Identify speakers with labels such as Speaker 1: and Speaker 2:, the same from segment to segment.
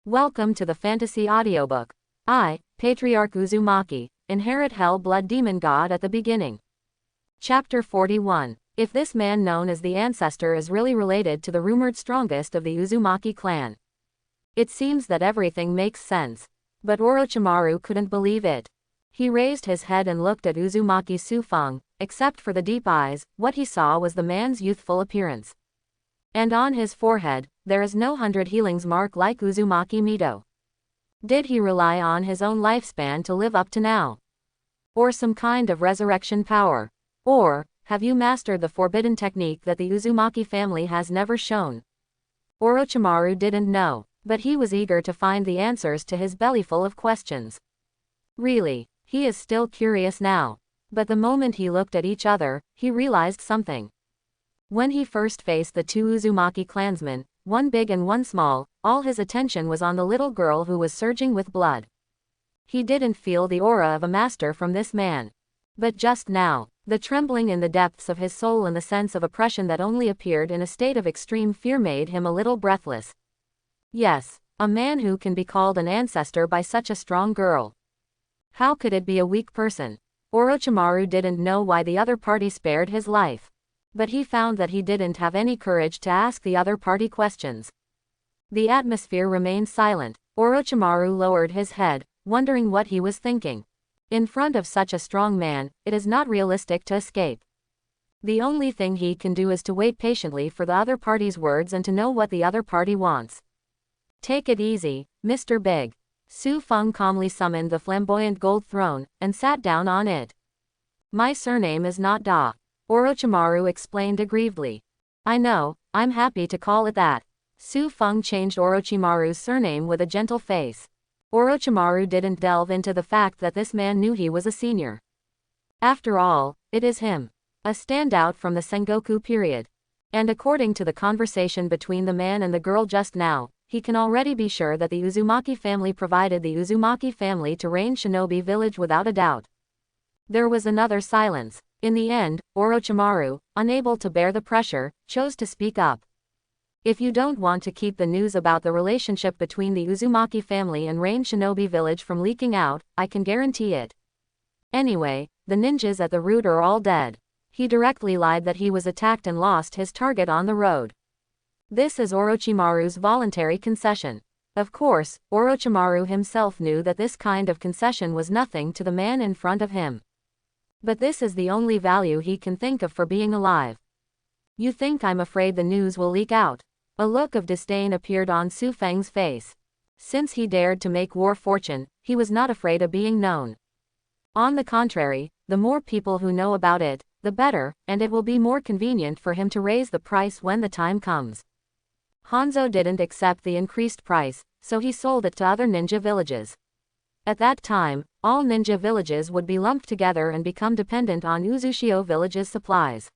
Speaker 1: Welcome to the fantasy audiobook. I, Patriarch Uzumaki, inherit Hell Blood Demon God at the beginning. Chapter 41. If this man known as the Ancestor is really related to the rumored strongest of the Uzumaki clan. It seems that everything makes sense. But Orochimaru couldn't believe it. He raised his head and looked at Uzumaki Fang. Except for the deep eyes, what he saw was the man's youthful appearance. And on his forehead, there is no 100 healings mark like Uzumaki Mito. Did he rely on his own lifespan to live up to now? Or some kind of resurrection power? Or, have you mastered the forbidden technique that the Uzumaki family has never shown? Orochimaru didn't know, but he was eager to find the answers to his bellyful of questions. Really, he is still curious now. But the moment he looked at each other, he realized something. When he first faced the two Uzumaki clansmen, one big and one small, all his attention was on the little girl who was surging with blood. He didn't feel the aura of a master from this man. But just now, the trembling in the depths of his soul and the sense of oppression that only appeared in a state of extreme fear made him a little breathless. Yes, a man who can be called an ancestor by such a strong girl. How could it be a weak person? Orochimaru didn't know why the other party spared his life. But he found that he didn't have any courage to ask the other party questions. The atmosphere remained silent. Orochimaru lowered his head, wondering what he was thinking. In front of such a strong man, it is not realistic to escape. The only thing he can do is to wait patiently for the other party's words and to know what the other party wants. Take it easy, Mr. Big. Fang calmly summoned the flamboyant gold throne, and sat down on it. My surname is not Da. Orochimaru explained aggrievedly. I know, I'm happy to call it that. Fang changed Orochimaru's surname with a gentle face. Orochimaru didn't delve into the fact that this man knew he was a senior. After all, it is him. A standout from the Sengoku period. And according to the conversation between the man and the girl just now, he can already be sure that the Uzumaki family provided the Uzumaki family to reign Shinobi Village without a doubt. There was another silence. In the end, Orochimaru, unable to bear the pressure, chose to speak up. If you don't want to keep the news about the relationship between the Uzumaki family and Rain Shinobi Village from leaking out, I can guarantee it. Anyway, the ninjas at the route are all dead. He directly lied that he was attacked and lost his target on the road. This is Orochimaru's voluntary concession. Of course, Orochimaru himself knew that this kind of concession was nothing to the man in front of him. But this is the only value he can think of for being alive. You think I'm afraid the news will leak out? A look of disdain appeared on Fang's face. Since he dared to make war fortune, he was not afraid of being known. On the contrary, the more people who know about it, the better, and it will be more convenient for him to raise the price when the time comes. Hanzo didn't accept the increased price, so he sold it to other ninja villages. At that time, all ninja villages would be lumped together and become dependent on Uzushio village's supplies.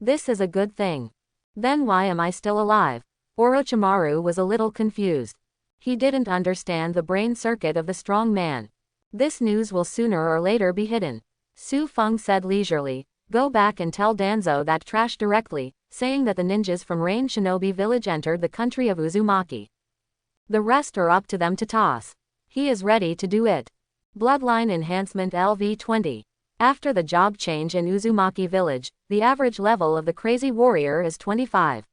Speaker 1: This is a good thing. Then why am I still alive? Orochimaru was a little confused. He didn't understand the brain circuit of the strong man. This news will sooner or later be hidden. Fang said leisurely, go back and tell Danzo that trash directly, saying that the ninjas from Rain Shinobi Village entered the country of Uzumaki. The rest are up to them to toss. He is ready to do it. Bloodline Enhancement LV20. After the job change in Uzumaki Village, the average level of the Crazy Warrior is 25.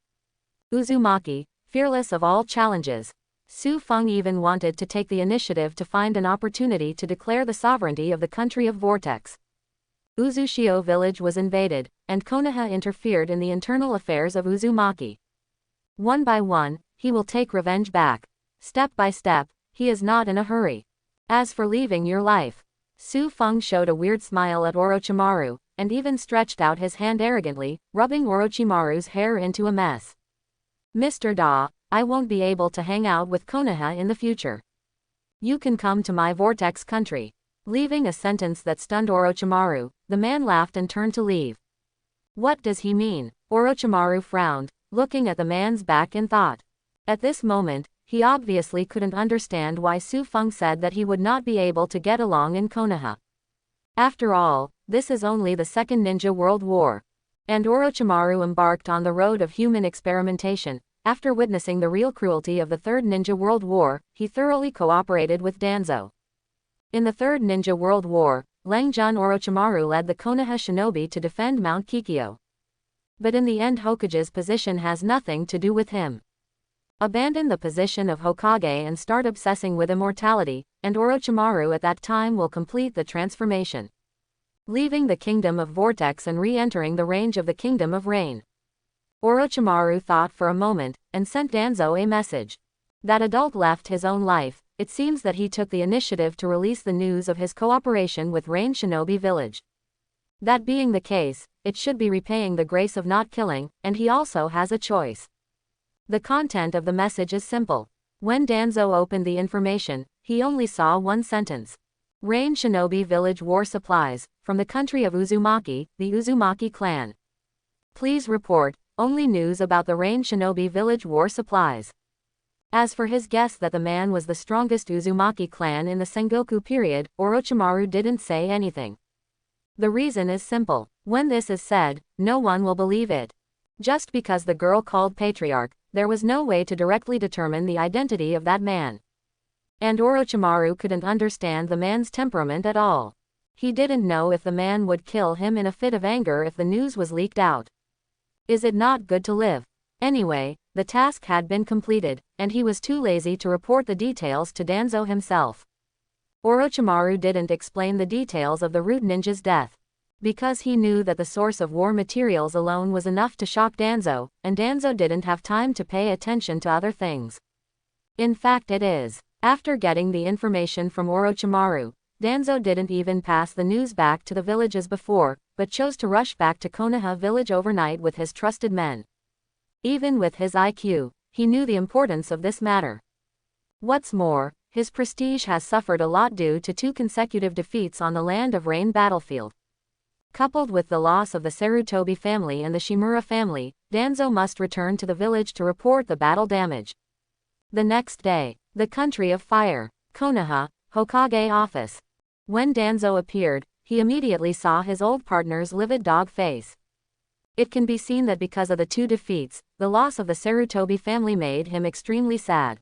Speaker 1: Uzumaki, fearless of all challenges. Fang even wanted to take the initiative to find an opportunity to declare the sovereignty of the country of Vortex. Uzushio Village was invaded, and Konoha interfered in the internal affairs of Uzumaki. One by one, he will take revenge back. Step by step, he is not in a hurry. As for leaving your life, Fang showed a weird smile at Orochimaru, and even stretched out his hand arrogantly, rubbing Orochimaru's hair into a mess. Mr. Da, I won't be able to hang out with Konoha in the future. You can come to my Vortex country. Leaving a sentence that stunned Orochimaru, the man laughed and turned to leave. What does he mean? Orochimaru frowned, looking at the man's back in thought. At this moment, he obviously couldn't understand why Fang said that he would not be able to get along in Konoha. After all, this is only the Second Ninja World War. And Orochimaru embarked on the road of human experimentation, after witnessing the real cruelty of the Third Ninja World War, he thoroughly cooperated with Danzo. In the Third Ninja World War, Lengjun Orochimaru led the Konoha shinobi to defend Mount Kikyo. But in the end Hokage's position has nothing to do with him. Abandon the position of Hokage and start obsessing with immortality, and Orochimaru at that time will complete the transformation, leaving the Kingdom of Vortex and re-entering the range of the Kingdom of Rain. Orochimaru thought for a moment, and sent Danzo a message. That adult left his own life. It seems that he took the initiative to release the news of his cooperation with Rain Shinobi Village. That being the case, it should be repaying the grace of not killing, and he also has a choice. The content of the message is simple. When Danzo opened the information, he only saw one sentence. Rain Shinobi Village War Supplies, from the country of Uzumaki, the Uzumaki clan. Please report, only news about the Rain Shinobi Village War Supplies. As for his guess that the man was the strongest Uzumaki clan in the Sengoku period, Orochimaru didn't say anything. The reason is simple. When this is said, no one will believe it. Just because the girl called Patriarch, there was no way to directly determine the identity of that man. And Orochimaru couldn't understand the man's temperament at all. He didn't know if the man would kill him in a fit of anger if the news was leaked out. Is it not good to live? Anyway, the task had been completed, and he was too lazy to report the details to Danzo himself. Orochimaru didn't explain the details of the root ninja's death, because he knew that the source of war materials alone was enough to shock Danzo, and Danzo didn't have time to pay attention to other things. In fact it is. After getting the information from Orochimaru, Danzo didn't even pass the news back to the village as before, but chose to rush back to Konoha village overnight with his trusted men. Even with his IQ, he knew the importance of this matter. What's more, his prestige has suffered a lot due to 2 consecutive defeats on the Land of Rain battlefield. Coupled with the loss of the Sarutobi family and the Shimura family, Danzo must return to the village to report the battle damage. The next day, the country of fire, Konoha, Hokage office. When Danzo appeared, he immediately saw his old partner's livid dog face. It can be seen that because of the 2 defeats, the loss of the Sarutobi family made him extremely sad.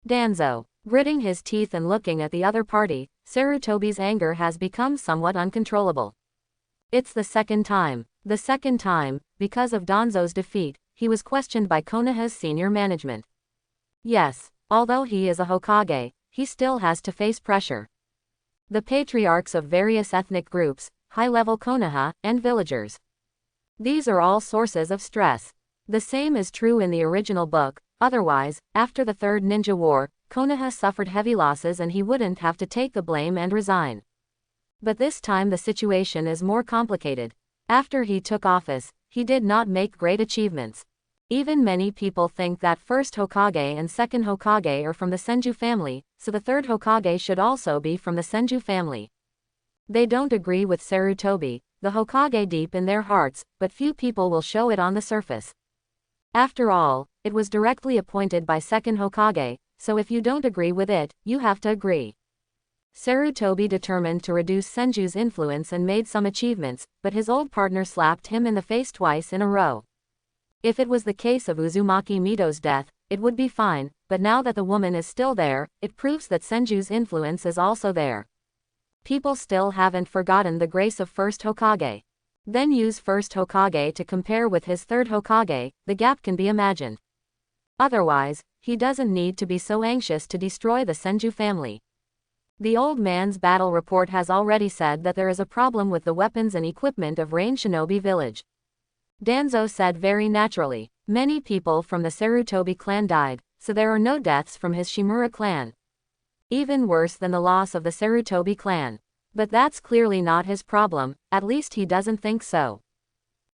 Speaker 1: Danzo, gritting his teeth and looking at the other party, Sarutobi's anger has become somewhat uncontrollable. It's the second time. The second time, because of Danzo's defeat, he was questioned by Konoha's senior management. Yes, although he is a Hokage, he still has to face pressure. The patriarchs of various ethnic groups, high-level Konoha, and villagers. These are all sources of stress. The same is true in the original book. Otherwise, after the Third Ninja War, Konoha suffered heavy losses and he wouldn't have to take the blame and resign. But this time the situation is more complicated. After he took office, he did not make great achievements. Even many people think that first Hokage and second Hokage are from the Senju family, so the third Hokage should also be from the Senju family. They don't agree with Sarutobi, the Hokage deep in their hearts, but few people will show it on the surface. After all, it was directly appointed by second Hokage, so if you don't agree with it, you have to agree. Sarutobi determined to reduce Senju's influence and made some achievements, but his old partner slapped him in the face twice in a row. If it was the case of Uzumaki Mito's death, it would be fine, but now that the woman is still there, it proves that Senju's influence is also there. People still haven't forgotten the grace of first Hokage. Then use first Hokage to compare with his third Hokage, the gap can be imagined. Otherwise, he doesn't need to be so anxious to destroy the Senju family. The old man's battle report has already said that there is a problem with the weapons and equipment of Rain Shinobi village. Danzo said very naturally, many people from the Sarutobi clan died, so there are no deaths from his Shimura clan. Even worse than the loss of the Sarutobi clan. But that's clearly not his problem, at least he doesn't think so.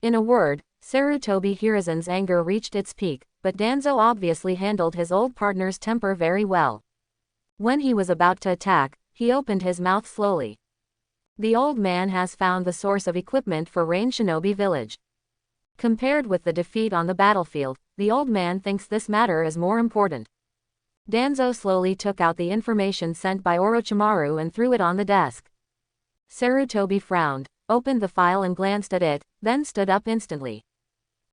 Speaker 1: In a word, Sarutobi Hiruzen's anger reached its peak, but Danzo obviously handled his old partner's temper very well. When he was about to attack, he opened his mouth slowly. The old man has found the source of equipment for Rain Shinobi village. Compared with the defeat on the battlefield, the old man thinks this matter is more important. Danzo slowly took out the information sent by Orochimaru and threw it on the desk. Sarutobi frowned, opened the file and glanced at it, then stood up instantly.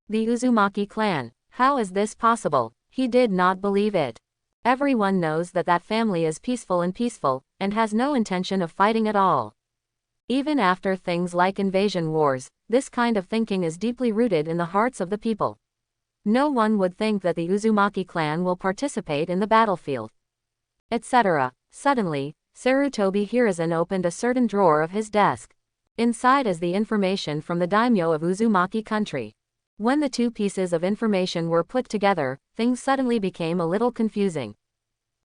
Speaker 1: The Uzumaki clan, How is this possible? He did not believe it. Everyone knows that that family is peaceful and has no intention of fighting at all. Even after things like invasion wars, this kind of thinking is deeply rooted in the hearts of the people. No one would think that the Uzumaki clan will participate in the battlefield, etc. Suddenly, Sarutobi Hiruzen opened a certain drawer of his desk. Inside is the information from the daimyo of Uzumaki country. When the two pieces of information were put together, things suddenly became a little confusing.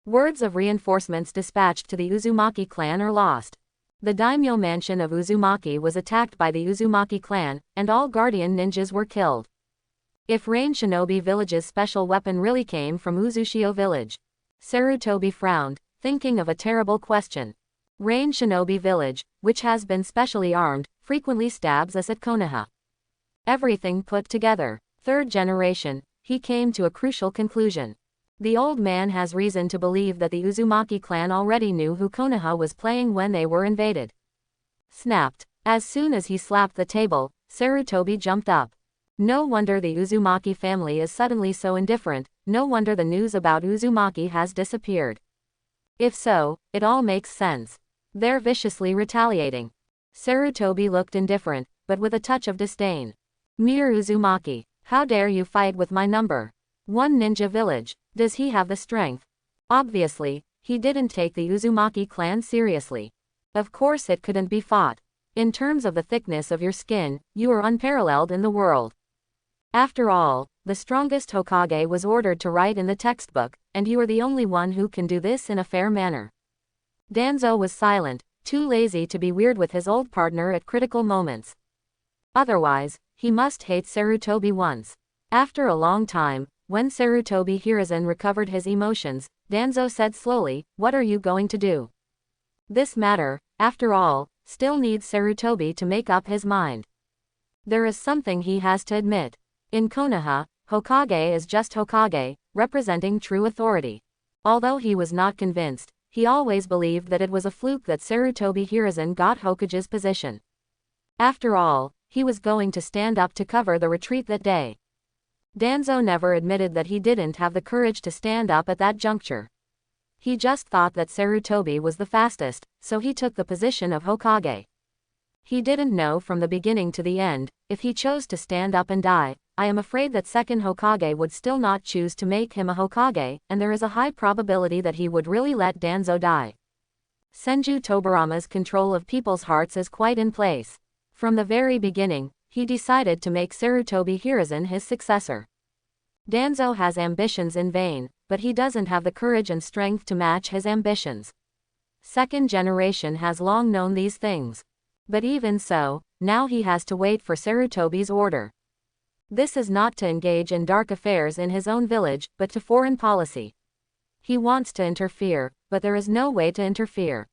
Speaker 1: Words of reinforcements dispatched to the Uzumaki clan are lost. The daimyo mansion of Uzumaki was attacked by the Uzumaki clan, and all guardian ninjas were killed. If Rain Shinobi Village's special weapon really came from Uzushio Village? Sarutobi frowned, thinking of a terrible question. Rain Shinobi Village, which has been specially armed, frequently stabs us at Konoha. Everything put together. Third generation, he came to a crucial conclusion. The old man has reason to believe that the Uzumaki clan already knew who Konoha was playing when they were invaded. Snapped. As soon as he slapped the table, Sarutobi jumped up. No wonder the Uzumaki family is suddenly so indifferent, no wonder the news about Uzumaki has disappeared. If so, it all makes sense. They're viciously retaliating. Sarutobi looked indifferent, but with a touch of disdain. Mere Uzumaki, how dare you fight with my number? One ninja village, does he have the strength? Obviously, he didn't take the Uzumaki clan seriously. Of course it couldn't be fought. In terms of the thickness of your skin, you are unparalleled in the world. After all, the strongest Hokage was ordered to write in the textbook, and you are the only one who can do this in a fair manner. Danzo was silent, too lazy to be weird with his old partner at critical moments. Otherwise, he must hate Sarutobi once. After a long time, when Sarutobi Hiruzen recovered his emotions, Danzo said slowly, "What are you going to do?" This matter, after all, still needs Sarutobi to make up his mind. There is something he has to admit. In Konoha, Hokage is just Hokage, representing true authority. Although he was not convinced, he always believed that it was a fluke that Sarutobi Hiruzen got Hokage's position. After all, he was going to stand up to cover the retreat that day. Danzo never admitted that he didn't have the courage to stand up at that juncture. He just thought that Sarutobi was the fastest, so he took the position of Hokage. He didn't know from the beginning to the end, if he chose to stand up and die, I am afraid that second Hokage would still not choose to make him a Hokage, and there is a high probability that he would really let Danzo die. Senju Tobarama's control of people's hearts is quite in place. From the very beginning, he decided to make Sarutobi Hiruzen his successor. Danzo has ambitions in vain, but he doesn't have the courage and strength to match his ambitions. Second generation has long known these things. But even so, now he has to wait for Sarutobi's order. This is not to engage in dark affairs in his own village, but to foreign policy. He wants to interfere, but there is no way to interfere.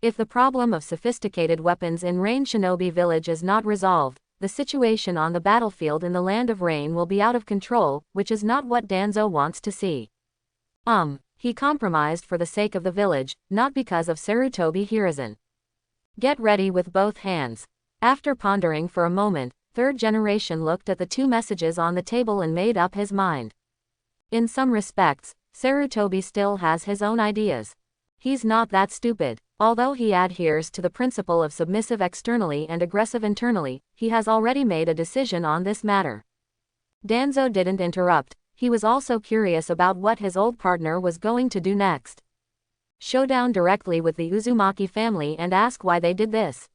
Speaker 1: If the problem of sophisticated weapons in Rain Shinobi Village is not resolved, the situation on the battlefield in the Land of Rain will be out of control, which is not what Danzo wants to see. He compromised for the sake of the village, not because of Sarutobi Hiruzen. Get ready with both hands. After pondering for a moment, third generation looked at the two messages on the table and made up his mind. In some respects, Sarutobi still has his own ideas. He's not that stupid. Although he adheres to the principle of submissive externally and aggressive internally, he has already made a decision on this matter. Danzo didn't interrupt, he was also curious about what his old partner was going to do next. Showdown directly with the Uzumaki family and ask why they did this.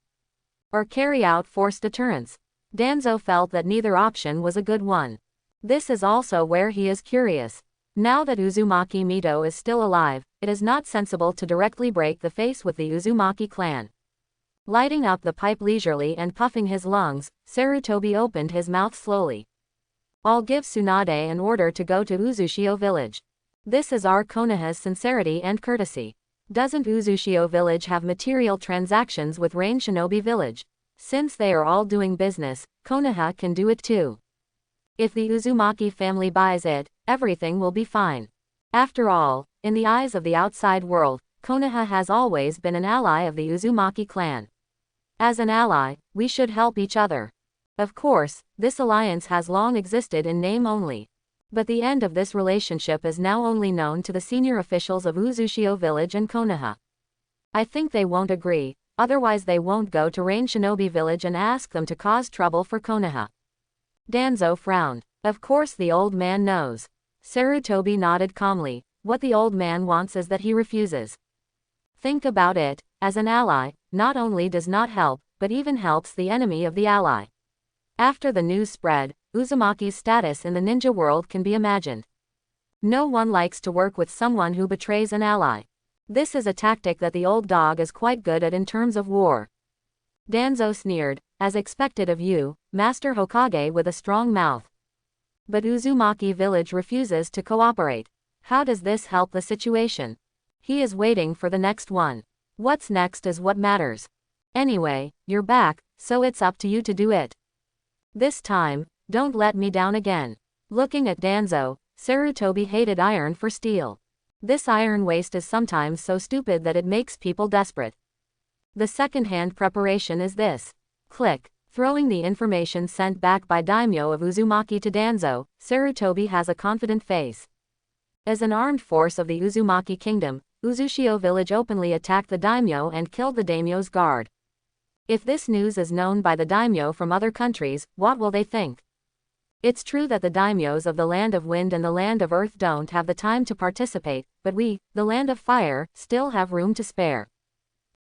Speaker 1: Or carry out forced deterrence. Danzo felt that neither option was a good one. This is also where he is curious. Now that Uzumaki Mito is still alive, it is not sensible to directly break the face with the Uzumaki clan. Lighting up the pipe leisurely and puffing his lungs, Sarutobi opened his mouth slowly. I'll give Tsunade an order to go to Uzushio village. This is our Konoha's sincerity and courtesy. Doesn't Uzushio village have material transactions with Rain Shinobi village? Since they are all doing business, Konoha can do it too. If the Uzumaki family buys it, everything will be fine. After all, in the eyes of the outside world, Konoha has always been an ally of the Uzumaki clan. As an ally, we should help each other. Of course, this alliance has long existed in name only. But the end of this relationship is now only known to the senior officials of Uzushio village and Konoha. I think they won't agree, otherwise they won't go to Rain Shinobi village and ask them to cause trouble for Konoha. Danzo frowned. Of course the old man knows. Sarutobi nodded calmly. What the old man wants is that he refuses. Think about it, as an ally, not only does not help, but even helps the enemy of the ally. After the news spread, Uzumaki's status in the ninja world can be imagined. No one likes to work with someone who betrays an ally. This is a tactic that the old dog is quite good at in terms of war. Danzo sneered, as expected of you, Master Hokage with a strong mouth. But Uzumaki village refuses to cooperate. How does this help the situation? He is waiting for the next one. What's next is what matters. Anyway, you're back, so it's up to you to do it. This time, don't let me down again. Looking at Danzo, Sarutobi hated iron for steel. This iron waste is sometimes so stupid that it makes people desperate. The second-hand preparation is this. Click. Throwing the information sent back by Daimyo of Uzumaki to Danzo, Sarutobi has a confident face. As an armed force of the Uzumaki kingdom, Uzushio village openly attacked the daimyo and killed the daimyo's guard. If this news is known by the daimyo from other countries, what will they think? It's true that the daimyos of the Land of Wind and the Land of Earth don't have the time to participate, but we, the Land of Fire, still have room to spare.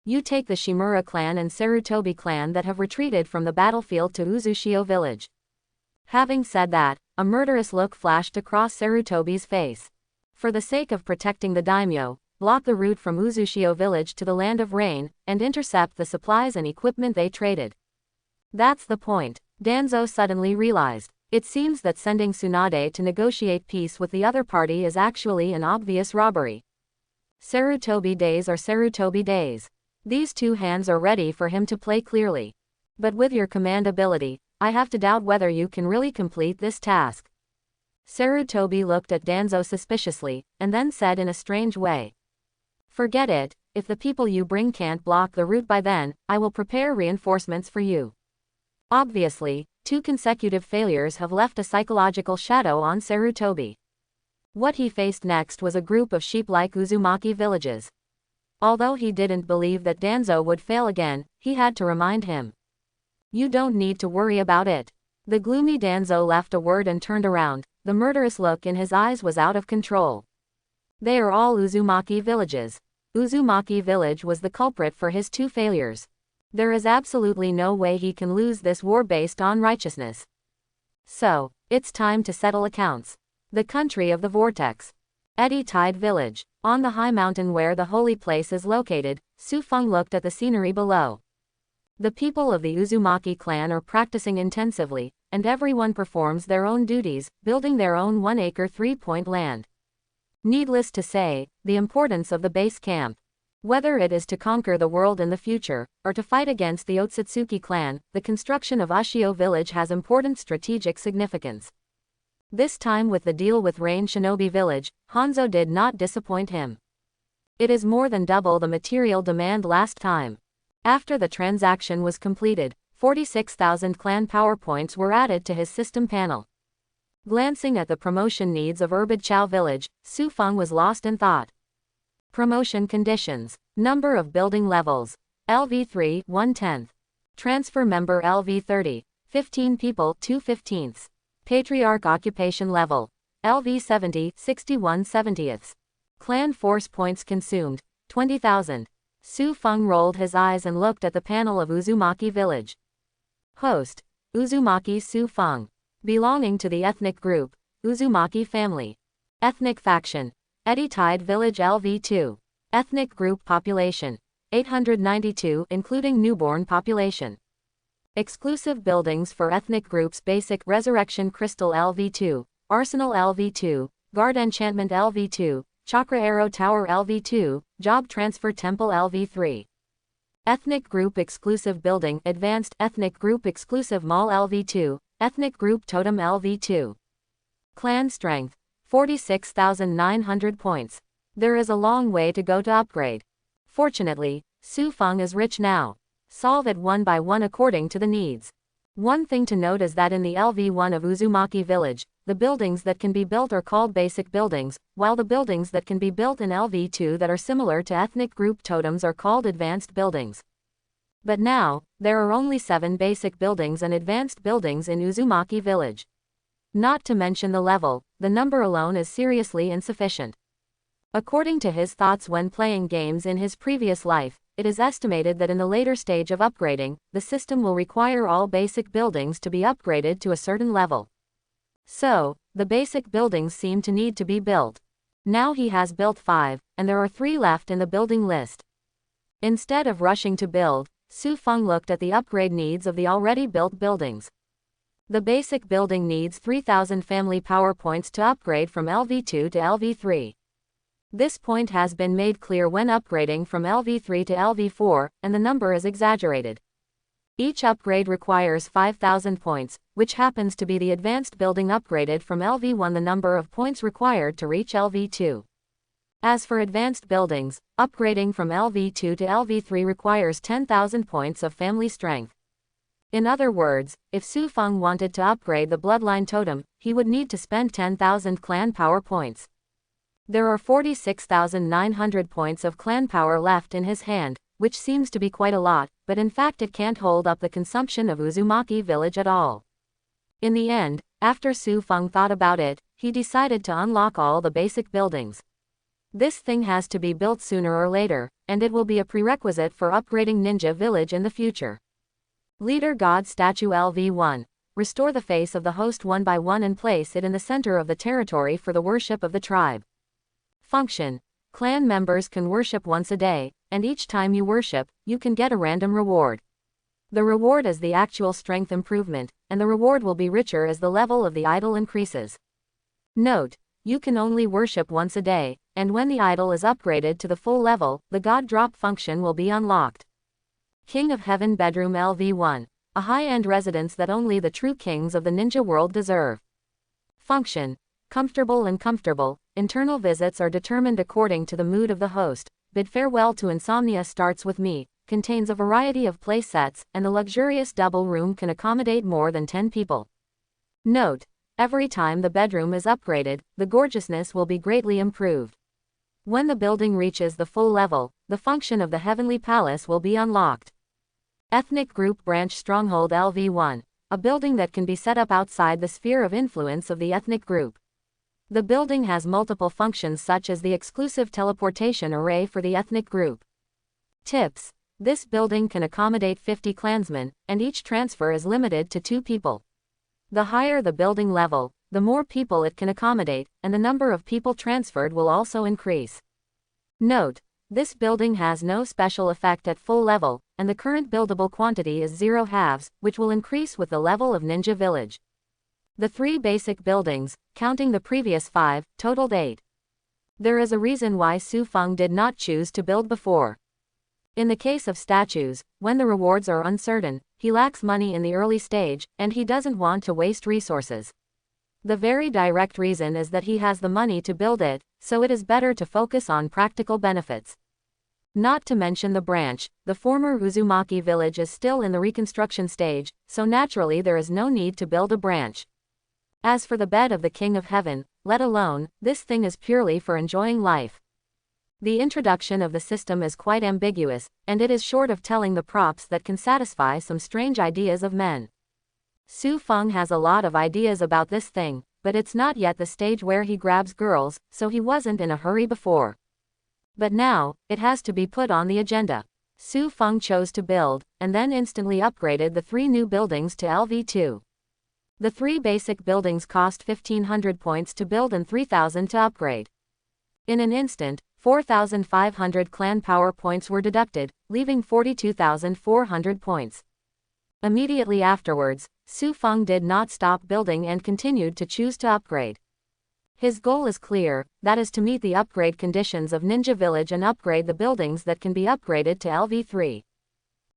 Speaker 1: You take the Shimura clan and Sarutobi clan that have retreated from the battlefield to Uzushio village. Having said that, a murderous look flashed across Sarutobi's face. For the sake of protecting the daimyo, block the route from Uzushio village to the Land of Rain, and intercept the supplies and equipment they traded. That's the point, Danzo suddenly realized. It seems that sending Tsunade to negotiate peace with the other party is actually an obvious robbery. Sarutobi days are Sarutobi days. These two hands are ready for him to play clearly. But with your command ability, I have to doubt whether you can really complete this task. Sarutobi looked at Danzo suspiciously, and then said in a strange way. Forget it, if the people you bring can't block the route by then, I will prepare reinforcements for you. Obviously, 2 consecutive failures have left a psychological shadow on Sarutobi. What he faced next was a group of sheep-like Uzumaki villages. Although he didn't believe that Danzo would fail again, he had to remind him. You don't need to worry about it. The gloomy Danzo left a word and turned around. The murderous look in his eyes was out of control. They are all Uzumaki villages. Uzumaki village was the culprit for his 2 failures. There is absolutely no way he can lose this war based on righteousness. So, it's time to settle accounts. The country of the vortex. Eddy Tide village. On the high mountain where the holy place is located, Su Feng looked at the scenery below. The people of the Uzumaki clan are practicing intensively, and everyone performs their own duties, building their own 1-acre 3-point land. Needless to say, the importance of the base camp. Whether it is to conquer the world in the future, or to fight against the Otsutsuki clan, the construction of Ushio village has important strategic significance. This time with the deal with Rain Shinobi village, Hanzo did not disappoint him. It is more than double the material demand last time. After the transaction was completed, 46,000 clan power points were added to his system panel. Glancing at the promotion needs of Urbid village, Su Feng was lost in thought. Promotion conditions. Number of building levels. LV3, 1/10. Transfer member LV30. 15 people, 2/15. Patriarch occupation level. LV70, 61/70. Clan force points consumed, 20,000. Su Feng rolled his eyes and looked at the panel of Uzumaki village. Host. Uzumaki Su Feng. Belonging to the ethnic group, Uzumaki family. Ethnic faction. Eddy Tide village LV2. Ethnic group population. 892 including newborn population. Exclusive buildings for ethnic groups Basic Resurrection Crystal LV2, Arsenal LV2, Guard Enchantment LV2, Chakra Arrow Tower LV2, Job Transfer Temple LV3. Ethnic Group Exclusive Building Advanced Ethnic Group Exclusive Mall LV2, Ethnic Group Totem LV2. Clan Strength, 46,900 points. There is a long way to go to upgrade. Fortunately, Su Feng is rich now. Solve it one by one according to the needs. One thing to note is that in the LV1 of Uzumaki village, the buildings that can be built are called basic buildings, while the buildings that can be built in LV2 that are similar to ethnic group totems are called advanced buildings. But now, there are only 7 basic buildings and advanced buildings in Uzumaki village. Not to mention the level, the number alone is seriously insufficient. According to his thoughts when playing games in his previous life, it is estimated that in the later stage of upgrading, the system will require all basic buildings to be upgraded to a certain level. So, the basic buildings seem to need to be built. Now he has built 5, and there are 3 left in the building list. Instead of rushing to build, Fang looked at the upgrade needs of the already built buildings. The basic building needs 3000 family power points to upgrade from LV2 to LV3. This point has been made clear when upgrading from LV3 to LV4, and the number is exaggerated. Each upgrade requires 5000 points, which happens to be the advanced building upgraded from LV1, the number of points required to reach LV2. As for advanced buildings, upgrading from LV2 to LV3 requires 10,000 points of family strength. In other words, if Fang wanted to upgrade the bloodline totem, he would need to spend 10,000 clan power points. There are 46,900 points of clan power left in his hand, which seems to be quite a lot, but in fact it can't hold up the consumption of Uzumaki village at all. In the end, after Fang thought about it, he decided to unlock all the basic buildings. This thing has to be built sooner or later, and it will be a prerequisite for upgrading Ninja Village in the future. Leader God Statue LV1. Restore the face of the host one by one and place it in the center of the territory for the worship of the tribe. Function. Clan members can worship once a day, and each time you worship, you can get a random reward. The reward is the actual strength improvement, and the reward will be richer as the level of the idol increases. Note, you can only worship once a day, and when the idol is upgraded to the full level, the God Drop function will be unlocked. King of Heaven Bedroom LV1. A high-end residence that only the true kings of the ninja world deserve. Function. Comfortable and comfortable. Internal visits are determined according to the mood of the host. Bid farewell to insomnia starts with me. Contains a variety of play sets, and the luxurious double room can accommodate more than 10 people. Note, every time the bedroom is upgraded, the gorgeousness will be greatly improved. When the building reaches the full level, the function of the Heavenly Palace will be unlocked. Ethnic Group Branch Stronghold LV1. A building that can be set up outside the sphere of influence of the ethnic group. The building has multiple functions such as the exclusive teleportation array for the ethnic group. Tips. This building can accommodate 50 clansmen, and each transfer is limited to 2 people. The higher the building level, the more people it can accommodate, and the number of people transferred will also increase. Note, this building has no special effect at full level, and the current buildable quantity is 0 halves, which will increase with the level of Ninja Village. The 3 basic buildings, counting the previous 5, totaled 8. There is a reason why Fang did not choose to build before. In the case of statues, when the rewards are uncertain, he lacks money in the early stage, and he doesn't want to waste resources. The very direct reason is that he has the money to build it, so it is better to focus on practical benefits. Not to mention the branch, the former Uzumaki village is still in the reconstruction stage, so naturally there is no need to build a branch. As for the bed of the King of Heaven, let alone, this thing is purely for enjoying life. The introduction of the system is quite ambiguous, and it is short of telling the props that can satisfy some strange ideas of men. Fang has a lot of ideas about this thing, but it's not yet the stage where he grabs girls, so he wasn't in a hurry before. But now, it has to be put on the agenda. Fang chose to build, and then instantly upgraded the 3 new buildings to LV2. The 3 basic buildings cost 1500 points to build and 3000 to upgrade. In an instant, 4500 clan power points were deducted, leaving 42,400 points. Immediately afterwards, Fang did not stop building and continued to choose to upgrade. His goal is clear, that is to meet the upgrade conditions of Ninja Village and upgrade the buildings that can be upgraded to LV3.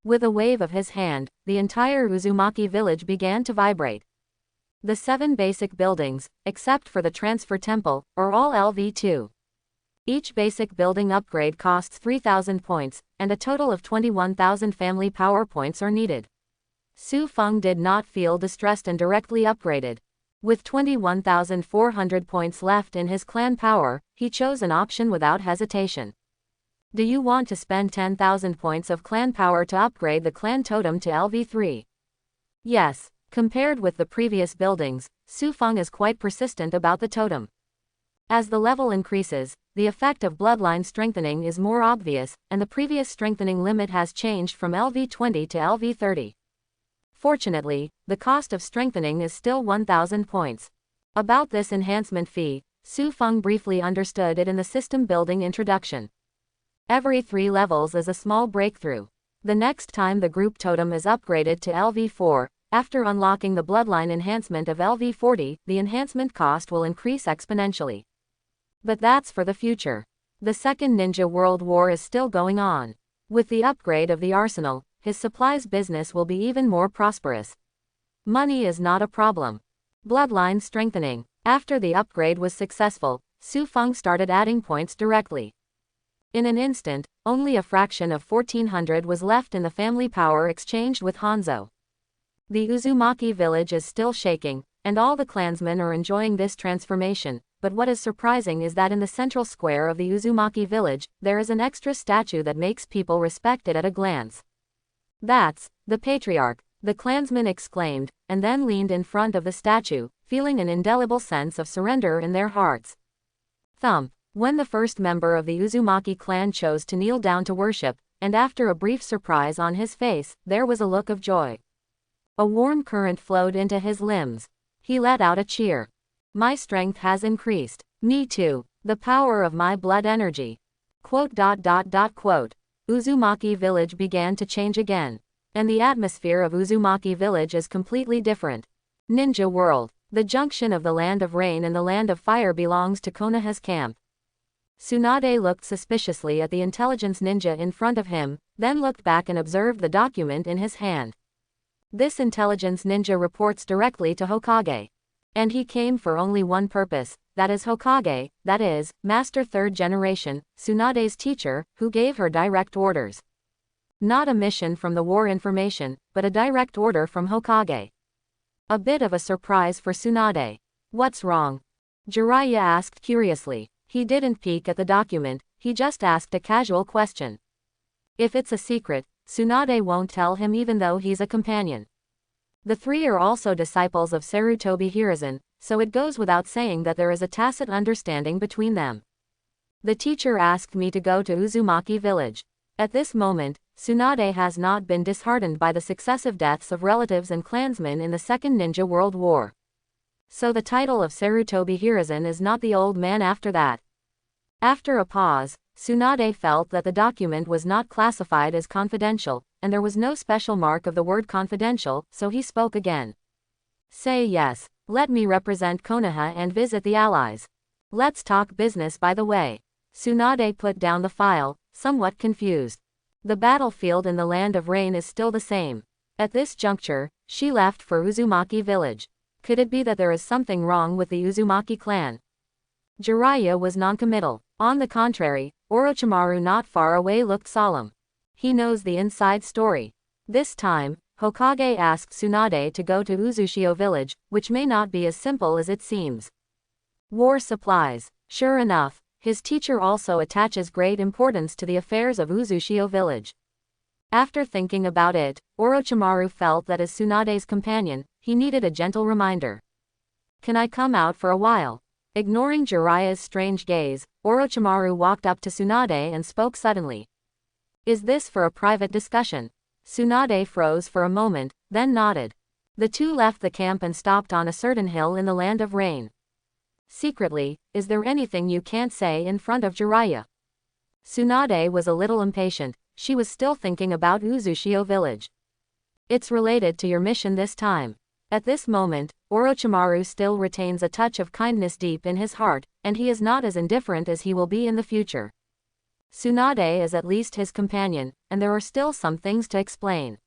Speaker 1: With a wave of his hand, the entire Uzumaki village began to vibrate. The 7 basic buildings, except for the transfer temple, are all LV2. Each basic building upgrade costs 3000 points, and a total of 21,000 family power points are needed. Fang did not feel distressed and directly upgraded. With 21,400 points left in his clan power, he chose an option without hesitation. Do you want to spend 10,000 points of clan power to upgrade the clan totem to LV3? Yes. Compared with the previous buildings, Fang is quite persistent about the totem. As the level increases, the effect of bloodline strengthening is more obvious, and the previous strengthening limit has changed from LV20 to LV30. Fortunately, the cost of strengthening is still 1,000 points. About this enhancement fee, Fang briefly understood it in the system building introduction. Every 3 levels is a small breakthrough. The next time the group totem is upgraded to LV4, after unlocking the bloodline enhancement of LV40, the enhancement cost will increase exponentially. But that's for the future. The Second Ninja World War is still going on. With the upgrade of the arsenal, his supplies business will be even more prosperous. Money is not a problem. Bloodline strengthening. After the upgrade was successful, Fang started adding points directly. In an instant, only a fraction of 1,400 was left in the family power exchanged with Hanzo. The Uzumaki village is still shaking, and all the clansmen are enjoying this transformation, but what is surprising is that in the central square of the Uzumaki village, there is an extra statue that makes people respect it at a glance. That's the Patriarch, the clansmen exclaimed, and then leaned in front of the statue, feeling an indelible sense of surrender in their hearts. Thump. When the first member of the Uzumaki clan chose to kneel down to worship, and after a brief surprise on his face, there was a look of joy. A warm current flowed into his limbs. He let out a cheer. My strength has increased. Me too. The power of my blood energy. Quote. Uzumaki village began to change again. And the atmosphere of Uzumaki village is completely different. Ninja world. The junction of the land of rain and the land of fire belongs to Konoha's camp. Tsunade looked suspiciously at the intelligence ninja in front of him, then looked back and observed the document in his hand. This intelligence ninja reports directly to Hokage. And he came for only one purpose, that is Hokage, that is, Master Third Generation, Tsunade's teacher, who gave her direct orders. Not a mission from the war information, but a direct order from Hokage. A bit of a surprise for Tsunade. What's wrong? Jiraiya asked curiously. He didn't peek at the document, he just asked a casual question. If it's a secret, Tsunade won't tell him even though he's a companion. The 3 are also disciples of Sarutobi Hiruzen, so it goes without saying that there is a tacit understanding between them. The teacher asked me to go to Uzumaki village. At this moment, Tsunade has not been disheartened by the successive deaths of relatives and clansmen in the Second Ninja World War. So the title of Sarutobi Hiruzen is not the old man after that. After a pause, Tsunade felt that the document was not classified as confidential, and there was no special mark of the word confidential, so he spoke again. Say yes. Let me represent Konoha and visit the allies. Let's talk business by the way. Tsunade put down the file, somewhat confused. The battlefield in the Land of Rain is still the same. At this juncture, she left for Uzumaki village. Could it be that there is something wrong with the Uzumaki clan? Jiraiya was noncommittal. On the contrary, Orochimaru not far away looked solemn. He knows the inside story. This time, Hokage asked Tsunade to go to Uzushio village, which may not be as simple as it seems. War supplies. Sure enough, his teacher also attaches great importance to the affairs of Uzushio village. After thinking about it, Orochimaru felt that as Tsunade's companion, he needed a gentle reminder. Can I come out for a while? Ignoring Jiraiya's strange gaze, Orochimaru walked up to Tsunade and spoke suddenly. Is this for a private discussion? Tsunade froze for a moment, then nodded. The two left the camp and stopped on a certain hill in the Land of Rain. Secretly, is there anything you can't say in front of Jiraiya? Tsunade was a little impatient, she was still thinking about Uzushio village. It's related to your mission this time. At this moment, Orochimaru still retains a touch of kindness deep in his heart, and he is not as indifferent as he will be in the future. Tsunade is at least his companion, and there are still some things to explain.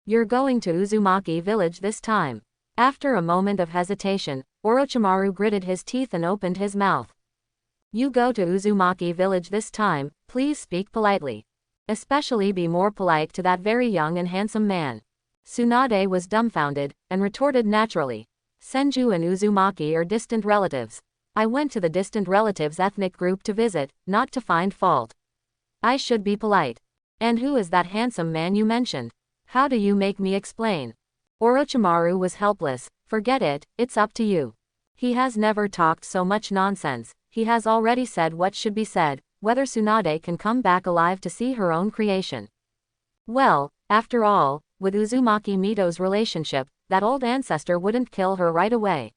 Speaker 1: You're going to Uzumaki village this time. After a moment of hesitation, Orochimaru gritted his teeth and opened his mouth. You go to Uzumaki village this time, please speak politely. Especially be more polite to that very young and handsome man. Tsunade was dumbfounded, and retorted naturally. Senju and Uzumaki are distant relatives. I went to the distant relatives' ethnic group to visit, not to find fault. I should be polite. And who is that handsome man you mentioned? How do you make me explain? Orochimaru was helpless. Forget it, it's up to you. He has never talked so much nonsense. He has already said what should be said, whether Tsunade can come back alive to see her own creation. Well, after all, with Uzumaki Mito's relationship, that old ancestor wouldn't kill her right away.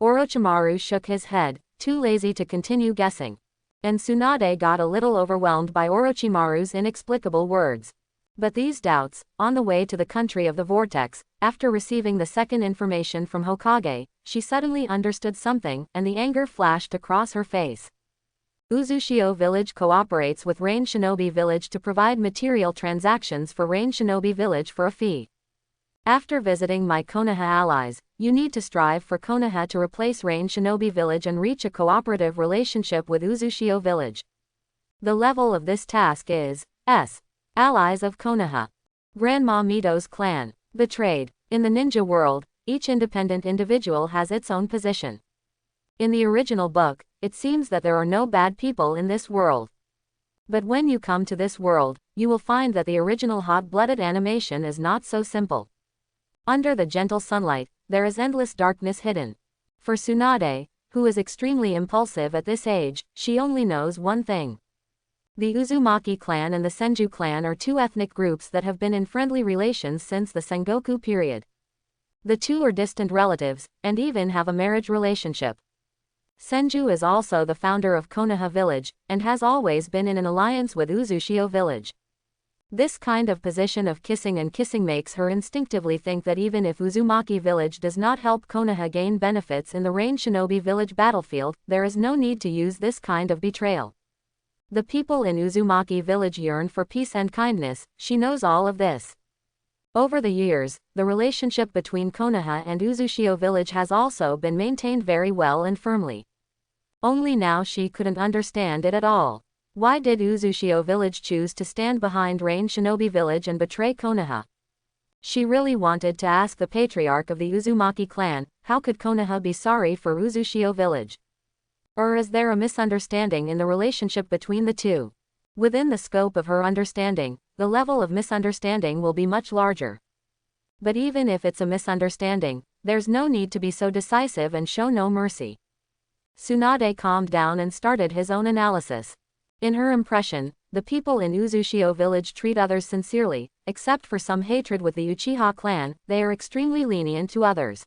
Speaker 1: Orochimaru shook his head, too lazy to continue guessing. And Tsunade got a little overwhelmed by Orochimaru's inexplicable words. But these doubts, on the way to the country of the vortex, after receiving the second information from Hokage, she suddenly understood something, and the anger flashed across her face. Uzushio Village cooperates with Rain Shinobi Village to provide material transactions for Rain Shinobi Village for a fee. After visiting my Konoha allies, you need to strive for Konoha to replace Rain Shinobi Village and reach a cooperative relationship with Uzushio Village. The level of this task is S. Allies of Konoha. Grandma Mito's clan. Betrayed. In the ninja world, each independent individual has its own position. In the original book, it seems that there are no bad people in this world. But when you come to this world, you will find that the original hot-blooded animation is not so simple. Under the gentle sunlight, there is endless darkness hidden. For Tsunade, who is extremely impulsive at this age, she only knows one thing. The Uzumaki clan and the Senju clan are two ethnic groups that have been in friendly relations since the Sengoku period. The two are distant relatives, and even have a marriage relationship. Senju is also the founder of Konoha village, and has always been in an alliance with Uzushio village. This kind of position of kissing and kissing makes her instinctively think that even if Uzumaki village does not help Konoha gain benefits in the Rain Shinobi village battlefield, there is no need to use this kind of betrayal. The people in Uzumaki village yearn for peace and kindness, she knows all of this. Over the years, the relationship between Konoha and Uzushio village has also been maintained very well and firmly. Only now she couldn't understand it at all. Why did Uzushio village choose to stand behind Rain Shinobi village and betray Konoha? She really wanted to ask the patriarch of the Uzumaki clan, how could Konoha be sorry for Uzushio village? Or is there a misunderstanding in the relationship between the two? Within the scope of her understanding, the level of misunderstanding will be much larger. But even if it's a misunderstanding, there's no need to be so decisive and show no mercy. Tsunade calmed down and started his own analysis. In her impression, the people in Uzushio village treat others sincerely, except for some hatred with the Uchiha clan, they are extremely lenient to others.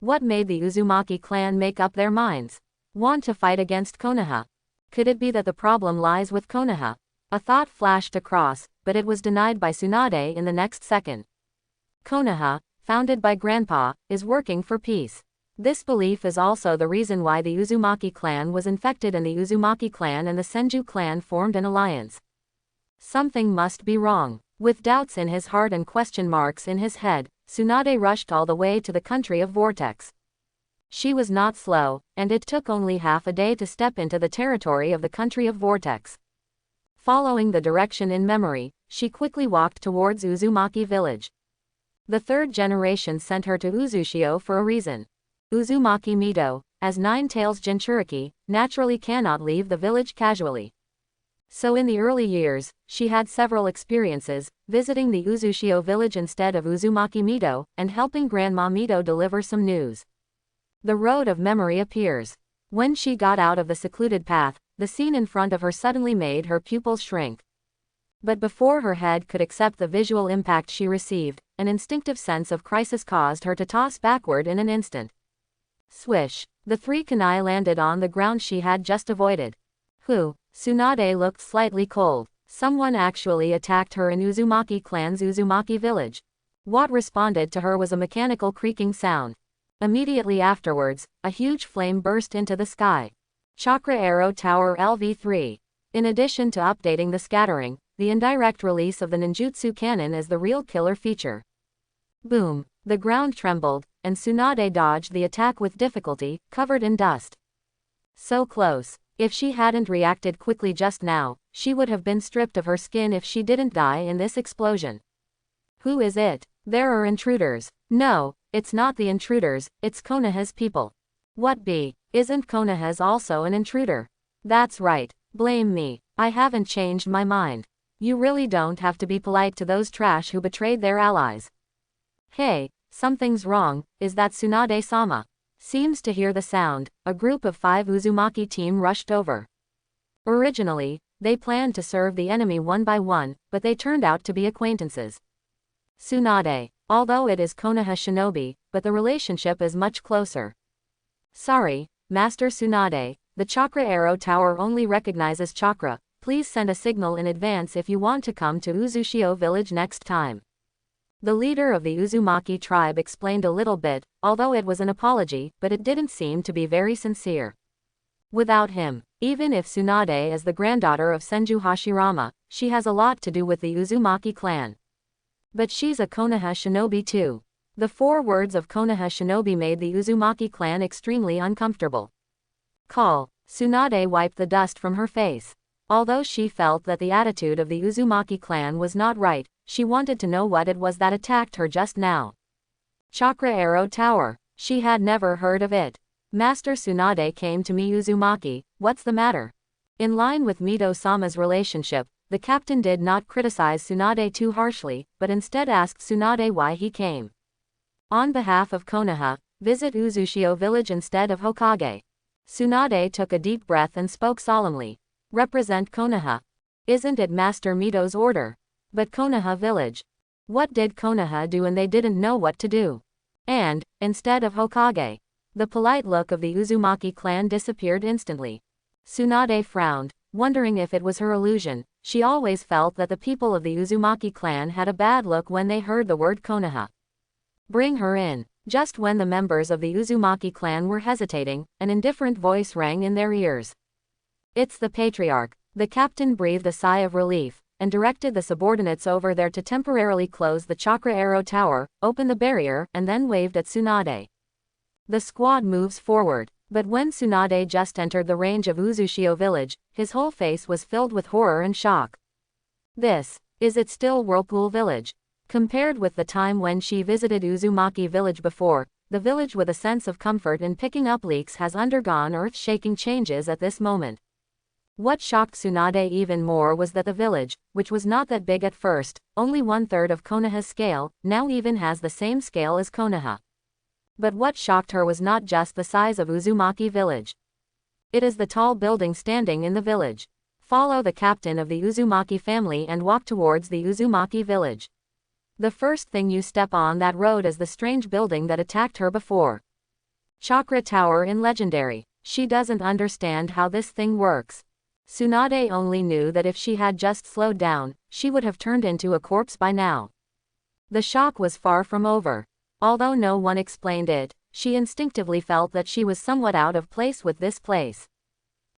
Speaker 1: What made the Uzumaki clan make up their minds? Want to fight against Konoha? Could it be that the problem lies with Konoha? A thought flashed across, but it was denied by Tsunade in the next second. Konoha, founded by Grandpa, is working for peace. This belief is also the reason why the Uzumaki clan was infected and the Uzumaki clan and the Senju clan formed an alliance. Something must be wrong. With doubts in his heart and question marks in his head, Tsunade rushed all the way to the country of Vortex. She was not slow, and it took only half a day to step into the territory of the country of Vortex. Following the direction in memory, she quickly walked towards Uzumaki village. The third generation sent her to Uzushio for a reason. Uzumaki Mito, as Nine-Tails Jinchuriki, naturally cannot leave the village casually. So in the early years, she had several experiences, visiting the Uzushio village instead of Uzumaki Mito, and helping Grandma Mito deliver some news. The road of memory appears. When she got out of the secluded path, the scene in front of her suddenly made her pupils shrink. But before her head could accept the visual impact she received, an instinctive sense of crisis caused her to toss backward in an instant. Swish! The three kunai landed on the ground she had just avoided. Who? Tsunade looked slightly cold. Someone actually attacked her in Uzumaki clan's Uzumaki village. What responded to her was a mechanical creaking sound. Immediately afterwards, a huge flame burst into the sky. Chakra Arrow Tower LV3. In addition to updating the scattering, the indirect release of the ninjutsu cannon is the real killer feature. Boom! The ground trembled, and Tsunade dodged the attack with difficulty, covered in dust. So close. If she hadn't reacted quickly just now, she would have been stripped of her skin if she didn't die in this explosion. Who is it? There are intruders. No, it's not the intruders, it's Konoha's people. What be? Isn't Konoha's also an intruder? That's right, blame me, I haven't changed my mind. You really don't have to be polite to those trash who betrayed their allies. Hey, something's wrong, is that Tsunade-sama? Seems to hear the sound, a group of 5 Uzumaki team rushed over. Originally, they planned to serve the enemy one by one, but they turned out to be acquaintances. Tsunade, although it is Konoha shinobi, but the relationship is much closer. Sorry, Master Tsunade, the Chakra Arrow Tower only recognizes chakra, please send a signal in advance if you want to come to Uzushio village next time. The leader of the Uzumaki tribe explained a little bit, although it was an apology, but it didn't seem to be very sincere. Without him, even if Tsunade is the granddaughter of Senju Hashirama, she has a lot to do with the Uzumaki clan. But she's a Konoha shinobi too. The 4 words of Konoha shinobi made the Uzumaki clan extremely uncomfortable. Call. Tsunade wiped the dust from her face. Although she felt that the attitude of the Uzumaki clan was not right, she wanted to know what it was that attacked her just now. Chakra Arrow Tower. She had never heard of it. Master Tsunade came to me Uzumaki, what's the matter? In line with Mito-sama's relationship, the captain did not criticize Tsunade too harshly, but instead asked Tsunade why he came. On behalf of Konoha, visit Uzushio village instead of Hokage. Tsunade took a deep breath and spoke solemnly. Represent Konoha. Isn't it Master Mito's order? But Konoha village. What did Konoha do and they didn't know what to do? And, instead of Hokage. The polite look of the Uzumaki clan disappeared instantly. Tsunade frowned, wondering if it was her illusion. She always felt that the people of the Uzumaki clan had a bad look when they heard the word Konoha. Bring her in. Just when the members of the Uzumaki clan were hesitating, an indifferent voice rang in their ears. It's the Patriarch. The captain breathed a sigh of relief, and directed the subordinates over there to temporarily close the Chakra Arrow Tower, open the barrier, and then waved at Tsunade. The squad moves forward, but when Tsunade just entered the range of Uzushio village, his whole face was filled with horror and shock. Is it still Whirlpool village? Compared with the time when she visited Uzumaki village before, the village with a sense of comfort in picking up leaks has undergone earth-shaking changes at this moment. What shocked Tsunade even more was that the village, which was not that big at first, only 1/3 of Konoha's scale, now even has the same scale as Konoha. But what shocked her was not just the size of Uzumaki village. It is the tall building standing in the village. Follow the captain of the Uzumaki family and walk towards the Uzumaki village. The first thing you step on that road is the strange building that attacked her before. Chakra Tower in Legendary. She doesn't understand how this thing works. Tsunade only knew that if she had just slowed down, she would have turned into a corpse by now. The shock was far from over. Although no one explained it, she instinctively felt that she was somewhat out of place with this place.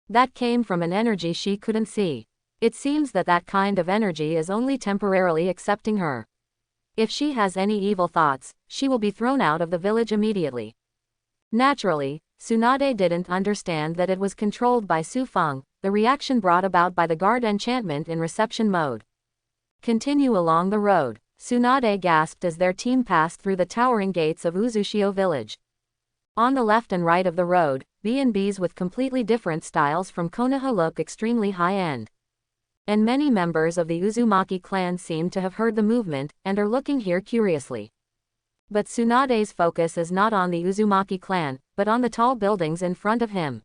Speaker 1: That came from an energy she couldn't see. It seems that that kind of energy is only temporarily accepting her. If she has any evil thoughts, she will be thrown out of the village immediately. Naturally, Tsunade didn't understand that it was controlled by Fang, the reaction brought about by the guard enchantment in reception mode. Continue along the road. Tsunade gasped as their team passed through the towering gates of Uzushio village. On the left and right of the road, B&Bs with completely different styles from Konoha look extremely high-end. And many members of the Uzumaki clan seem to have heard the movement, and are looking here curiously. But Tsunade's focus is not on the Uzumaki clan, but on the tall buildings in front of him.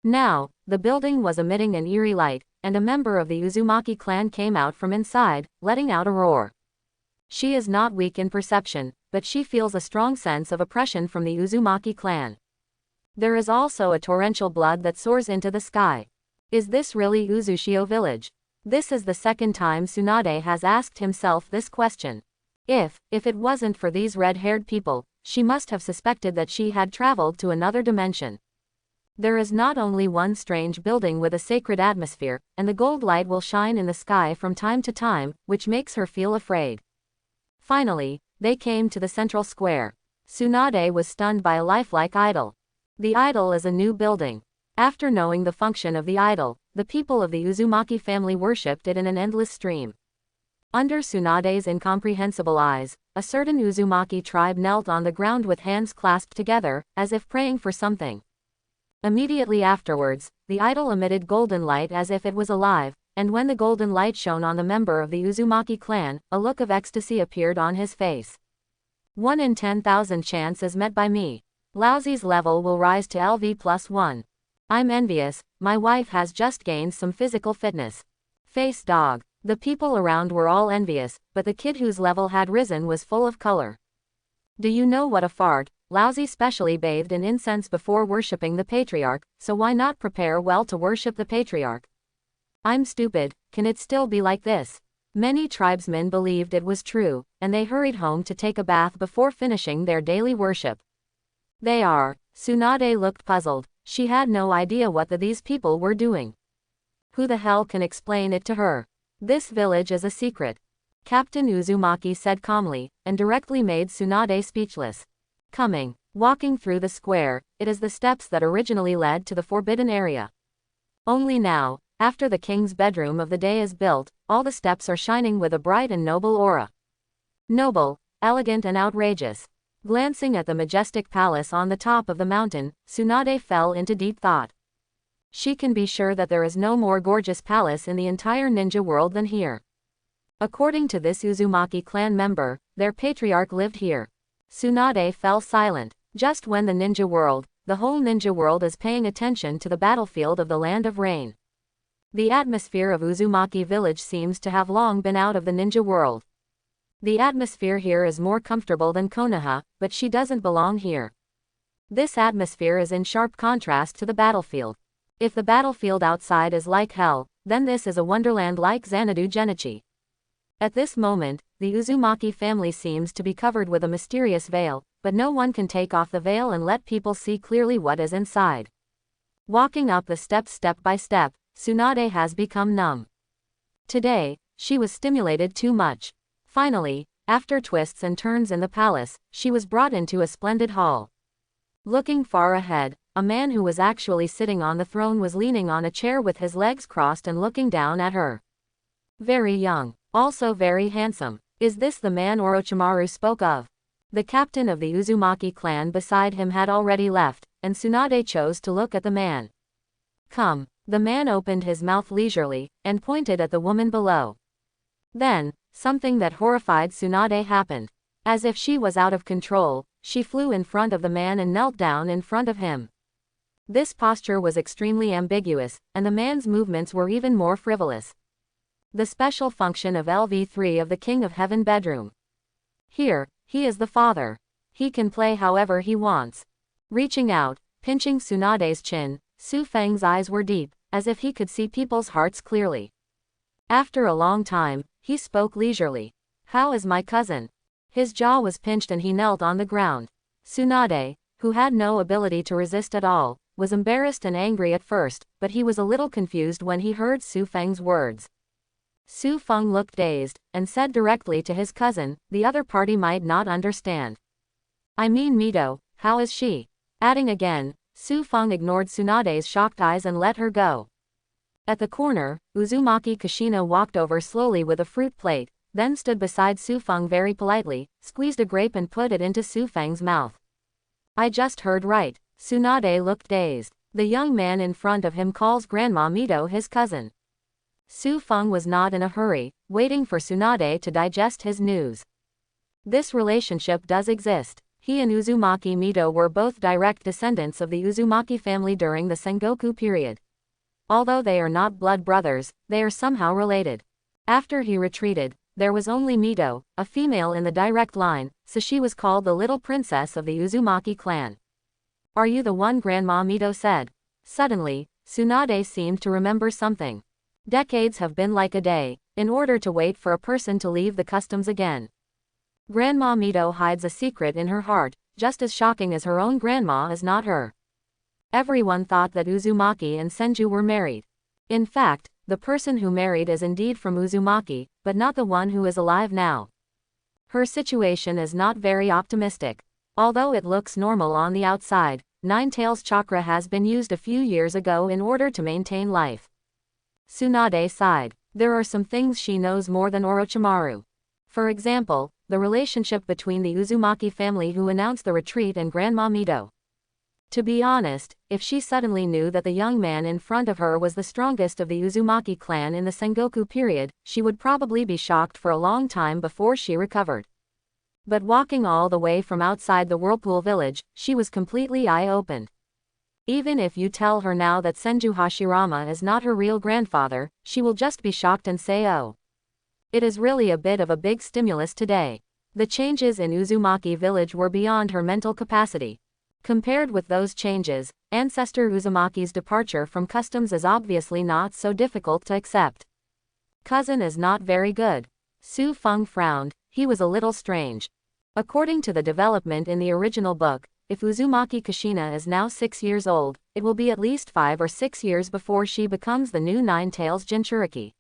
Speaker 1: Now, the building was emitting an eerie light, and a member of the Uzumaki clan came out from inside, letting out a roar. She is not weak in perception, but she feels a strong sense of oppression from the Uzumaki clan. There is also a torrential blood that soars into the sky. Is this really Uzushio village? This is the second time Tsunade has asked himself this question. If it wasn't for these red-haired people, she must have suspected that she had traveled to another dimension. There is not only one strange building with a sacred atmosphere, and the gold light will shine in the sky from time to time, which makes her feel afraid. Finally, they came to the central square. Tsunade was stunned by a lifelike idol. The idol is a new building. After knowing the function of the idol, the people of the Uzumaki family worshipped it in an endless stream. Under Tsunade's incomprehensible eyes, a certain Uzumaki tribe knelt on the ground with hands clasped together, as if praying for something. Immediately afterwards, the idol emitted golden light as if it was alive, and when the golden light shone on the member of the Uzumaki clan, a look of ecstasy appeared on his face. 1 in 10,000 chance is met by me. Laozi's level will rise to LV+1. I'm envious, my wife has just gained some physical fitness. Face dog. The people around were all envious, but the kid whose level had risen was full of color. Do you know what a fart? Laozi specially bathed in incense before worshipping the Patriarch, so why not prepare well to worship the Patriarch? I'm stupid, can it still be like this? Many tribesmen believed it was true, and they hurried home to take a bath before finishing their daily worship. They are. Tsunade looked puzzled, she had no idea what these people were doing. Who the hell can explain it to her? This village is a secret. Captain Uzumaki said calmly, and directly made Tsunade speechless. Walking through the square, it is the steps that originally led to the forbidden area. Only now, after the king's bedroom of the day is built, all the steps are shining with a bright and noble aura. Noble, elegant and outrageous. Glancing at the majestic palace on the top of the mountain, Tsunade fell into deep thought. She can be sure that there is no more gorgeous palace in the entire ninja world than here. According to this Uzumaki clan member, their patriarch lived here. Tsunade fell silent. Just when the ninja world, the whole ninja world is paying attention to the battlefield of the Land of Rain. The atmosphere of Uzumaki village seems to have long been out of the ninja world. The atmosphere here is more comfortable than Konoha, but she doesn't belong here. This atmosphere is in sharp contrast to the battlefield. If the battlefield outside is like hell, then this is a wonderland like Xanadu Genichi. At this moment, the Uzumaki family seems to be covered with a mysterious veil, but no one can take off the veil and let people see clearly what is inside. Walking up the steps step by step, Tsunade has become numb. Today, she was stimulated too much. Finally, after twists and turns in the palace, she was brought into a splendid hall. Looking far ahead, a man who was actually sitting on the throne was leaning on a chair with his legs crossed and looking down at her. Very young. Also very handsome. Is this the man Orochimaru spoke of? The captain of the Uzumaki clan beside him had already left, and Tsunade chose to look at the man. Come. The man opened his mouth leisurely, and pointed at the woman below. Then, something that horrified Tsunade happened. As if she was out of control, she flew in front of the man and knelt down in front of him. This posture was extremely ambiguous, and the man's movements were even more frivolous. The special function of LV3 of the King of Heaven bedroom. Here, he is the father. He can play however he wants. Reaching out, pinching Tsunade's chin, Su Fang's eyes were deep, as if he could see people's hearts clearly. After a long time, he spoke leisurely. How is my cousin? His jaw was pinched and he knelt on the ground. Tsunade, who had no ability to resist at all, was embarrassed and angry at first, but he was a little confused when he heard Su Fang's words. Su Feng looked dazed, and said directly to his cousin, the other party might not understand. I mean Mito, how is she? Adding again, Su Feng ignored Tsunade's shocked eyes and let her go. At the corner, Uzumaki Kushina walked over slowly with a fruit plate, then stood beside Su Feng very politely, squeezed a grape and put it into Su Feng's mouth. I just heard right. Tsunade looked dazed. The young man in front of him calls Grandma Mito his cousin. Su Feng was not in a hurry, waiting for Tsunade to digest his news. This relationship does exist. He and Uzumaki Mito were both direct descendants of the Uzumaki family during the Sengoku period. Although they are not blood brothers, they are somehow related. After he retreated, there was only Mito, a female in the direct line, so she was called the little princess of the Uzumaki clan. Are you the one? Grandma Mito said. Suddenly, Tsunade seemed to remember something. Decades have been like a day, in order to wait for a person to leave the customs again. Grandma Mito hides a secret in her heart, just as shocking as her own grandma is not her. Everyone thought that Uzumaki and Senju were married. In fact, the person who married is indeed from Uzumaki, but not the one who is alive now. Her situation is not very optimistic. Although it looks normal on the outside, Nine-Tails chakra has been used a few years ago in order to maintain life. Tsunade sighed. There are some things she knows more than Orochimaru. For example, the relationship between the Uzumaki family who announced the retreat and Grandma Mito. To be honest, if she suddenly knew that the young man in front of her was the strongest of the Uzumaki clan in the Sengoku period, she would probably be shocked for a long time before she recovered. But walking all the way from outside the Whirlpool village, she was completely eye-opened. Even if you tell her now that Senju Hashirama is not her real grandfather, she will just be shocked and say oh. It is really a bit of a big stimulus today. The changes in Uzumaki village were beyond her mental capacity. Compared with those changes, Ancestor Uzumaki's departure from customs is obviously not so difficult to accept. Cousin is not very good. Su Feng frowned, he was a little strange. According to the development in the original book, if Uzumaki Kushina is now 6 years old, it will be at least 5 or 6 years before she becomes the new Nine-Tails Jinchuriki.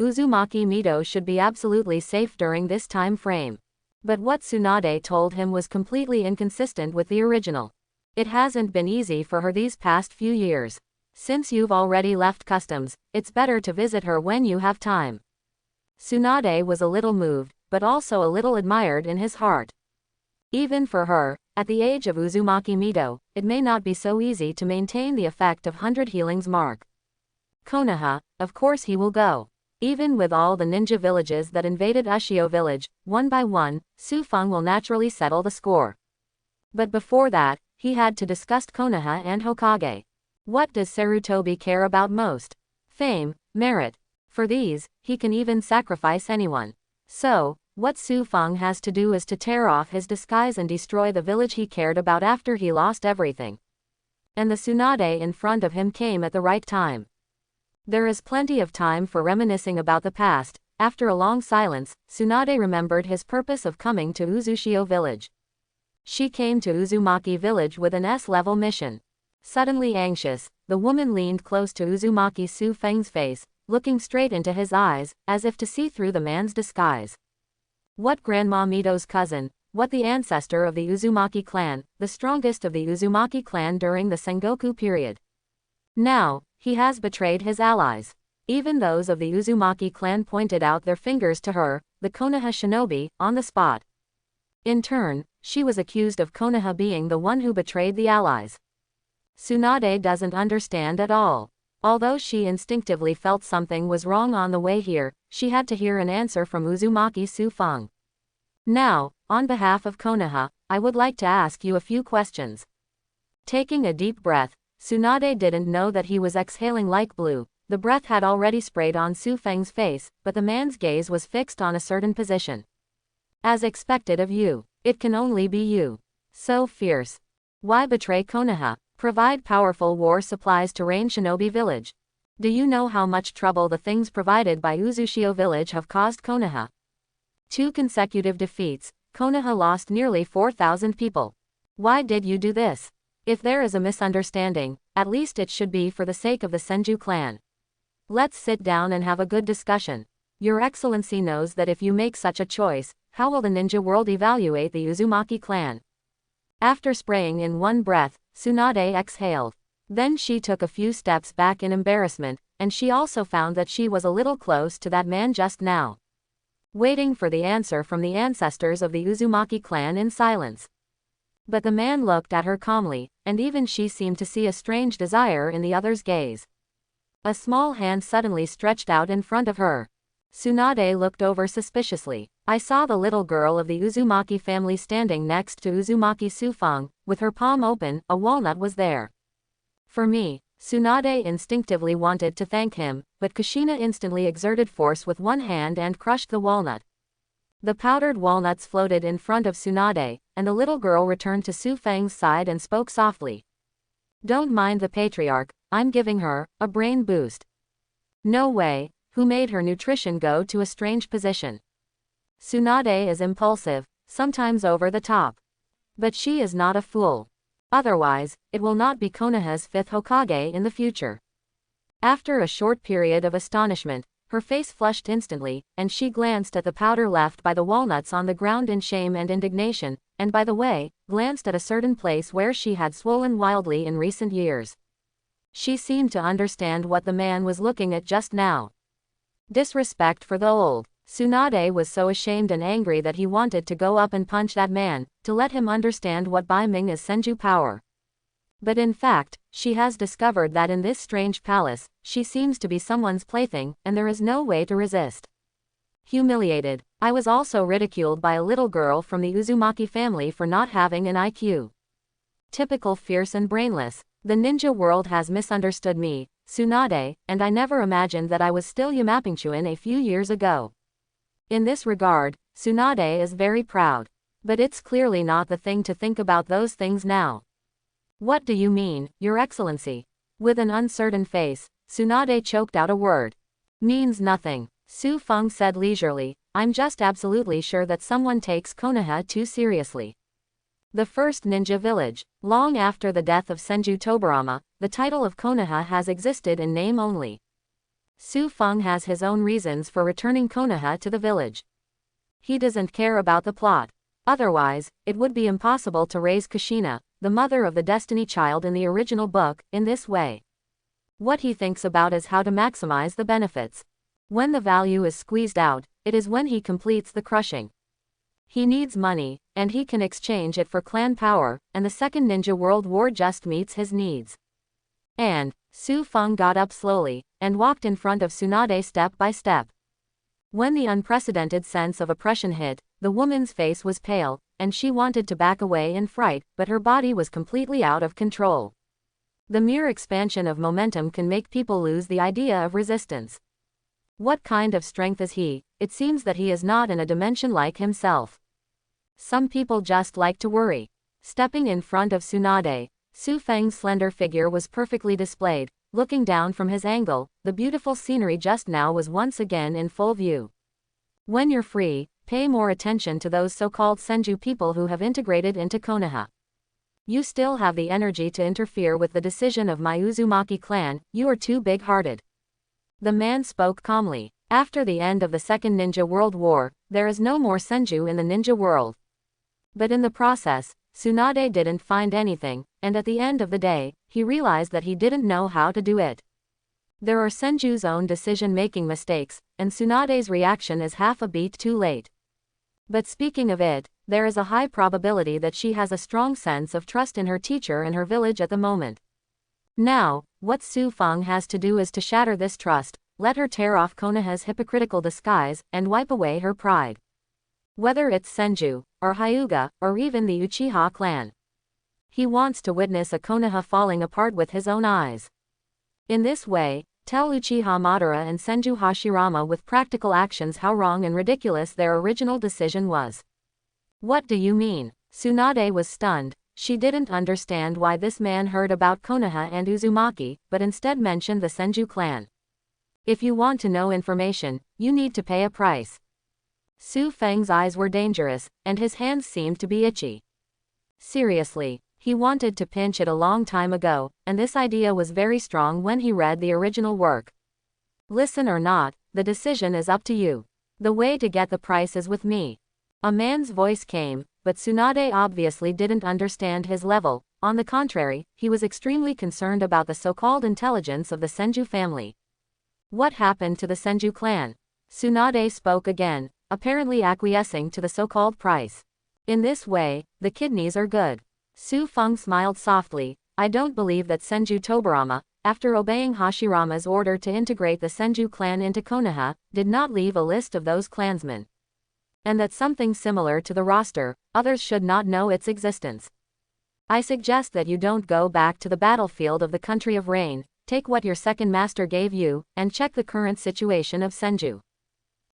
Speaker 1: Uzumaki Mito should be absolutely safe during this time frame. But what Tsunade told him was completely inconsistent with the original. It hasn't been easy for her these past few years. Since you've already left customs, it's better to visit her when you have time. Tsunade was a little moved, but also a little admired in his heart. Even for her, at the age of Uzumaki Mito, it may not be so easy to maintain the effect of 100 healings mark. Konoha, of course he will go. Even with all the ninja villages that invaded Ushio village, one by one, Su Feng will naturally settle the score. But before that, he had to discuss Konoha and Hokage. What does Sarutobi care about most? Fame, merit. For these, he can even sacrifice anyone. So, what Su Feng has to do is to tear off his disguise and destroy the village he cared about after he lost everything. And the Tsunade in front of him came at the right time. There is plenty of time for reminiscing about the past. After a long silence, Tsunade remembered his purpose of coming to Uzushio village. She came to Uzumaki village with an S-level mission. Suddenly anxious, the woman leaned close to Uzumaki Su Feng's face, looking straight into his eyes, as if to see through the man's disguise. What Grandma Mito's cousin, what the ancestor of the Uzumaki clan, the strongest of the Uzumaki clan during the Sengoku period. Now, he has betrayed his allies. Even those of the Uzumaki clan pointed out their fingers to her, the Konoha shinobi, on the spot. In turn, she was accused of Konoha being the one who betrayed the allies. Tsunade doesn't understand at all. Although she instinctively felt something was wrong on the way here, she had to hear an answer from Uzumaki Su Feng. Now, on behalf of Konoha, I would like to ask you a few questions. Taking a deep breath, Tsunade didn't know that he was exhaling like blue. The breath had already sprayed on Su Feng's face, but the man's gaze was fixed on a certain position. As expected of you, it can only be you. So fierce. Why betray Konoha? Provide powerful war supplies to Rain Shinobi village. Do you know how much trouble the things provided by Uzushio village have caused Konoha? 2 consecutive defeats, Konoha lost nearly 4,000 people. Why did you do this? If there is a misunderstanding, at least it should be for the sake of the Senju clan. Let's sit down and have a good discussion. Your Excellency knows that if you make such a choice, how will the ninja world evaluate the Uzumaki clan? After spraying in one breath, Tsunade exhaled. Then she took a few steps back in embarrassment, and she also found that she was a little close to that man just now. Waiting for the answer from the ancestors of the Uzumaki clan in silence. But the man looked at her calmly, and even she seemed to see a strange desire in the other's gaze. A small hand suddenly stretched out in front of her. Tsunade looked over suspiciously. I saw the little girl of the Uzumaki family standing next to Uzumaki Su Feng, with her palm open. A walnut was there. For me, Tsunade instinctively wanted to thank him, but Kushina instantly exerted force with one hand and crushed the walnut. The powdered walnuts floated in front of Tsunade, and the little girl returned to Su Feng's side and spoke softly. Don't mind the patriarch, I'm giving her a brain boost. No way, who made her nutrition go to a strange position? Tsunade is impulsive, sometimes over the top. But she is not a fool. Otherwise, it will not be Konoha's 5th Hokage in the future. After a short period of astonishment, her face flushed instantly, and she glanced at the powder left by the walnuts on the ground in shame and indignation, and by the way, glanced at a certain place where she had swollen wildly in recent years. She seemed to understand what the man was looking at just now. Disrespect for the old. Tsunade was so ashamed and angry that he wanted to go up and punch that man, to let him understand what Baiming is Senju power. But in fact, she has discovered that in this strange palace, she seems to be someone's plaything, and there is no way to resist. Humiliated. I was also ridiculed by a little girl from the Uzumaki family for not having an IQ. Typical fierce and brainless. The ninja world has misunderstood me, Tsunade, and I never imagined that I was still Yamapingchuan a few years ago. In this regard, Tsunade is very proud. But it's clearly not the thing to think about those things now. What do you mean, Your Excellency? With an uncertain face, Tsunade choked out a word. Means nothing, Su Feng said leisurely. I'm just absolutely sure that someone takes Konoha too seriously. The first ninja village. Long after the death of Senju Tobirama, the title of Konoha has existed in name only. Su Feng has his own reasons for returning Konoha to the village. He doesn't care about the plot. Otherwise, it would be impossible to raise Kushina, the mother of the Destiny Child in the original book, in this way. What he thinks about is how to maximize the benefits. When the value is squeezed out, it is when he completes the crushing. He needs money, and he can exchange it for clan power, and the Second Ninja World War just meets his needs. And, Su Feng got up slowly, and walked in front of Tsunade step by step. When the unprecedented sense of oppression hit, the woman's face was pale, and she wanted to back away in fright, but her body was completely out of control. The mere expansion of momentum can make people lose the idea of resistance. What kind of strength is he? It seems that he is not in a dimension like himself. Some people just like to worry. Stepping in front of Tsunade, Su Feng's slender figure was perfectly displayed. Looking down from his angle, the beautiful scenery just now was once again in full view. When you're free, pay more attention to those so-called Senju people who have integrated into Konoha. You still have the energy to interfere with the decision of my Uzumaki clan, you are too big-hearted. The man spoke calmly. After the end of the Second Ninja World War, there is no more Senju in the ninja world. But in the process, Tsunade didn't find anything, and at the end of the day, he realized that he didn't know how to do it. There are Senju's own decision-making mistakes, and Tsunade's reaction is half a beat too late. But speaking of it, there is a high probability that she has a strong sense of trust in her teacher and her village at the moment. Now, what Su Feng has to do is to shatter this trust, let her tear off Konoha's hypocritical disguise, and wipe away her pride. Whether it's Senju, or Hyuga, or even the Uchiha clan. He wants to witness a Konoha falling apart with his own eyes. In this way, tell Uchiha Madara and Senju Hashirama with practical actions how wrong and ridiculous their original decision was. What do you mean? Tsunade was stunned. She didn't understand why this man heard about Konoha and Uzumaki, but instead mentioned the Senju clan. If you want to know information, you need to pay a price. Su Feng's eyes were dangerous, and his hands seemed to be itchy. Seriously, he wanted to pinch it a long time ago, and this idea was very strong when he read the original work. Listen or not, the decision is up to you. The way to get the price is with me. A man's voice came, but Tsunade obviously didn't understand his level. On the contrary, he was extremely concerned about the so-called intelligence of the Senju family. What happened to the Senju clan? Tsunade spoke again, apparently acquiescing to the so-called price. In this way, the kidneys are good. Su Feng smiled softly. I don't believe that Senju Tobirama, after obeying Hashirama's order to integrate the Senju clan into Konoha, did not leave a list of those clansmen. And that something similar to the roster, others should not know its existence. I suggest that you don't go back to the battlefield of the country of rain, take what your second master gave you, and check the current situation of Senju.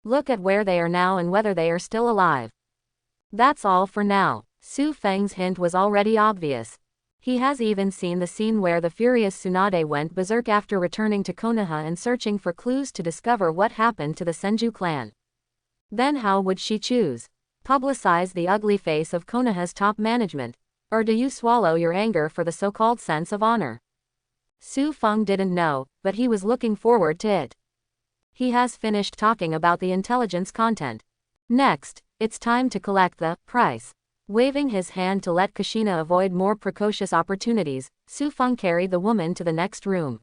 Speaker 1: Look at where they are now and whether they are still alive. That's all for now. Su Feng's hint was already obvious. He has even seen the scene where the furious Tsunade went berserk after returning to Konoha and searching for clues to discover what happened to the Senju clan. Then how would she choose? Publicize the ugly face of Konoha's top management? Or do you swallow your anger for the so-called sense of honor? Su Feng didn't know, but he was looking forward to it. He has finished talking about the intelligence content. Next, it's time to collect the price. Waving his hand to let Kushina avoid more precocious opportunities, Su Feng carried the woman to the next room.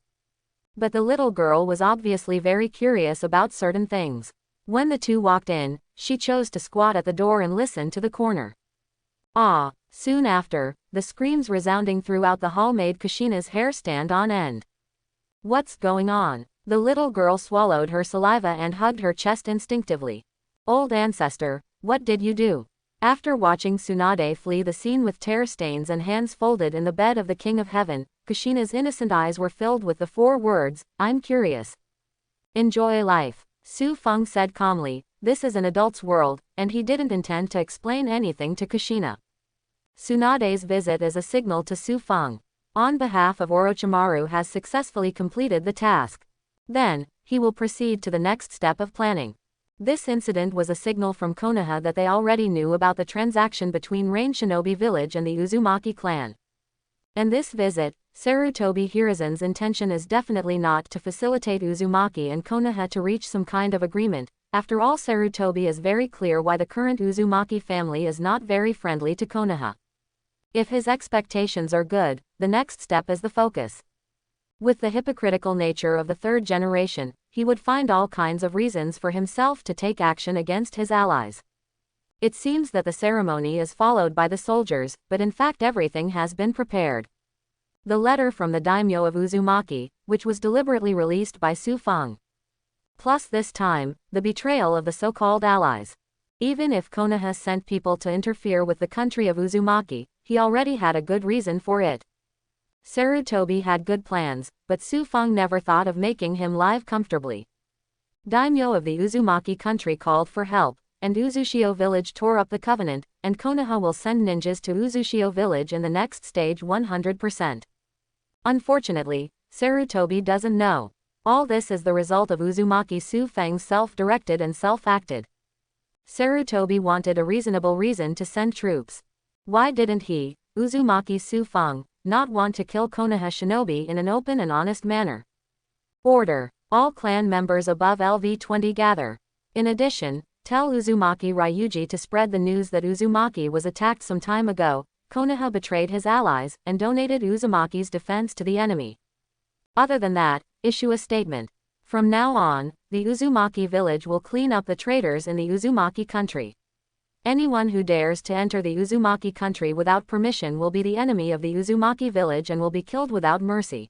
Speaker 1: But the little girl was obviously very curious about certain things. When the two walked in, she chose to squat at the door and listen to the corner. Ah! Soon after, the screams resounding throughout the hall made Kushina's hair stand on end. What's going on? The little girl swallowed her saliva and hugged her chest instinctively. Old ancestor, what did you do? After watching Tsunade flee the scene with tear stains and hands folded in the bed of the King of Heaven, Kushina's innocent eyes were filled with the 4 words, I'm curious. Enjoy life. Su Feng said calmly, this is an adult's world, and he didn't intend to explain anything to Kushina. Tsunade's visit is a signal to Su Feng. On behalf of Orochimaru has successfully completed the task. Then, he will proceed to the next step of planning. This incident was a signal from Konoha that they already knew about the transaction between Rain Shinobi village and the Uzumaki clan. And this visit, Sarutobi Hiruzen's intention is definitely not to facilitate Uzumaki and Konoha to reach some kind of agreement. After all, Sarutobi is very clear why the current Uzumaki family is not very friendly to Konoha. If his expectations are good, the next step is the focus. With the hypocritical nature of the 3rd generation, he would find all kinds of reasons for himself to take action against his allies. It seems that the ceremony is followed by the soldiers, but in fact everything has been prepared. The letter from the daimyo of Uzumaki, which was deliberately released by Su Feng. Plus this time, the betrayal of the so-called allies. Even if Konoha sent people to interfere with the country of Uzumaki, he already had a good reason for it. Sarutobi had good plans, but Su Feng never thought of making him live comfortably. Daimyo of the Uzumaki country called for help, and Uzushio village tore up the covenant, and Konoha will send ninjas to Uzushio village in the next stage 100%. Unfortunately, Sarutobi doesn't know. All this is the result of Uzumaki Su Feng's self-directed and self-acted. Sarutobi wanted a reasonable reason to send troops. Why didn't he, Uzumaki Su Feng, not want to kill Konoha shinobi in an open and honest manner? Order. All clan members above LV-20 gather. In addition, tell Uzumaki Ryuji to spread the news that Uzumaki was attacked some time ago, Konoha betrayed his allies, and donated Uzumaki's defense to the enemy. Other than that, issue a statement. From now on, the Uzumaki village will clean up the traitors in the Uzumaki country. Anyone who dares to enter the Uzumaki country without permission will be the enemy of the Uzumaki village and will be killed without mercy.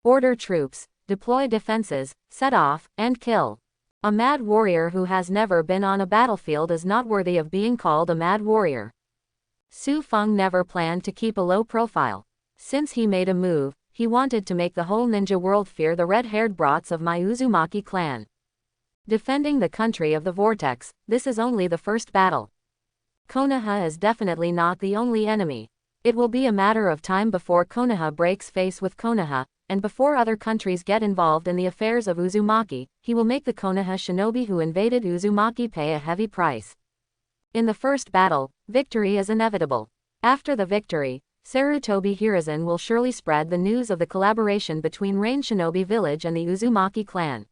Speaker 1: Order troops, deploy defenses, set off, and kill. A mad warrior who has never been on a battlefield is not worthy of being called a mad warrior. Su Feng never planned to keep a low profile. Since he made a move, he wanted to make the whole ninja world fear the red-haired brats of my Uzumaki clan. Defending the country of the vortex, this is only the first battle. Konoha is definitely not the only enemy. It will be a matter of time before Konoha breaks face with Konoha, and before other countries get involved in the affairs of Uzumaki, he will make the Konoha shinobi who invaded Uzumaki pay a heavy price. In the first battle, victory is inevitable. After the victory, Sarutobi Hiruzen will surely spread the news of the collaboration between Rain Shinobi village and the Uzumaki clan.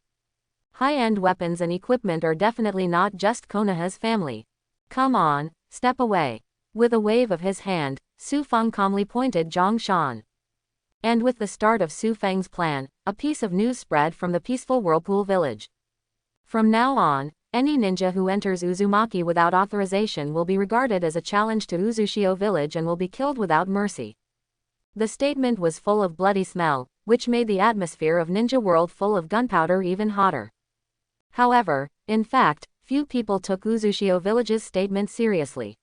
Speaker 1: High-end weapons and equipment are definitely not just Konoha's family. Come on, step away. With a wave of his hand, Su Feng calmly pointed Zhongshan. And with the start of Su Feng's plan, a piece of news spread from the peaceful Whirlpool village. From now on, any ninja who enters Uzumaki without authorization will be regarded as a challenge to Uzushio village and will be killed without mercy. The statement was full of bloody smell, which made the atmosphere of Ninja World full of gunpowder even hotter. However, in fact, few people took Uzushio village's statement seriously.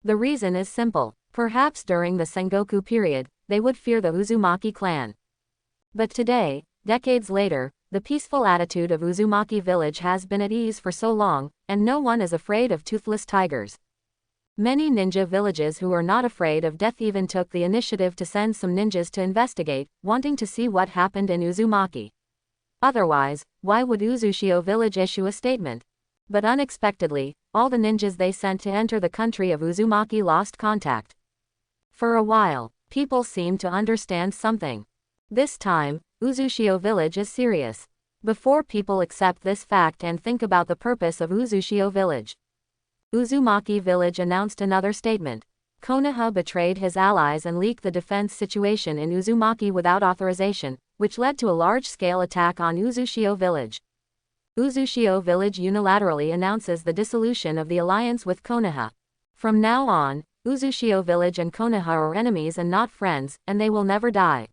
Speaker 1: The reason is simple. Perhaps during the Sengoku period, they would fear the Uzumaki clan. But today, decades later, the peaceful attitude of Uzumaki village has been at ease for so long, and no one is afraid of toothless tigers. Many ninja villages who are not afraid of death even took the initiative to send some ninjas to investigate, wanting to see what happened in Uzumaki. Otherwise, why would Uzushio village issue a statement? But unexpectedly, all the ninjas they sent to enter the country of Uzumaki lost contact. For a while, people seemed to understand something. This time, Uzushio village is serious. Before people accept this fact and think about the purpose of Uzushio village, Uzumaki village announced another statement. Konoha betrayed his allies and leaked the defense situation in Uzumaki without authorization, which led to a large-scale attack on Uzushio village. Uzushio village unilaterally announces the dissolution of the alliance with Konoha. From now on, Uzushio village and Konoha are enemies and not friends, and they will never die.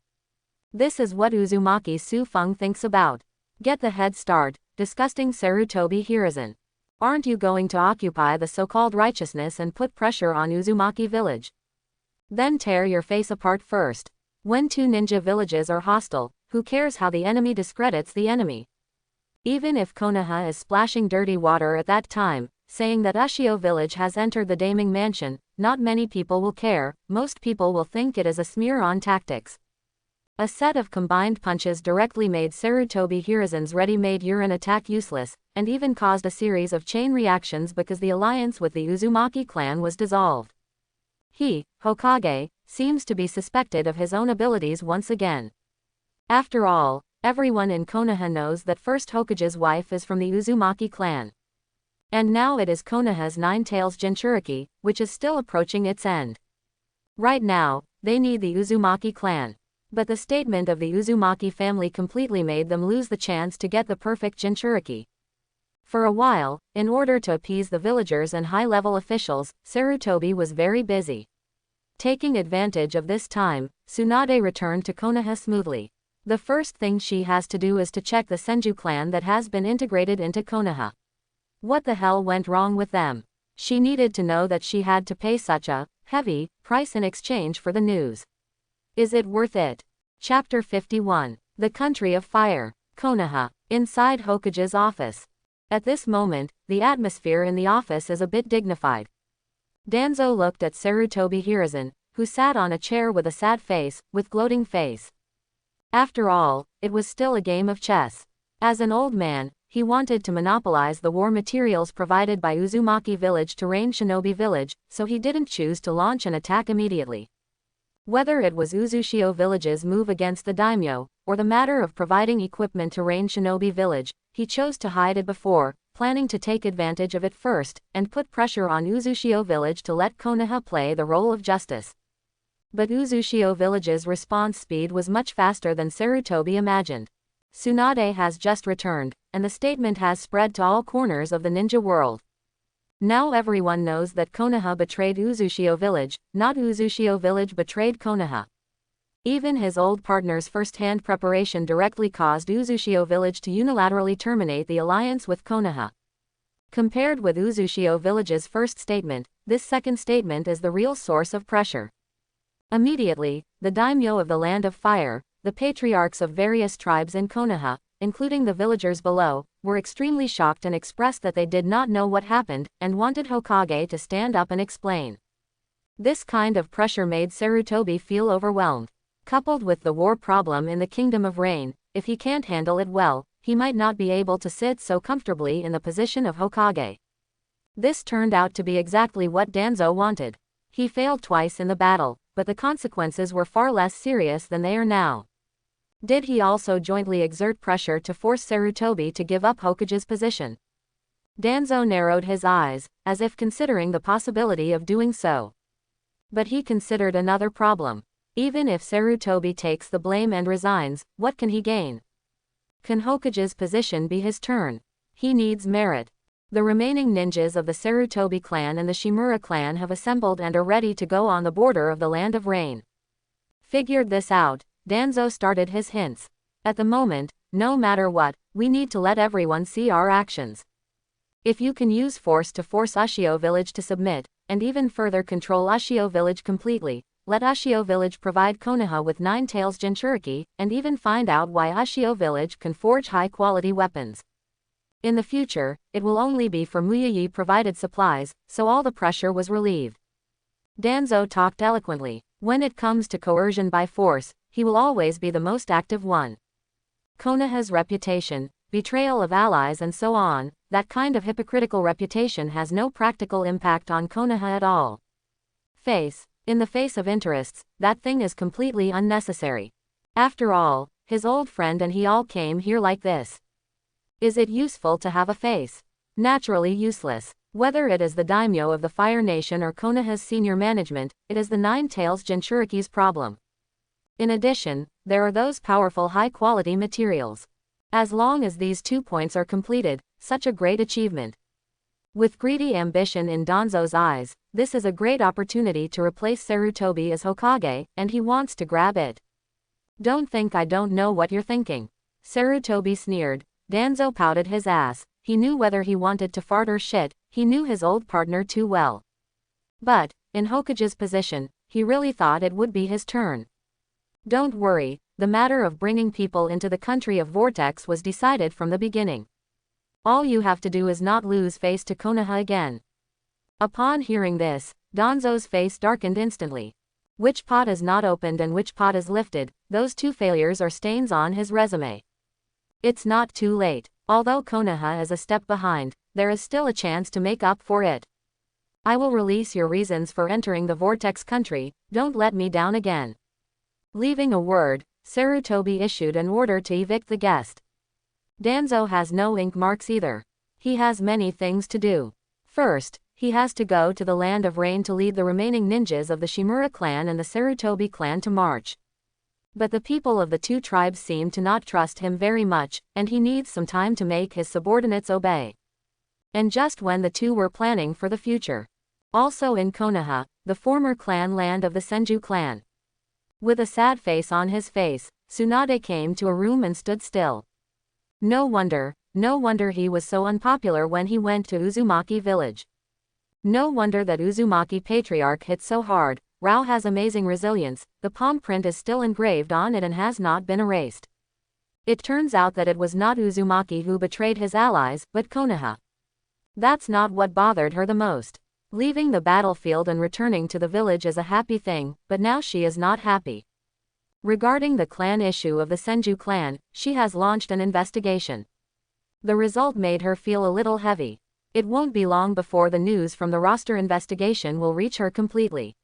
Speaker 1: This is what Uzumaki Fang thinks about. Get the head start, disgusting Sarutobi Hiruzen. Aren't you going to occupy the so-called righteousness and put pressure on Uzumaki village? Then tear your face apart first. When two ninja villages are hostile, who cares how the enemy discredits the enemy? Even if Konoha is splashing dirty water at that time, saying that Ushio village has entered the Daming mansion, not many people will care, most people will think it is a smear on tactics. A set of combined punches directly made Sarutobi Hiruzen's ready-made urine attack useless, and even caused a series of chain reactions because the alliance with the Uzumaki clan was dissolved. He, Hokage, seems to be suspected of his own abilities once again. After all, everyone in Konoha knows that first Hokage's wife is from the Uzumaki clan. And now it is Konoha's Nine Tails Jinchuriki, which is still approaching its end. Right now, they need the Uzumaki clan. But the statement of the Uzumaki family completely made them lose the chance to get the perfect Jinchuriki. For a while, in order to appease the villagers and high-level officials, Sarutobi was very busy. Taking advantage of this time, Tsunade returned to Konoha smoothly. The first thing she has to do is to check the Senju clan that has been integrated into Konoha. What the hell went wrong with them? She needed to know that she had to pay such a heavy price in exchange for the news. Is it worth it? Chapter 51. The Country of Fire. Konoha. Inside Hokage's office. At this moment, the atmosphere in the office is a bit dignified. Danzo looked at Sarutobi Hiruzen, who sat on a chair with a sad face, with gloating face. After all, it was still a game of chess. As an old man, he wanted to monopolize the war materials provided by Uzumaki village to Rain Shinobi village, so he didn't choose to launch an attack immediately. Whether it was Uzushio village's move against the daimyo, or the matter of providing equipment to Rain Shinobi village, he chose to hide it before, planning to take advantage of it first, and put pressure on Uzushio village to let Konoha play the role of justice. But Uzushio village's response speed was much faster than Sarutobi imagined. Tsunade has just returned, and the statement has spread to all corners of the ninja world. Now everyone knows that Konoha betrayed Uzushio village, not Uzushio village betrayed Konoha. Even his old partner's first-hand preparation directly caused Uzushio village to unilaterally terminate the alliance with Konoha. Compared with Uzushio village's first statement, this second statement is the real source of pressure. Immediately, the daimyo of the Land of Fire, the patriarchs of various tribes in Konoha, including the villagers below, were extremely shocked and expressed that they did not know what happened, and wanted Hokage to stand up and explain. This kind of pressure made Sarutobi feel overwhelmed. Coupled with the war problem in the Kingdom of Rain, if he can't handle it well, he might not be able to sit so comfortably in the position of Hokage. This turned out to be exactly what Danzo wanted. He failed twice in the battle, but the consequences were far less serious than they are now. Did he also jointly exert pressure to force Sarutobi to give up Hokage's position? Danzo narrowed his eyes, as if considering the possibility of doing so. But he considered another problem. Even if Sarutobi takes the blame and resigns, what can he gain? Can Hokage's position be his turn? He needs merit. The remaining ninjas of the Sarutobi clan and the Shimura clan have assembled and are ready to go on the border of the Land of Rain. Figured this out, Danzo started his hints. At the moment, no matter what, we need to let everyone see our actions. If you can use force to force Ushio village to submit, and even further control Ushio village completely, let Ushio village provide Konoha with Nine Tails Jinchuriki, and even find out why Ushio village can forge high-quality weapons. In the future, it will only be for Muyayi provided supplies, so all the pressure was relieved. Danzo talked eloquently. When it comes to coercion by force, he will always be the most active one. Konoha's reputation, betrayal of allies and so on, that kind of hypocritical reputation has no practical impact on Konoha at all. In the face of interests, that thing is completely unnecessary. After all, his old friend and he all came here like this. Is it useful to have a face? Naturally useless. Whether it is the daimyo of the Fire Nation or Konoha's senior management, it is the Nine Tails Jinchuriki's problem. In addition, there are those powerful high-quality materials. As long as these 2 points are completed, such a great achievement. With greedy ambition in Danzo's eyes, this is a great opportunity to replace Sarutobi as Hokage, and he wants to grab it. Don't think I don't know what you're thinking. Sarutobi sneered. Danzo pouted his ass. He knew whether he wanted to fart or shit, he knew his old partner too well. But, in Hokage's position, he really thought it would be his turn. Don't worry, the matter of bringing people into the country of Vortex was decided from the beginning. All you have to do is not lose face to Konoha again. Upon hearing this, Danzo's face darkened instantly. Which pot is not opened and which pot is lifted, those 2 failures are stains on his resume. It's not too late. Although Konoha is a step behind, there is still a chance to make up for it. I will release your reasons for entering the Vortex country, don't let me down again. Leaving a word, Sarutobi issued an order to evict the guest. Danzo has no ink marks either. He has many things to do. First, he has to go to the Land of Rain to lead the remaining ninjas of the Shimura clan and the Sarutobi clan to march. But the people of the 2 tribes seem to not trust him very much, and he needs some time to make his subordinates obey. And just when the 2 were planning for the future. Also in Konoha, the former clan land of the Senju clan. With a sad face on his face, Tsunade came to a room and stood still. No wonder he was so unpopular when he went to Uzumaki village. No wonder that Uzumaki Patriarch hit so hard. Rao has amazing resilience, the palm print is still engraved on it and has not been erased. It turns out that it was not Uzumaki who betrayed his allies, but Konoha. That's not what bothered her the most. Leaving the battlefield and returning to the village is a happy thing, but now she is not happy. Regarding the clan issue of the Senju clan, she has launched an investigation. The result made her feel a little heavy. It won't be long before the news from the roster investigation will reach her completely.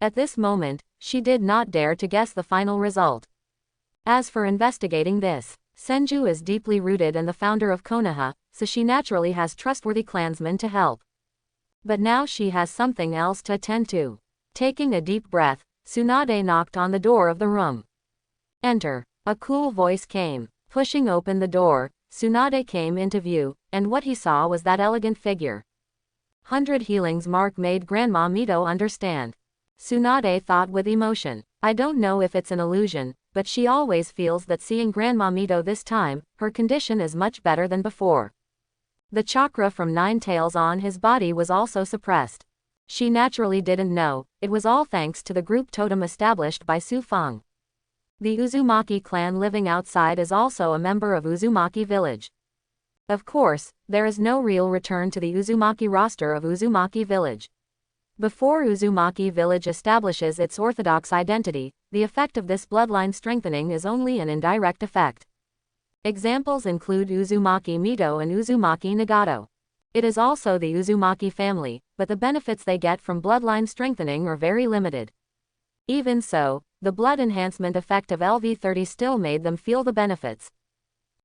Speaker 1: At this moment, she did not dare to guess the final result. As for investigating this, Senju is deeply rooted and the founder of Konoha, so she naturally has trustworthy clansmen to help. But now she has something else to attend to. Taking a deep breath, Tsunade knocked on the door of the room. Enter. A cool voice came. Pushing open the door, Tsunade came into view, and what he saw was that elegant figure. 100 healings mark made Grandma Mito understand. Tsunade thought with emotion. I don't know if it's an illusion, but she always feels that seeing Grandma Mito this time, her condition is much better than before. The chakra from Nine Tails on his body was also suppressed. She naturally didn't know, it was all thanks to the group totem established by Su Fang. The Uzumaki clan living outside is also a member of Uzumaki village. Of course, there is no real return to the Uzumaki roster of Uzumaki village. Before Uzumaki village establishes its orthodox identity, the effect of this bloodline strengthening is only an indirect effect. Examples include Uzumaki Mito and Uzumaki Nagato. It is also the Uzumaki family, but the benefits they get from bloodline strengthening are very limited. Even so, the blood enhancement effect of LV30 still made them feel the benefits.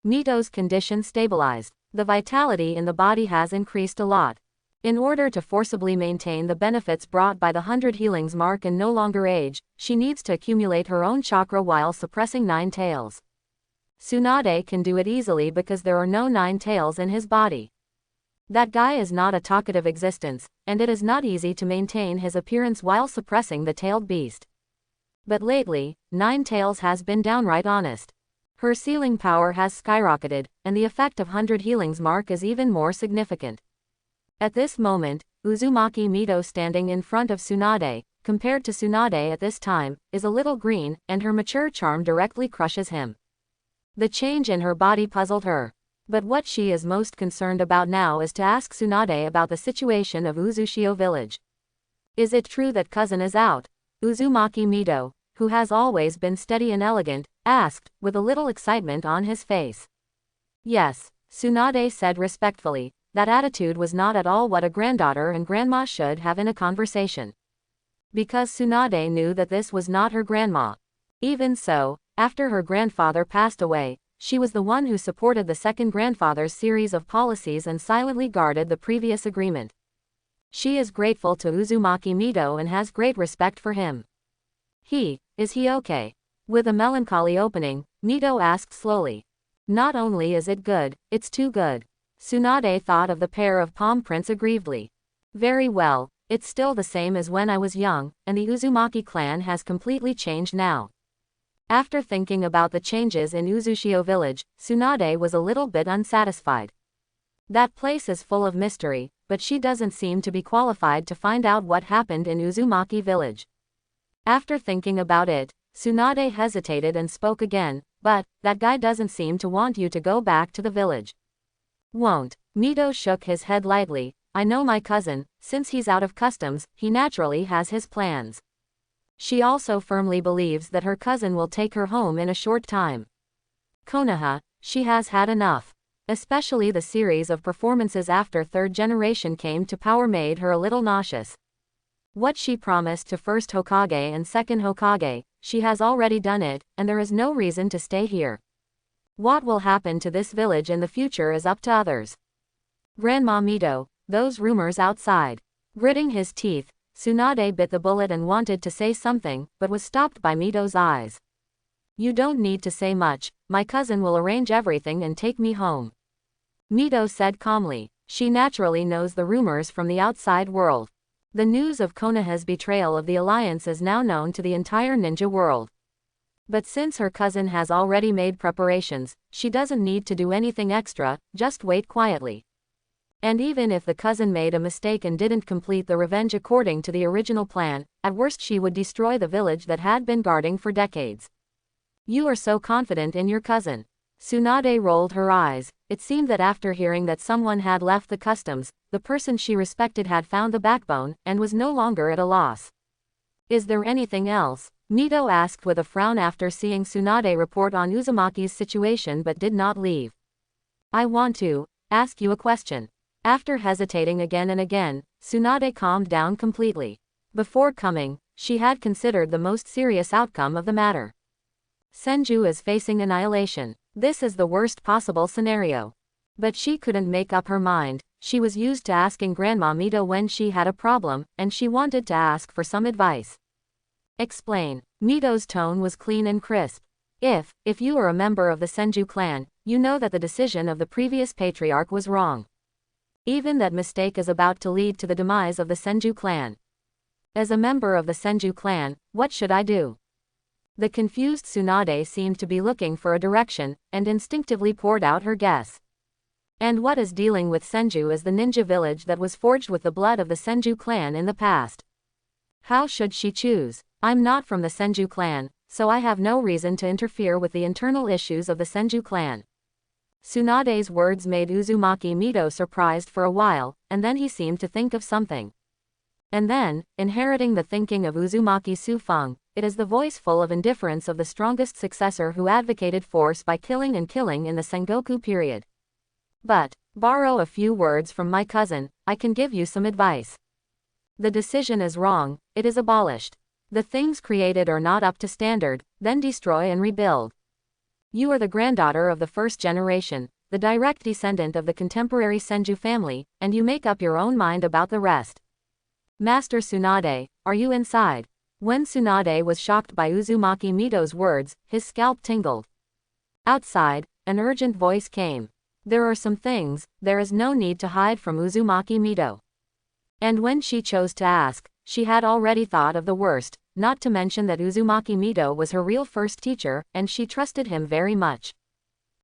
Speaker 1: Mito's condition stabilized. The vitality in the body has increased a lot. In order to forcibly maintain the benefits brought by the 100 healings mark and no longer age, she needs to accumulate her own chakra while suppressing Nine Tails. Tsunade can do it easily because there are no Nine Tails in his body. That guy is not a talkative existence, and it is not easy to maintain his appearance while suppressing the tailed beast. But lately, Nine Tails has been downright honest. Her sealing power has skyrocketed, and the effect of 100 healings mark is even more significant. At this moment, Uzumaki Mito standing in front of Tsunade, compared to Tsunade at this time, is a little green, and her mature charm directly crushes him. The change in her body puzzled her. But what she is most concerned about now is to ask Tsunade about the situation of Uzushio village. Is it true that cousin is out? Uzumaki Mito, who has always been steady and elegant, asked, with a little excitement on his face. Yes, Tsunade said respectfully. That attitude was not at all what a granddaughter and grandma should have in a conversation. Because Tsunade knew that this was not her grandma. Even so, after her grandfather passed away, she was the one who supported the second grandfather's series of policies and silently guarded the previous agreement. She is grateful to Uzumaki Mito and has great respect for him. Is he okay? With a melancholy opening, Mito asked slowly. Not only is it good, it's too good. Tsunade thought of the pair of palm prints aggrievedly. Very well, it's still the same as when I was young, and the Uzumaki clan has completely changed now. After thinking about the changes in Uzushio village, Tsunade was a little bit unsatisfied. That place is full of mystery, but she doesn't seem to be qualified to find out what happened in Uzumaki village. After thinking about it, Tsunade hesitated and spoke again, but, that guy doesn't seem to want you to go back to the village. Won't. Mito shook his head lightly. I know my cousin, since he's out of customs, he naturally has his plans. She also firmly believes that her cousin will take her home in a short time. Konoha, she has had enough. Especially the series of performances after third generation came to power made her a little nauseous. What she promised to first Hokage and second Hokage, she has already done it, and there is no reason to stay here. What will happen to this village in the future is up to others. Grandma Mito, those rumors outside. Gritting his teeth, Tsunade bit the bullet and wanted to say something, but was stopped by Mito's eyes. You don't need to say much, my cousin will arrange everything and take me home. Mito said calmly. She naturally knows the rumors from the outside world. The news of Konoha's betrayal of the alliance is now known to the entire ninja world. But since her cousin has already made preparations, she doesn't need to do anything extra, just wait quietly. And even if the cousin made a mistake and didn't complete the revenge according to the original plan, at worst she would destroy the village that had been guarding for decades. You are so confident in your cousin. Tsunade rolled her eyes. It seemed that after hearing that someone had left the customs, the person she respected had found the backbone, and was no longer at a loss. Is there anything else? Mito asked with a frown after seeing Tsunade report on Uzumaki's situation but did not leave. I want to ask you a question. After hesitating again and again, Tsunade calmed down completely. Before coming, she had considered the most serious outcome of the matter. Senju is facing annihilation. This is the worst possible scenario. But she couldn't make up her mind. She was used to asking Grandma Mito when she had a problem, and she wanted to ask for some advice. Explain. Mito's tone was clean and crisp. If you are a member of the Senju clan, you know that the decision of the previous patriarch was wrong. Even that mistake is about to lead to the demise of the Senju clan. As a member of the Senju clan, what should I do? The confused Tsunade seemed to be looking for a direction, and instinctively poured out her guess. And what is dealing with Senju is the ninja village that was forged with the blood of the Senju clan in the past. How should she choose? I'm not from the Senju clan, so I have no reason to interfere with the internal issues of the Senju clan. Tsunade's words made Uzumaki Mito surprised for a while, and then he seemed to think of something. And then, inheriting the thinking of Uzumaki Fang, it is the voice full of indifference of the strongest successor who advocated force by killing and killing in the Sengoku period. But, borrow a few words from my cousin, I can give you some advice. The decision is wrong, it is abolished. The things created are not up to standard, then destroy and rebuild. You are the granddaughter of the first generation, the direct descendant of the contemporary Senju family, and you make up your own mind about the rest. Master Tsunade, are you inside? When Tsunade was shocked by Uzumaki Mito's words, his scalp tingled. Outside, an urgent voice came. There are some things, there is no need to hide from Uzumaki Mito. And when she chose to ask, she had already thought of the worst, not to mention that Uzumaki Mito was her real first teacher, and she trusted him very much.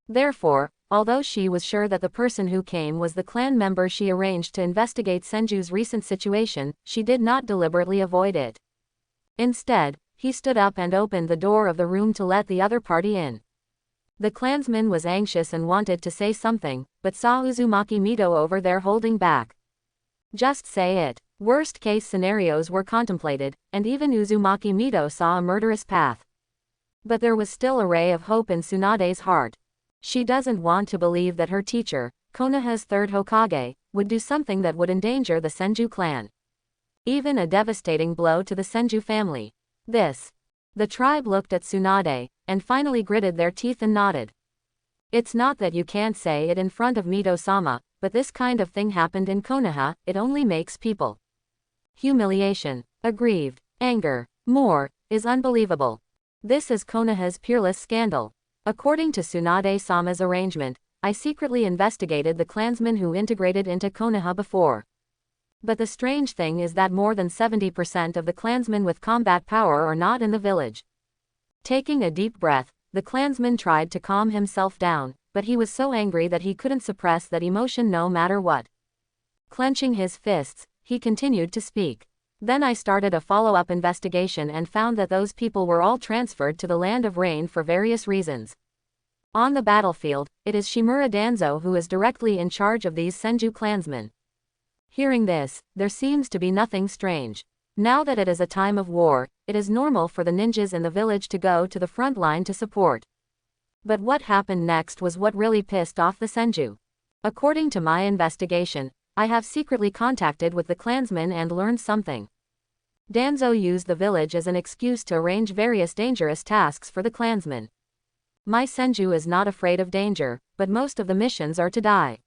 Speaker 1: Therefore, although she was sure that the person who came was the clan member she arranged to investigate Senju's recent situation, she did not deliberately avoid it. Instead, he stood up and opened the door of the room to let the other party in. The clansman was anxious and wanted to say something, but saw Uzumaki Mito over there holding back. Just say it. Worst-case scenarios were contemplated, and even Uzumaki Mito saw a murderous path. But there was still a ray of hope in Tsunade's heart. She doesn't want to believe that her teacher, Konoha's third Hokage, would do something that would endanger the Senju clan. Even a devastating blow to the Senju family. The tribe looked at Tsunade, and finally gritted their teeth and nodded. It's not that you can't say it in front of Mito-sama, but this kind of thing happened in Konoha, it only makes people. Humiliation, aggrieved, anger, more, is unbelievable. This is Konoha's peerless scandal. According to Tsunade-sama's arrangement, I secretly investigated the clansmen who integrated into Konoha before. But the strange thing is that more than 70% of the clansmen with combat power are not in the village. Taking a deep breath, the clansman tried to calm himself down, but he was so angry that he couldn't suppress that emotion no matter what. Clenching his fists, he continued to speak. Then I started a follow-up investigation and found that those people were all transferred to the Land of Rain for various reasons. On the battlefield, it is Shimura Danzo who is directly in charge of these Senju clansmen. Hearing this, there seems to be nothing strange. Now that it is a time of war, it is normal for the ninjas in the village to go to the front line to support. But what happened next was what really pissed off the Senju. According to my investigation, I have secretly contacted with the clansmen and learned something. Danzo used the village as an excuse to arrange various dangerous tasks for the clansmen. My Senju is not afraid of danger, but most of the missions are to die.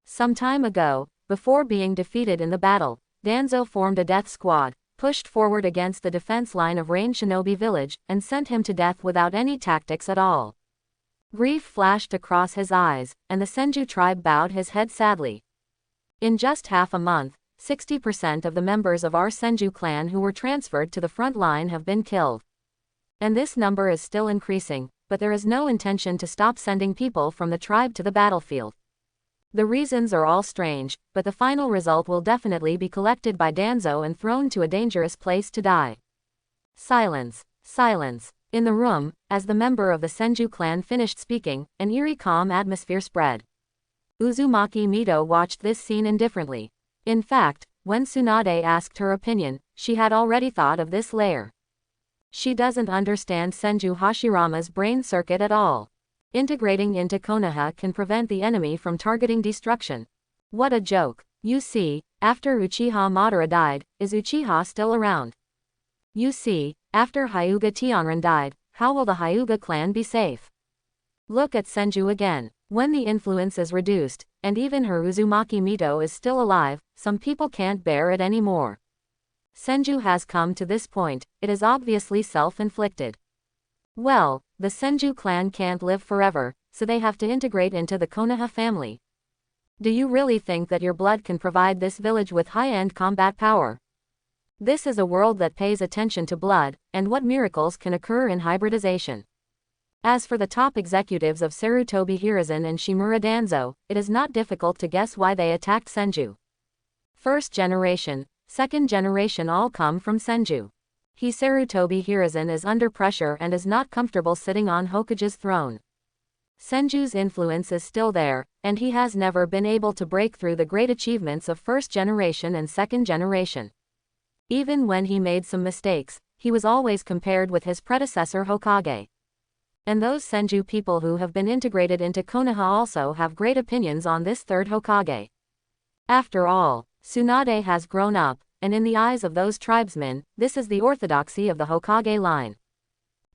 Speaker 1: Some time ago, before being defeated in the battle, Danzo formed a death squad, pushed forward against the defense line of Rain Shinobi village, and sent him to death without any tactics at all. Grief flashed across his eyes, and the Senju tribe bowed his head sadly. In just half a month, 60% of the members of our Senju clan who were transferred to the front line have been killed. And this number is still increasing, but there is no intention to stop sending people from the tribe to the battlefield. The reasons are all strange, but the final result will definitely be collected by Danzo and thrown to a dangerous place to die. Silence. Silence. In the room, as the member of the Senju clan finished speaking, an eerie calm atmosphere spread. Uzumaki Mito watched this scene indifferently. In fact, when Tsunade asked her opinion, she had already thought of this layer. She doesn't understand Senju Hashirama's brain circuit at all. Integrating into Konoha can prevent the enemy from targeting destruction. What a joke. You see, after Uchiha Madara died, is Uchiha still around? You see, after Hyuga Tianran died, how will the Hyuga clan be safe? Look at Senju again. When the influence is reduced, and even her Uzumaki Mito is still alive, some people can't bear it anymore. Senju has come to this point, it is obviously self-inflicted. Well, the Senju clan can't live forever, so they have to integrate into the Konoha family. Do you really think that your blood can provide this village with high-end combat power? This is a world that pays attention to blood, and what miracles can occur in hybridization. As for the top executives of Sarutobi Hiruzen and Shimura Danzo, it is not difficult to guess why they attacked Senju. First generation, second generation all come from Senju. Sarutobi Hiruzen is under pressure and is not comfortable sitting on Hokage's throne. Senju's influence is still there, and he has never been able to break through the great achievements of first generation and second generation. Even when he made some mistakes, he was always compared with his predecessor Hokage. And those Senju people who have been integrated into Konoha also have great opinions on this third Hokage. After all, Tsunade has grown up, and in the eyes of those tribesmen, this is the orthodoxy of the Hokage line.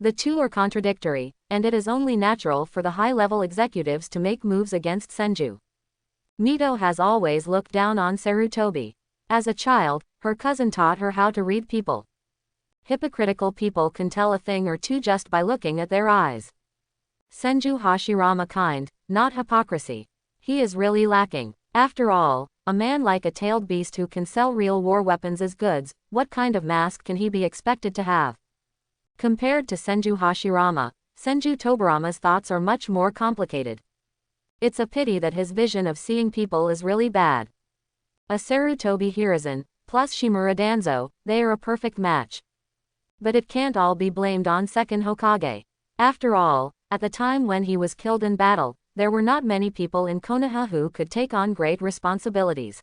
Speaker 1: The two are contradictory, and it is only natural for the high-level executives to make moves against Senju. Mito has always looked down on Sarutobi. As a child, her cousin taught her how to read people. Hypocritical people can tell a thing or two just by looking at their eyes. Senju Hashirama kind, not hypocrisy. He is really lacking. After all, a man like a tailed beast who can sell real war weapons as goods, what kind of mask can he be expected to have? Compared to Senju Hashirama, Senju Tobirama's thoughts are much more complicated. It's a pity that his vision of seeing people is really bad. A Sarutobi Hiruzen, plus Shimura Danzo, they are a perfect match. But it can't all be blamed on second Hokage. After all, at the time when he was killed in battle, there were not many people in Konoha who could take on great responsibilities.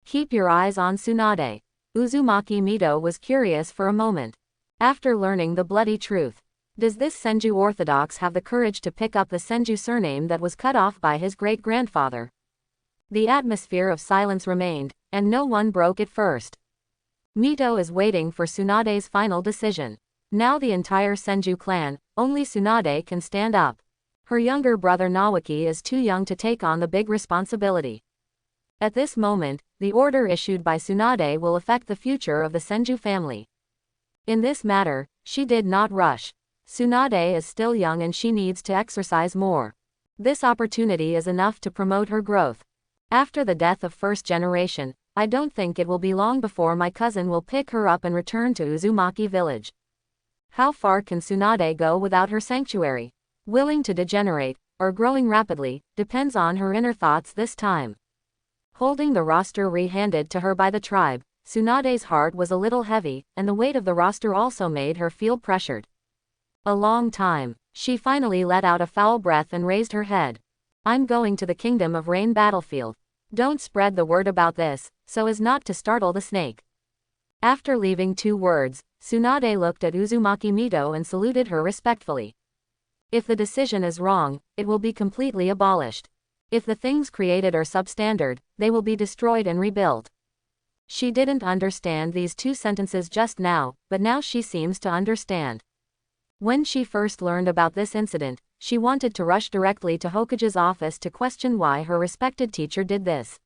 Speaker 1: Keep your eyes on Tsunade. Uzumaki Mito was curious for a moment. After learning the bloody truth, does this Senju orthodox have the courage to pick up the Senju surname that was cut off by his great-grandfather? The atmosphere of silence remained, and no one broke it first. Mito is waiting for Tsunade's final decision. Now the entire Senju clan, only Tsunade can stand up. Her younger brother Nawaki is too young to take on the big responsibility. At this moment, the order issued by Tsunade will affect the future of the Senju family. In this matter, she did not rush. Tsunade is still young and she needs to exercise more. This opportunity is enough to promote her growth. After the death of first generation, I don't think it will be long before my cousin will pick her up and return to Uzumaki village. How far can Tsunade go without her sanctuary? Willing to degenerate, or growing rapidly, depends on her inner thoughts this time. Holding the roster re-handed to her by the tribe, Tsunade's heart was a little heavy, and the weight of the roster also made her feel pressured. A long time, she finally let out a foul breath and raised her head. I'm going to the Kingdom of Rain battlefield. Don't spread the word about this, so as not to startle the snake. After leaving 2 words, Tsunade looked at Uzumaki Mito and saluted her respectfully. If the decision is wrong, it will be completely abolished. If the things created are substandard, they will be destroyed and rebuilt. She didn't understand these 2 sentences just now, but now she seems to understand. When she first learned about this incident, she wanted to rush directly to Hokage's office to question why her respected teacher did this.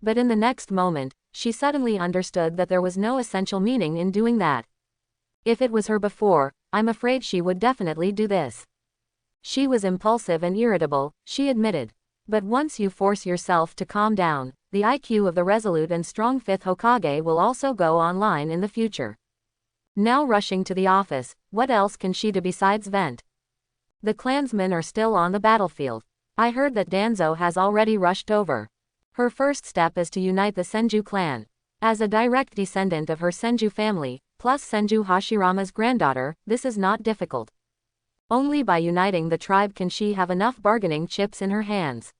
Speaker 1: But in the next moment, she suddenly understood that there was no essential meaning in doing that. If it was her before, I'm afraid she would definitely do this. She was impulsive and irritable, she admitted. But once you force yourself to calm down, the IQ of the resolute and strong 5th Hokage will also go online in the future. Now rushing to the office, what else can she do besides vent? The clansmen are still on the battlefield. I heard that Danzo has already rushed over. Her first step is to unite the Senju clan. As a direct descendant of her Senju family, plus Senju Hashirama's granddaughter, this is not difficult. Only by uniting the tribe can she have enough bargaining chips in her hands.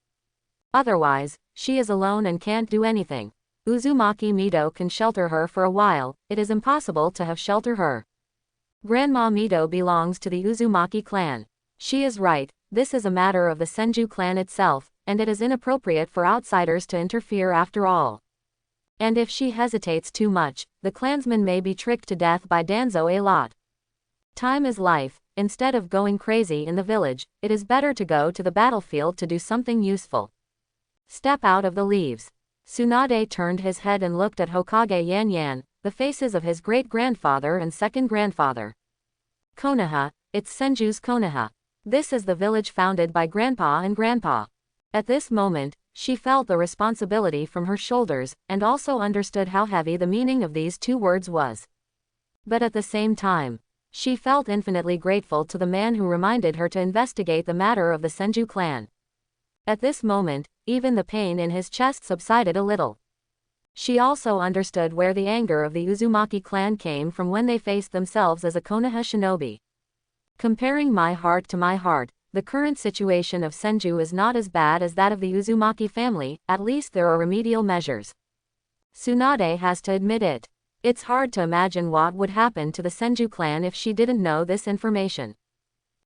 Speaker 1: Otherwise, she is alone and can't do anything. Uzumaki Mito can shelter her for a while, it is impossible to have shelter her. Grandma Mito belongs to the Uzumaki clan. She is right, this is a matter of the Senju clan itself, and it is inappropriate for outsiders to interfere after all. And if she hesitates too much, the clansmen may be tricked to death by Danzo a lot. Time is life. Instead of going crazy in the village, it is better to go to the battlefield to do something useful. Step out of the leaves. Tsunade turned his head and looked at Hokage Yan Yan, the faces of his great-grandfather and second-grandfather. Konoha, it's Senju's Konoha. This is the village founded by Grandpa and Grandpa. At this moment, she felt the responsibility from her shoulders, and also understood how heavy the meaning of these 2 words was. But at the same time, she felt infinitely grateful to the man who reminded her to investigate the matter of the Senju clan. At this moment, even the pain in his chest subsided a little. She also understood where the anger of the Uzumaki clan came from when they faced themselves as a Konoha shinobi. Comparing my heart to my heart, the current situation of Senju is not as bad as that of the Uzumaki family, at least there are remedial measures. Tsunade has to admit it. It's hard to imagine what would happen to the Senju clan if she didn't know this information.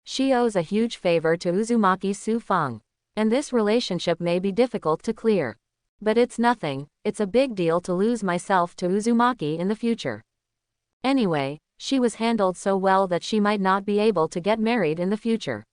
Speaker 1: She owes a huge favor to Uzumaki Su Fang, and this relationship may be difficult to clear. But it's nothing, it's a big deal to lose myself to Uzumaki in the future. Anyway, she was handled so well that she might not be able to get married in the future.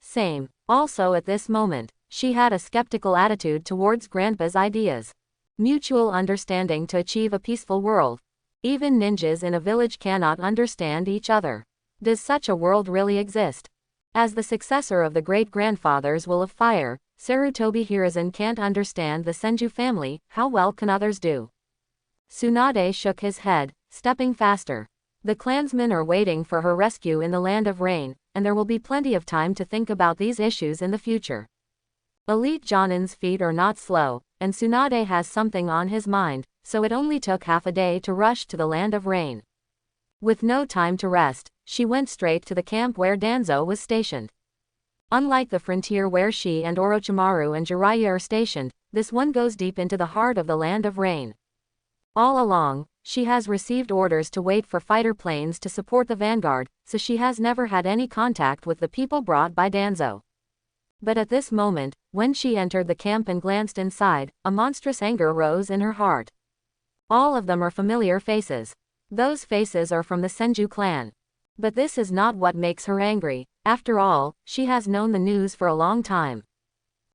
Speaker 1: Same. Also at this moment, she had a skeptical attitude towards Grandpa's ideas. Mutual understanding to achieve a peaceful world. Even ninjas in a village cannot understand each other. Does such a world really exist? As the successor of the great-grandfather's Will of Fire, Sarutobi Hiruzen can't understand the Senju family, how well can others do? Tsunade shook his head, stepping faster. The clansmen are waiting for her rescue in the Land of Rain, and there will be plenty of time to think about these issues in the future. Elite Jonin's feet are not slow, and Tsunade has something on his mind, so it only took half a day to rush to the Land of Rain. With no time to rest, she went straight to the camp where Danzo was stationed. Unlike the frontier where she and Orochimaru and Jiraiya are stationed, this one goes deep into the heart of the Land of Rain. All along, she has received orders to wait for fighter planes to support the vanguard, so she has never had any contact with the people brought by Danzo. But at this moment, when she entered the camp and glanced inside, a monstrous anger rose in her heart. All of them are familiar faces. Those faces are from the Senju clan. But this is not what makes her angry. After all, she has known the news for a long time.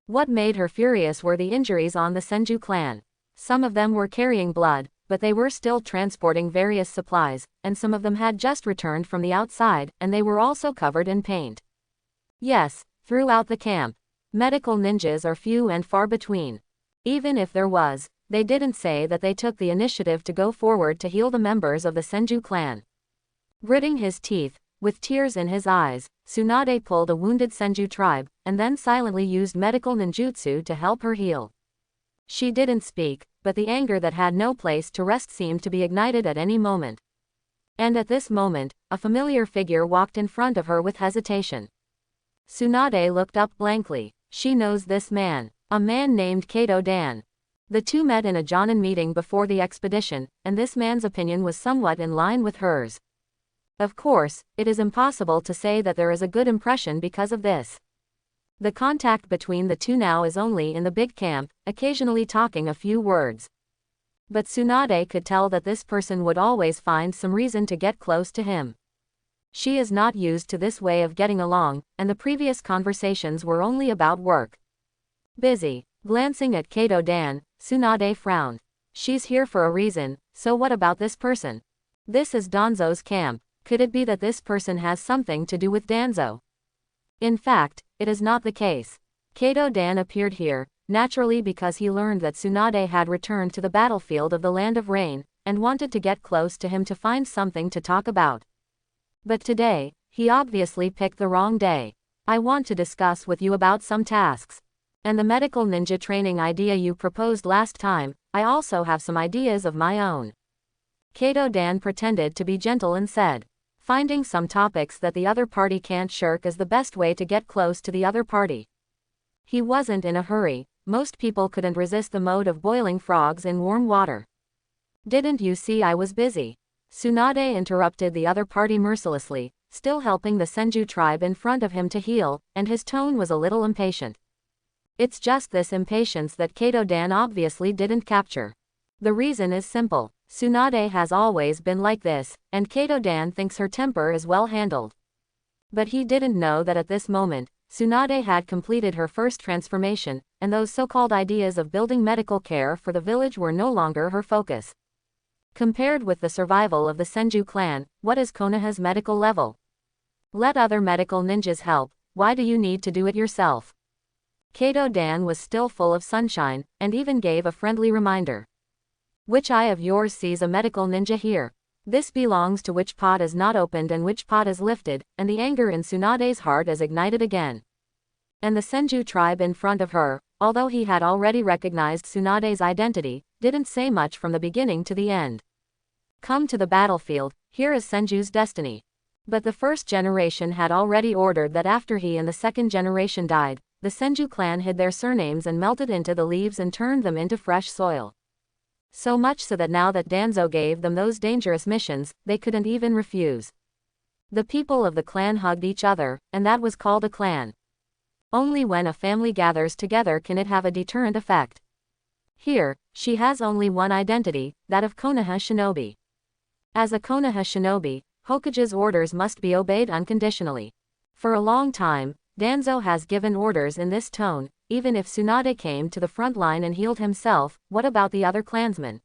Speaker 1: What made her furious were the injuries on the Senju clan. Some of them were carrying blood, but they were still transporting various supplies, and some of them had just returned from the outside, and they were also covered in paint. Yes, throughout the camp, medical ninjas are few and far between. Even if there was, they didn't say that they took the initiative to go forward to heal the members of the Senju clan. Gritting his teeth, with tears in his eyes, Tsunade pulled a wounded Senju tribe, and then silently used medical ninjutsu to help her heal. She didn't speak, but the anger that had no place to rest seemed to be ignited at any moment. And at this moment, a familiar figure walked in front of her with hesitation. Tsunade looked up blankly. She knows this man. A man named Kato Dan. The two met in a Jonin meeting before the expedition, and this man's opinion was somewhat in line with hers. Of course, it is impossible to say that there is a good impression because of this. The contact between the two now is only in the big camp, occasionally talking a few words. But Tsunade could tell that this person would always find some reason to get close to him. She is not used to this way of getting along, and the previous conversations were only about work. Busy. Glancing at Kato Dan, Tsunade frowned. She's here for a reason, so what about this person? This is Danzo's camp. Could it be that this person has something to do with Danzo? In fact, it is not the case. Kato Dan appeared here, naturally because he learned that Tsunade had returned to the battlefield of the Land of Rain, and wanted to get close to him to find something to talk about. But today, he obviously picked the wrong day. I want to discuss with you about some tasks. And the medical ninja training idea you proposed last time, I also have some ideas of my own. Kato Dan pretended to be gentle and said, finding some topics that the other party can't shirk is the best way to get close to the other party. He wasn't in a hurry. Most people couldn't resist the mode of boiling frogs in warm water. Didn't you see I was busy? Tsunade interrupted the other party mercilessly, still helping the Senju tribe in front of him to heal, and his tone was a little impatient. It's just this impatience that Kato Dan obviously didn't capture. The reason is simple. Tsunade has always been like this, and Kato Dan thinks her temper is well handled. But he didn't know that at this moment, Tsunade had completed her first transformation, and those so-called ideas of building medical care for the village were no longer her focus. Compared with the survival of the Senju clan, what is Konoha's medical level? Let other medical ninjas help, why do you need to do it yourself? Kato Dan was still full of sunshine, and even gave a friendly reminder. Which eye of yours sees a medical ninja here? This belongs to which pot is not opened and which pot is lifted, and the anger in Tsunade's heart is ignited again. And the Senju tribe in front of her, although he had already recognized Tsunade's identity, didn't say much from the beginning to the end. Come to the battlefield, here is Senju's destiny. But the first generation had already ordered that after he and the second generation died, the Senju clan hid their surnames and melted into the leaves and turned them into fresh soil. So much so that now that Danzo gave them those dangerous missions, they couldn't even refuse. The people of the clan hugged each other, and that was called a clan. Only when a family gathers together can it have a deterrent effect. Here, she has only one identity, that of Konoha shinobi. As a Konoha shinobi, Hokage's orders must be obeyed unconditionally. For a long time, Danzo has given orders in this tone. Even if Tsunade came to the front line and healed himself, what about the other clansmen?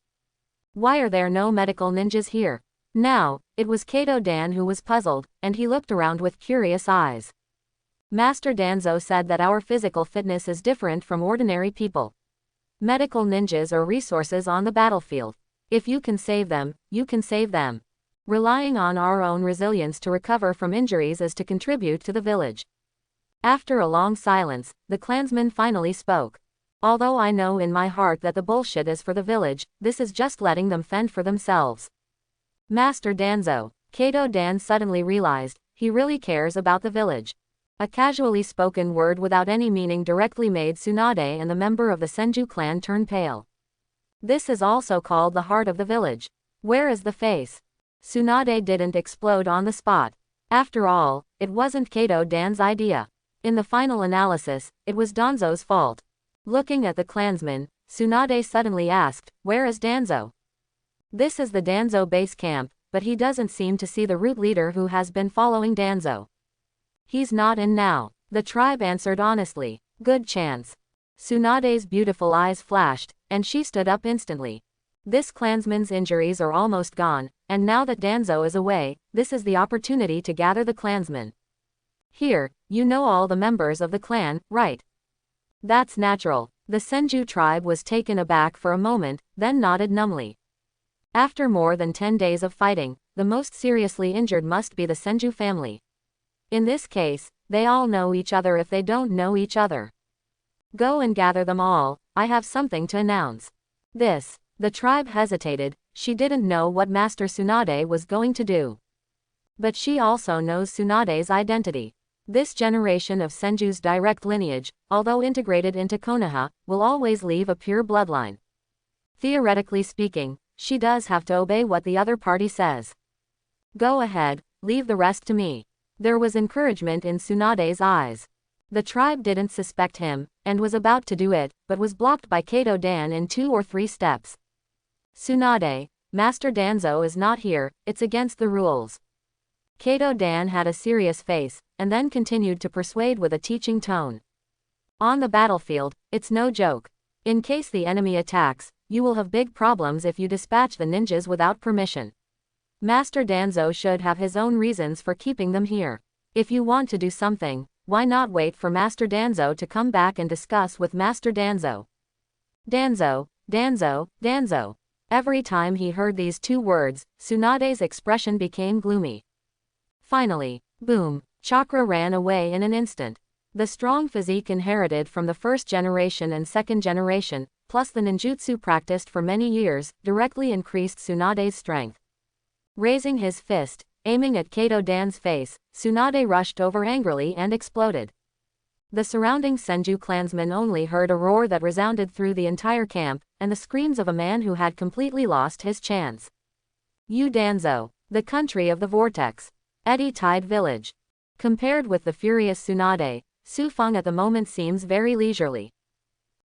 Speaker 1: Why are there no medical ninjas here? Now, it was Kato Dan who was puzzled, and he looked around with curious eyes. Master Danzo said that our physical fitness is different from ordinary people. Medical ninjas are resources on the battlefield. If you can save them, you can save them. Relying on our own resilience to recover from injuries is to contribute to the village. After a long silence, the clansman finally spoke. Although I know in my heart that the bullshit is for the village, this is just letting them fend for themselves. Master Danzo, Kato Dan suddenly realized, he really cares about the village. A casually spoken word without any meaning directly made Tsunade and the member of the Senju clan turn pale. This is also called the heart of the village. Where is the face? Tsunade didn't explode on the spot. After all, it wasn't Kato Dan's idea. In the final analysis, it was Danzo's fault. Looking at the clansman, Tsunade suddenly asked, where is Danzo? This is the Danzo base camp, but he doesn't seem to see the root leader who has been following Danzo. He's not in now, the tribe answered honestly. Good chance. Tsunade's beautiful eyes flashed, and she stood up instantly. This clansman's injuries are almost gone, and now that Danzo is away, this is the opportunity to gather the clansmen. Here, you know all the members of the clan, right? That's natural. The Senju tribe was taken aback for a moment, then nodded numbly. After more than 10 days of fighting, the most seriously injured must be the Senju family. In this case, they all know each other if they don't know each other. Go and gather them all, I have something to announce. The tribe hesitated, she didn't know what Master Tsunade was going to do. But she also knows Tsunade's identity. This generation of Senju's direct lineage, although integrated into Konoha, will always leave a pure bloodline. Theoretically speaking, she does have to obey what the other party says. Go ahead, leave the rest to me. There was encouragement in Tsunade's eyes. The tribe didn't suspect him, and was about to do it, but was blocked by Kato Dan in 2 or 3 steps. Tsunade, Master Danzo is not here, it's against the rules. Kato Dan had a serious face, and then continued to persuade with a teaching tone. On the battlefield, it's no joke. In case the enemy attacks, you will have big problems if you dispatch the ninjas without permission. Master Danzo should have his own reasons for keeping them here. If you want to do something, why not wait for Master Danzo to come back and discuss with Master Danzo? Danzo, Danzo, Danzo. Every time he heard these 2 words, Tsunade's expression became gloomy. Finally, boom, chakra ran away in an instant. The strong physique inherited from the first generation and second generation, plus the ninjutsu practiced for many years, directly increased Tsunade's strength. Raising his fist, aiming at Kato Dan's face, Tsunade rushed over angrily and exploded. The surrounding Senju clansmen only heard a roar that resounded through the entire camp, and the screams of a man who had completely lost his chance. Danzo, the country of the vortex. Eddy Tide Village. Compared with the furious Tsunade, Fang at the moment seems very leisurely.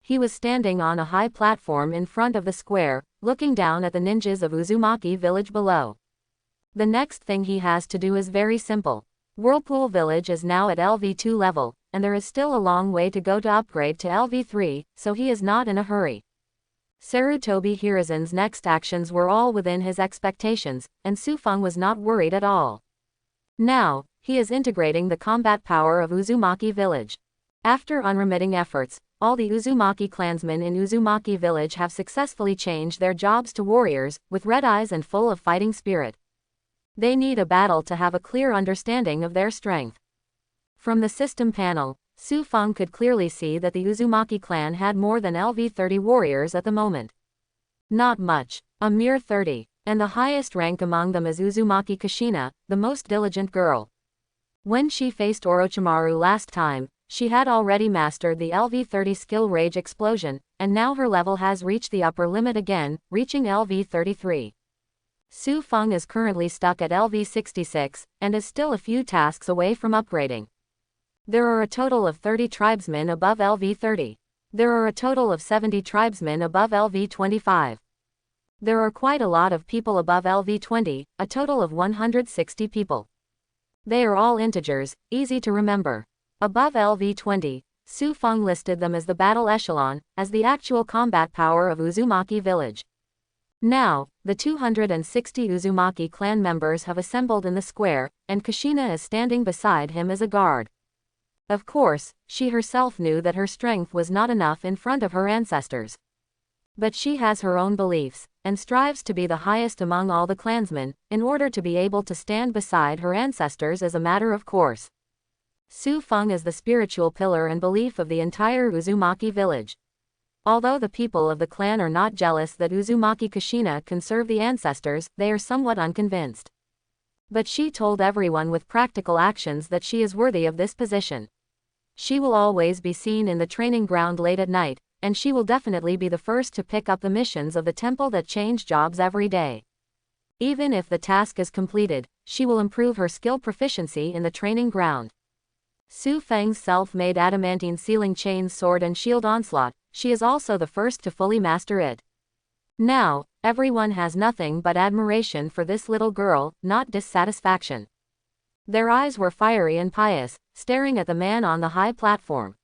Speaker 1: He was standing on a high platform in front of the square, looking down at the ninjas of Uzumaki village below. The next thing he has to do is very simple. Whirlpool Village is now at LV2 level, and there is still a long way to go to upgrade to LV3, so he is not in a hurry. Sarutobi Hiruzen's next actions were all within his expectations, and Fang was not worried at all. Now, he is integrating the combat power of Uzumaki village. After unremitting efforts, all the Uzumaki clansmen in Uzumaki village have successfully changed their jobs to warriors, with red eyes and full of fighting spirit. They need a battle to have a clear understanding of their strength. From the system panel, Fang could clearly see that the Uzumaki clan had more than LV30 warriors at the moment. Not much, a mere 30, and the highest rank among them is Uzumaki Kushina, the most diligent girl. When she faced Orochimaru last time, she had already mastered the LV30 skill Rage Explosion, and now her level has reached the upper limit again, reaching LV33. Fang is currently stuck at LV66, and is still a few tasks away from upgrading. There are a total of 30 tribesmen above LV30. There are a total of 70 tribesmen above LV25. There are quite a lot of people above LV20, a total of 160 people. They are all integers, easy to remember. Above LV20, Fang listed them as the battle echelon, as the actual combat power of Uzumaki village. Now, the 260 Uzumaki clan members have assembled in the square, and Kushina is standing beside him as a guard. Of course, she herself knew that her strength was not enough in front of her ancestors. But she has her own beliefs, and strives to be the highest among all the clansmen, in order to be able to stand beside her ancestors as a matter of course. Fang is the spiritual pillar and belief of the entire Uzumaki village. Although the people of the clan are not jealous that Uzumaki Kushina can serve the ancestors, they are somewhat unconvinced. But she told everyone with practical actions that she is worthy of this position. She will always be seen in the training ground late at night, and she will definitely be the first to pick up the missions of the temple that change jobs every day. Even if the task is completed, she will improve her skill proficiency in the training ground. Fang's self-made adamantine sealing chains sword and shield onslaught, she is also the first to fully master it. Now, everyone has nothing but admiration for this little girl, not dissatisfaction. Their eyes were fiery and pious, staring at the man on the high platform.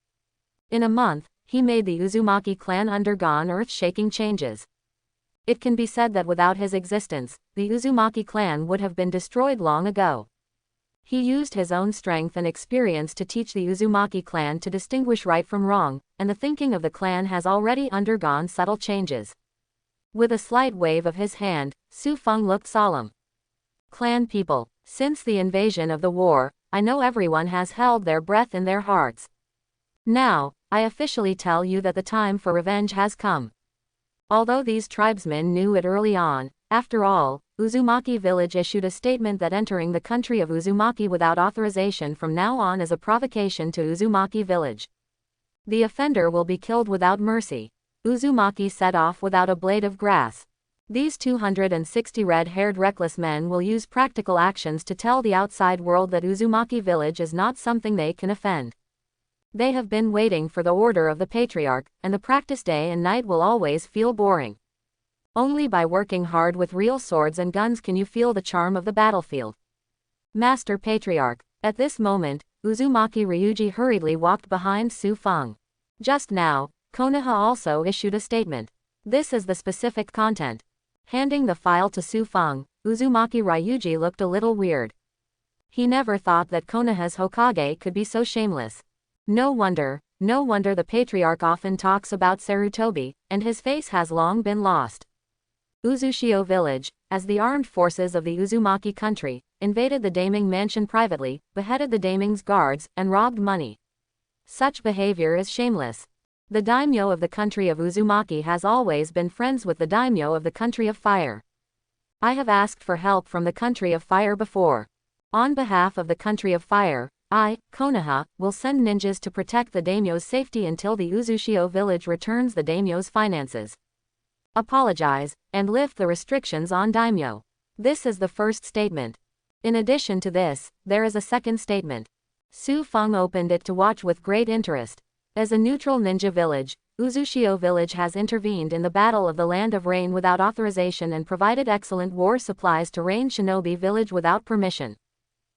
Speaker 1: In a month, he made the Uzumaki clan undergone earth-shaking changes. It can be said that without his existence, the Uzumaki clan would have been destroyed long ago. He used his own strength and experience to teach the Uzumaki clan to distinguish right from wrong, and the thinking of the clan has already undergone subtle changes. With a slight wave of his hand, Su Feng looked solemn. Clan people, since the invasion of the war, I know everyone has held their breath in their hearts. Now, I officially tell you that the time for revenge has come. Although these tribesmen knew it early on, after all, Uzumaki village issued a statement that entering the country of Uzumaki without authorization from now on is a provocation to Uzumaki village. The offender will be killed without mercy. Uzumaki set off without a blade of grass. These 260 red-haired reckless men will use practical actions to tell the outside world that Uzumaki village is not something they can offend. They have been waiting for the order of the Patriarch, and the practice day and night will always feel boring. Only by working hard with real swords and guns can you feel the charm of the battlefield. Master Patriarch. At this moment, Uzumaki Ryuji hurriedly walked behind Su Feng. Just now, Konoha also issued a statement. This is the specific content. Handing the file to Su Feng, Uzumaki Ryuji looked a little weird. He never thought that Konoha's Hokage could be so shameless. No wonder the Patriarch often talks about Sarutobi, and his face has long been lost. Uzushio village, as the armed forces of the Uzumaki country, invaded the Daiming mansion privately, beheaded the Daiming's guards, and robbed money. Such behavior is shameless. The daimyo of the country of Uzumaki has always been friends with the daimyo of the country of fire. I have asked for help from the country of fire before. On behalf of the country of fire, I, Konoha, will send ninjas to protect the daimyo's safety until the Uzushio village returns the daimyo's finances. Apologize, and lift the restrictions on daimyo. This is the first statement. In addition to this, there is a second statement. Su Feng opened it to watch with great interest. As a neutral ninja village, Uzushio village has intervened in the Battle of the Land of Rain without authorization and provided excellent war supplies to Rain Shinobi village without permission.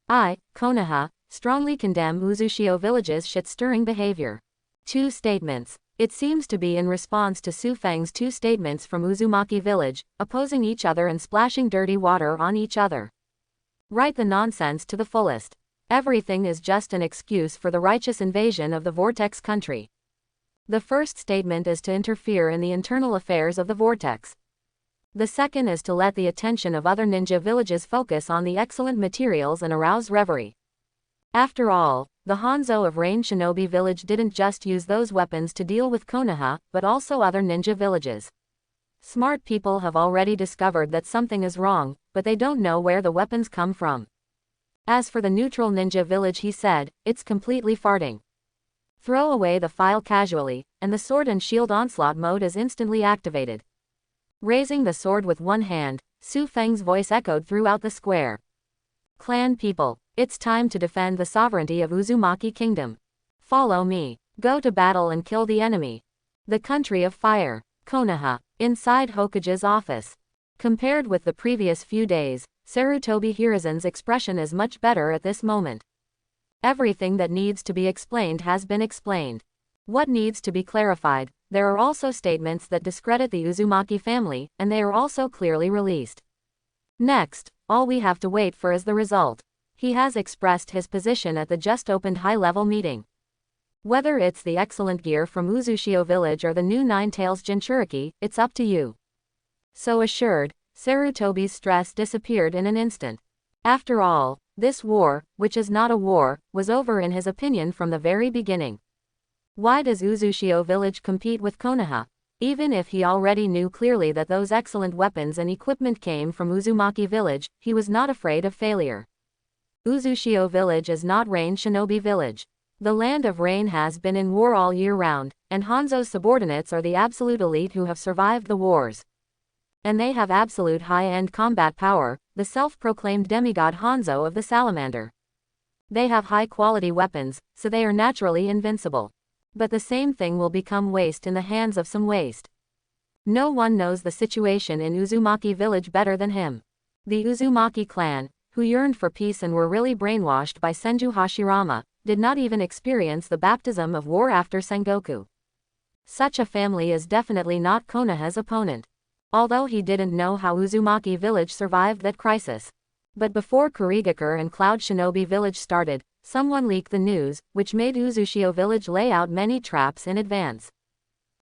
Speaker 1: I, Konoha, strongly condemn Uzushio village's shit-stirring behavior. 2 statements. It seems to be in response to Su Feng's 2 statements from Uzumaki village, opposing each other and splashing dirty water on each other. Write the nonsense to the fullest. Everything is just an excuse for the righteous invasion of the Vortex country. The first statement is to interfere in the internal affairs of the Vortex. The second is to let the attention of other ninja villages focus on the excellent materials and arouse reverie. After all, the Hanzo of Rain Shinobi village didn't just use those weapons to deal with Konoha, but also other ninja villages. Smart people have already discovered that something is wrong, but they don't know where the weapons come from. As for the neutral ninja village, he said, it's completely farting. Throw away the file casually, and the sword and shield onslaught mode is instantly activated. Raising the sword with one hand, Su Feng's voice echoed throughout the square. Clan people, it's time to defend the sovereignty of Uzumaki Kingdom. Follow me. Go to battle and kill the enemy. The country of fire. Konoha. Inside Hokage's office. Compared with the previous few days, Sarutobi Hiruzen's expression is much better at this moment. Everything that needs to be explained has been explained. What needs to be clarified? There are also statements that discredit the Uzumaki family, and they are also clearly released. Next, all we have to wait for is the result. He has expressed his position at the just opened high-level meeting. Whether it's the excellent gear from Uzushio village or the new Nine-Tails Jinchuriki, it's up to you. So assured, Sarutobi's stress disappeared in an instant. After all, this war, which is not a war, was over in his opinion from the very beginning. Why does Uzushio village compete with Konoha? Even if he already knew clearly that those excellent weapons and equipment came from Uzumaki village, he was not afraid of failure. Uzushio village is not Rain Shinobi village. The Land of Rain has been in war all year round, and Hanzo's subordinates are the absolute elite who have survived the wars. And they have absolute high-end combat power, the self-proclaimed demigod Hanzo of the Salamander. They have high-quality weapons, so they are naturally invincible. But the same thing will become waste in the hands of some waste. No one knows the situation in Uzumaki village better than him. The Uzumaki clan, who yearned for peace and were really brainwashed by Senju Hashirama, did not even experience the baptism of war after Sengoku. Such a family is definitely not Konoha's opponent. Although he didn't know how Uzumaki village survived that crisis. But before Kurigakure and Cloud Shinobi village started, someone leaked the news, which made Uzushio village lay out many traps in advance.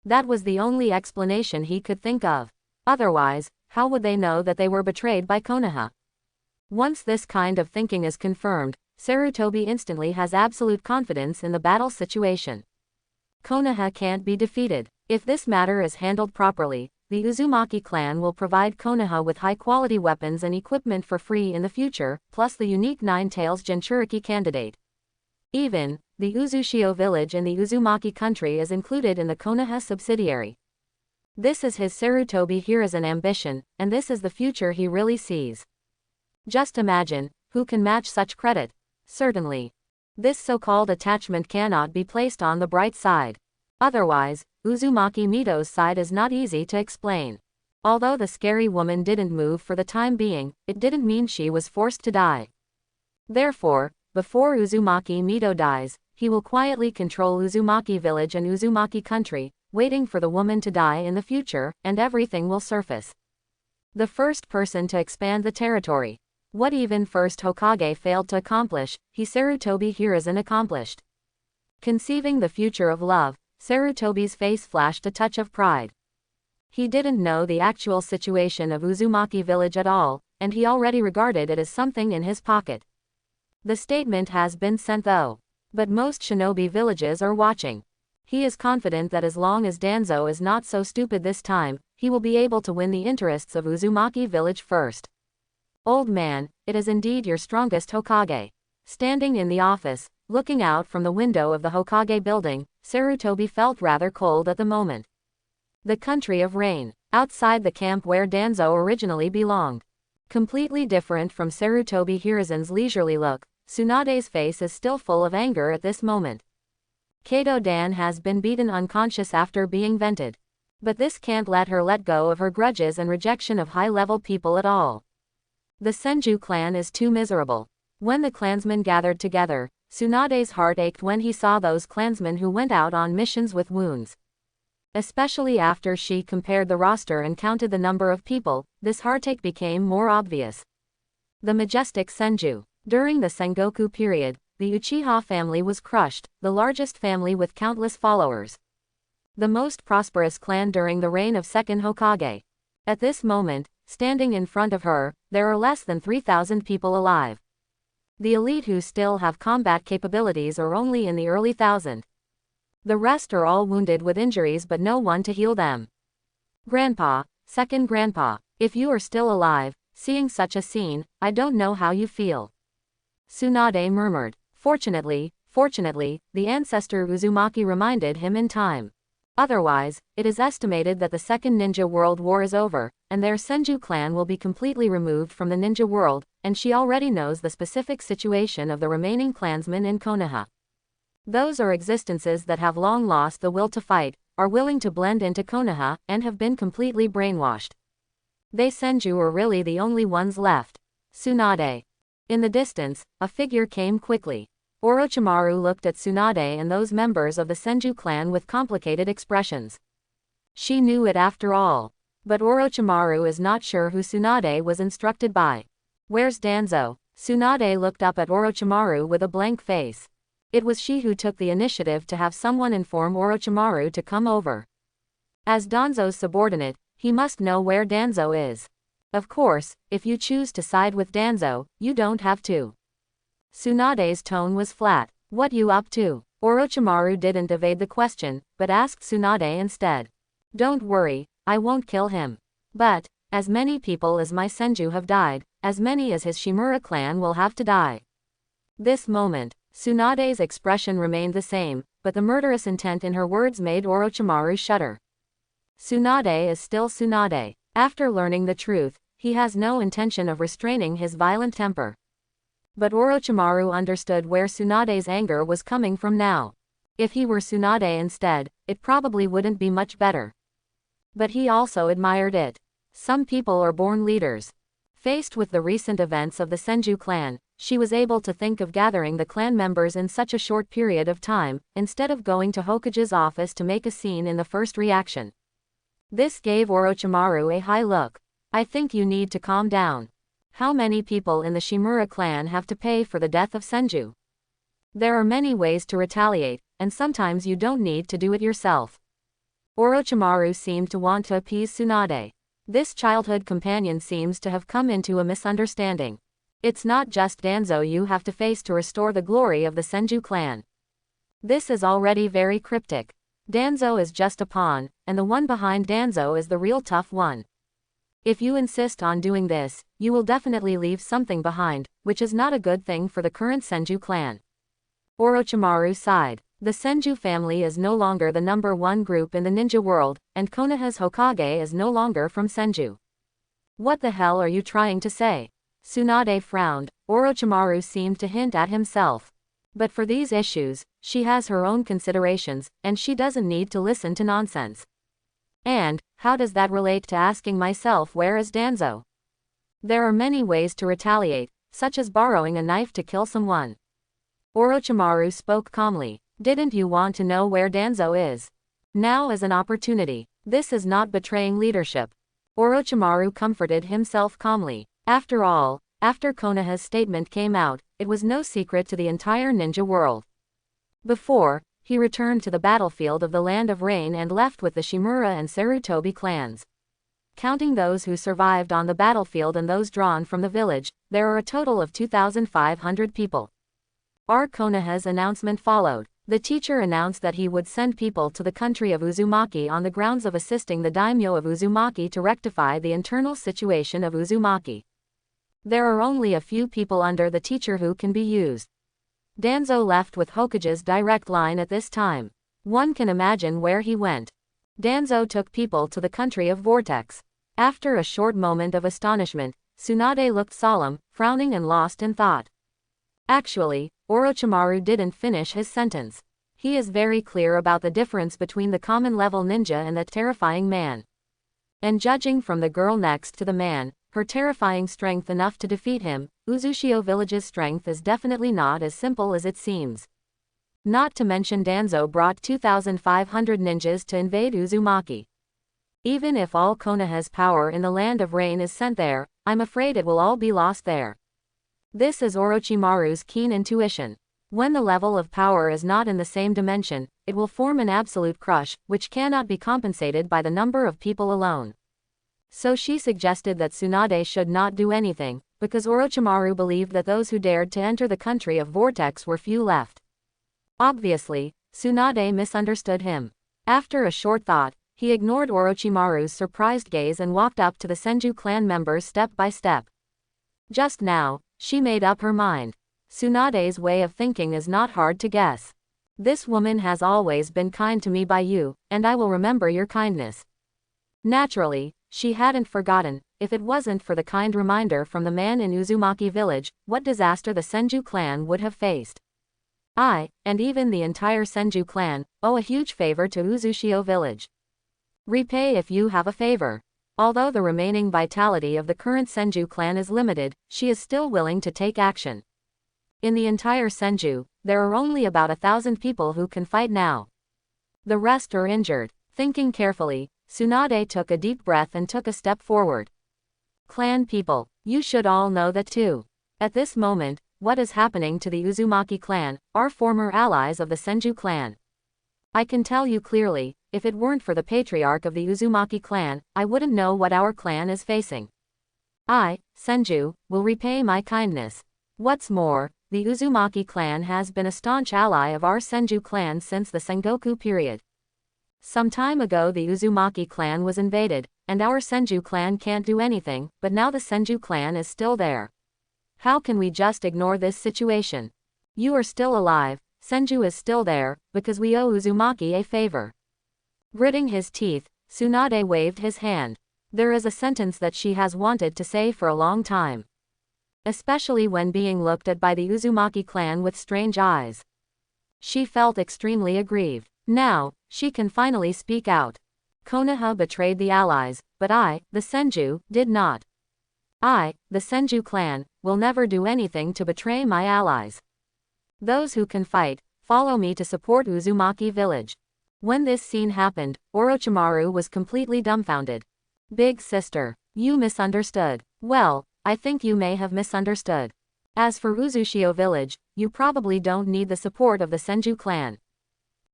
Speaker 1: That was the only explanation he could think of. Otherwise, how would they know that they were betrayed by Konoha? Once this kind of thinking is confirmed, Sarutobi instantly has absolute confidence in the battle situation. Konoha can't be defeated. If this matter is handled properly, the Uzumaki clan will provide Konoha with high-quality weapons and equipment for free in the future, plus the unique Nine-Tails Jinchuriki candidate. Even, the Uzushio village in the Uzumaki country is included in the Konoha subsidiary. This is his Sarutobi Hiruzen ambition, and this is the future he really sees. Just imagine, who can match such credit? Certainly. This so-called attachment cannot be placed on the bright side. Otherwise, Uzumaki Mito's side is not easy to explain. Although the scary woman didn't move for the time being, it didn't mean she was forced to die. Therefore, before Uzumaki Mito dies, he will quietly control Uzumaki village and Uzumaki country, waiting for the woman to die in the future, and everything will surface. The first person to expand the territory. What even first Hokage failed to accomplish, he Sarutobi Hiruzen accomplished. Conceiving the future of love, Sarutobi's face flashed a touch of pride. He didn't know the actual situation of Uzumaki village at all, and he already regarded it as something in his pocket. The statement has been sent though. But most shinobi villages are watching. He is confident that as long as Danzo is not so stupid this time, he will be able to win the interests of Uzumaki village first. Old man, it is indeed your strongest Hokage. Standing in the office, looking out from the window of the Hokage building, Sarutobi felt rather cold at the moment. The country of rain, outside the camp where Danzo originally belonged. Completely different from Sarutobi Hiruzen's leisurely look, Tsunade's face is still full of anger at this moment. Kato Dan has been beaten unconscious after being vented. But this can't let her let go of her grudges and rejection of high-level people at all. The Senju clan is too miserable. When the clansmen gathered together, Tsunade's heart ached when he saw those clansmen who went out on missions with wounds. Especially after she compared the roster and counted the number of people, this heartache became more obvious. The majestic Senju. During the Sengoku period, the Uchiha family was crushed, the largest family with countless followers. The most prosperous clan during the reign of second Hokage. At this moment, standing in front of her, there are less than 3,000 people alive. The elite who still have combat capabilities are only in the early 1,000. The rest are all wounded with injuries but no one to heal them. Grandpa, second grandpa, if you are still alive, seeing such a scene, I don't know how you feel. Tsunade murmured. Fortunately, the ancestor Uzumaki reminded him in time. Otherwise, it is estimated that the Second Ninja World War is over, and their Senju clan will be completely removed from the ninja world, and she already knows the specific situation of the remaining clansmen in Konoha. Those are existences that have long lost the will to fight, are willing to blend into Konoha, and have been completely brainwashed. They Senju are really the only ones left. Tsunade. In the distance, a figure came quickly. Orochimaru looked at Tsunade and those members of the Senju clan with complicated expressions. She knew it after all. But Orochimaru is not sure who Tsunade was instructed by. Where's Danzo? Tsunade looked up at Orochimaru with a blank face. It was she who took the initiative to have someone inform Orochimaru to come over. As Danzo's subordinate, he must know where Danzo is. Of course, if you choose to side with Danzo, you don't have to. Tsunade's tone was flat. What you up to? Orochimaru didn't evade the question, but asked Tsunade instead. Don't worry, I won't kill him. But, as many people as my Senju have died, as many as his Shimura clan will have to die. This moment, Tsunade's expression remained the same, but the murderous intent in her words made Orochimaru shudder. Tsunade is still Tsunade. After learning the truth, he has no intention of restraining his violent temper. But Orochimaru understood where Tsunade's anger was coming from now. If he were Tsunade instead, it probably wouldn't be much better. But he also admired it. Some people are born leaders. Faced with the recent events of the Senju clan, she was able to think of gathering the clan members in such a short period of time, instead of going to Hokage's office to make a scene in the first reaction. This gave Orochimaru a high look. I think you need to calm down. How many people in the Shimura clan have to pay for the death of Senju? There are many ways to retaliate, and sometimes you don't need to do it yourself. Orochimaru seemed to want to appease Tsunade. This childhood companion seems to have come into a misunderstanding. It's not just Danzo you have to face to restore the glory of the Senju clan. This is already very cryptic. Danzo is just a pawn, and the one behind Danzo is the real tough one. If you insist on doing this, you will definitely leave something behind, which is not a good thing for the current Senju clan. Orochimaru sighed. The Senju family is no longer the number one group in the ninja world, and Konoha's Hokage is no longer from Senju. What the hell are you trying to say? Tsunade frowned. Orochimaru seemed to hint at himself. But for these issues, she has her own considerations, and she doesn't need to listen to nonsense. And, how does that relate to asking myself where is Danzo? There are many ways to retaliate, such as borrowing a knife to kill someone. Orochimaru spoke calmly. Didn't you want to know where Danzo is? Now is an opportunity. This is not betraying leadership. Orochimaru comforted himself calmly. After all, after Konoha's statement came out, it was no secret to the entire ninja world. Before, he returned to the battlefield of the Land of Rain and left with the Shimura and Sarutobi clans. Counting those who survived on the battlefield and those drawn from the village, there are a total of 2,500 people. Our Konoha's announcement followed. The teacher announced that he would send people to the country of Uzumaki on the grounds of assisting the daimyo of Uzumaki to rectify the internal situation of Uzumaki. There are only a few people under the teacher who can be used. Danzo left with Hokage's direct line at this time. One can imagine where he went. Danzo took people to the country of Vortex. After a short moment of astonishment, Tsunade looked solemn, frowning and lost in thought. Actually, Orochimaru didn't finish his sentence. He is very clear about the difference between the common level ninja and the terrifying man. And judging from the girl next to the man, her terrifying strength enough to defeat him, Uzushio village's strength is definitely not as simple as it seems. Not to mention Danzo brought 2,500 ninjas to invade Uzumaki. Even if all Konoha's power in the Land of Rain is sent there, I'm afraid it will all be lost there. This is Orochimaru's keen intuition. When the level of power is not in the same dimension, it will form an absolute crush, which cannot be compensated by the number of people alone. So she suggested that Tsunade should not do anything, because Orochimaru believed that those who dared to enter the country of Vortex were few left. Obviously, Tsunade misunderstood him. After a short thought, he ignored Orochimaru's surprised gaze and walked up to the Senju clan members step by step. Just now, she made up her mind. Tsunade's way of thinking is not hard to guess. This woman has always been kind to me by you, and I will remember your kindness. Naturally, she hadn't forgotten. If it wasn't for the kind reminder from the man in Uzumaki village, what disaster the Senju clan would have faced. I, and even the entire Senju clan, owe a huge favor to Uzushio village. Repay if you have a favor. Although the remaining vitality of the current Senju clan is limited, she is still willing to take action. In the entire Senju, there are only about 1,000 people who can fight now. The rest are injured. Thinking carefully, Tsunade took a deep breath and took a step forward. Clan people, you should all know that too. At this moment, what is happening to the Uzumaki clan, are former allies of the Senju clan. I can tell you clearly, if it weren't for the patriarch of the Uzumaki clan, I wouldn't know what our clan is facing. I, Senju, will repay my kindness. What's more, the Uzumaki clan has been a staunch ally of our Senju clan since the Sengoku period. Some time ago the Uzumaki clan was invaded, and our Senju clan can't do anything, but now the Senju clan is still there. How can we just ignore this situation? You are still alive, Senju is still there, because we owe Uzumaki a favor. Gritting his teeth, Tsunade waved his hand. There is a sentence that she has wanted to say for a long time. Especially when being looked at by the Uzumaki clan with strange eyes. She felt extremely aggrieved. Now, she can finally speak out. Konoha betrayed the allies, but I, the Senju, did not. I, the Senju clan, will never do anything to betray my allies. Those who can fight, follow me to support Uzumaki village. When this scene happened, Orochimaru was completely dumbfounded. Big sister, you misunderstood. Well, I think you may have misunderstood. As for Uzushio village, you probably don't need the support of the Senju clan.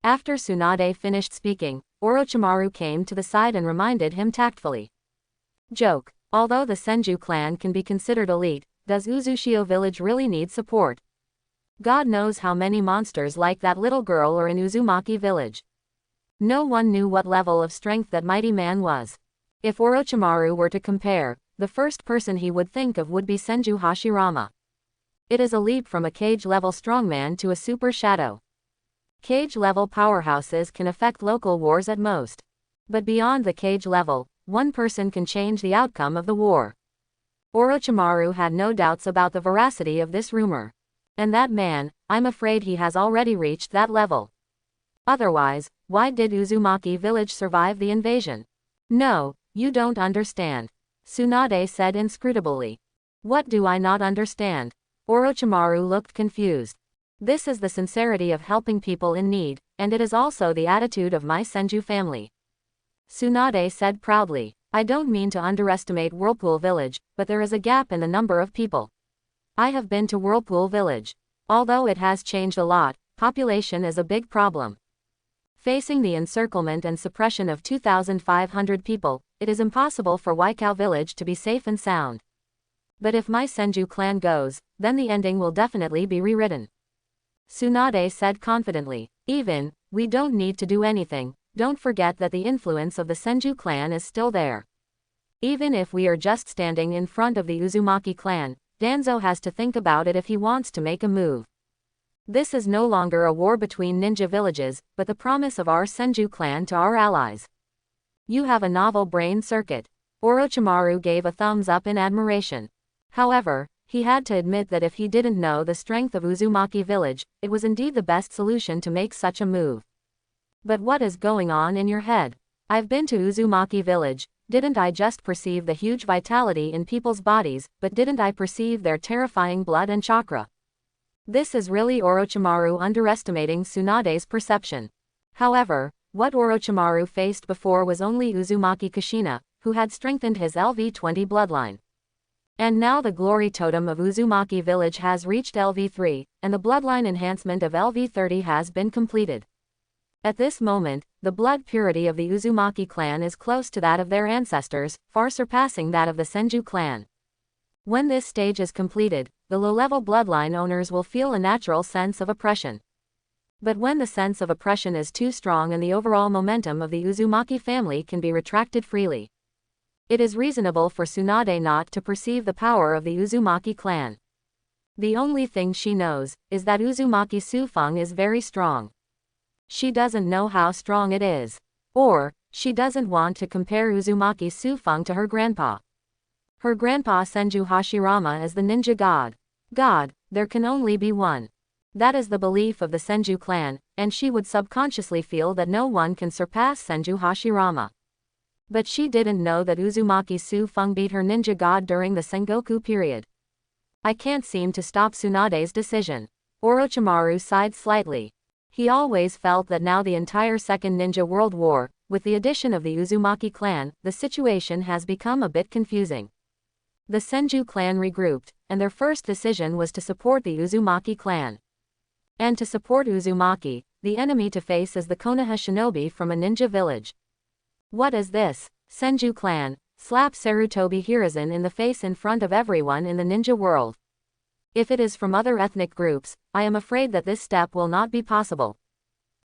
Speaker 1: After Tsunade finished speaking, Orochimaru came to the side and reminded him tactfully. Joke. Although the Senju clan can be considered elite, does Uzushio village really need support? God knows how many monsters like that little girl are in Uzumaki village. No one knew what level of strength that mighty man was. If Orochimaru were to compare, the first person he would think of would be Senju Hashirama. It is a leap from a cage-level strongman to a super shadow. Cage-level powerhouses can affect local wars at most. But beyond the cage level, one person can change the outcome of the war. Orochimaru had no doubts about the veracity of this rumor. And that man, I'm afraid he has already reached that level. Otherwise, why did Uzumaki village survive the invasion? No, you don't understand. Tsunade said inscrutably. What do I not understand? Orochimaru looked confused. This is the sincerity of helping people in need, and it is also the attitude of my Senju family. Tsunade said proudly. I don't mean to underestimate Whirlpool Village, but there is a gap in the number of people. I have been to Whirlpool Village. Although it has changed a lot, population is a big problem. Facing the encirclement and suppression of 2,500 people, it is impossible for Waikao Village to be safe and sound. But if my Senju clan goes, then the ending will definitely be rewritten. Tsunade said confidently. Even, we don't need to do anything. Don't forget that the influence of the Senju clan is still there. Even if we are just standing in front of the Uzumaki clan, Danzo has to think about it if he wants to make a move. This is no longer a war between ninja villages, but the promise of our Senju clan to our allies. You have a novel brain circuit. Orochimaru gave a thumbs up in admiration. However, he had to admit that if he didn't know the strength of Uzumaki village, it was indeed the best solution to make such a move. But what is going on in your head? I've been to Uzumaki village, didn't I just perceive the huge vitality in people's bodies, but didn't I perceive their terrifying blood and chakra? This is really Orochimaru underestimating Tsunade's perception. However, what Orochimaru faced before was only Uzumaki Kushina, who had strengthened his LV-20 bloodline. And now the glory totem of Uzumaki village has reached LV-3, and the bloodline enhancement of LV-30 has been completed. At this moment, the blood purity of the Uzumaki clan is close to that of their ancestors, far surpassing that of the Senju clan. When this stage is completed, the low-level bloodline owners will feel a natural sense of oppression. But when the sense of oppression is too strong and the overall momentum of the Uzumaki family can be retracted freely, it is reasonable for Tsunade not to perceive the power of the Uzumaki clan. The only thing she knows is that Uzumaki Fang is very strong. She doesn't know how strong it is. Or, she doesn't want to compare Uzumaki Fang to her grandpa. Her grandpa Senju Hashirama is the ninja god. God, there can only be one. That is the belief of the Senju clan, and she would subconsciously feel that no one can surpass Senju Hashirama. But she didn't know that Uzumaki Fang beat her ninja god during the Sengoku period. I can't seem to stop Tsunade's decision. Orochimaru sighed slightly. He always felt that now the entire Second Ninja World War, with the addition of the Uzumaki clan, the situation has become a bit confusing. The Senju clan regrouped, and their first decision was to support the Uzumaki clan. And to support Uzumaki, the enemy to face is the Konoha shinobi from a ninja village. What is this? Senju clan, slap Sarutobi Hiruzen in the face in front of everyone in the ninja world. If it is from other ethnic groups, I am afraid that this step will not be possible.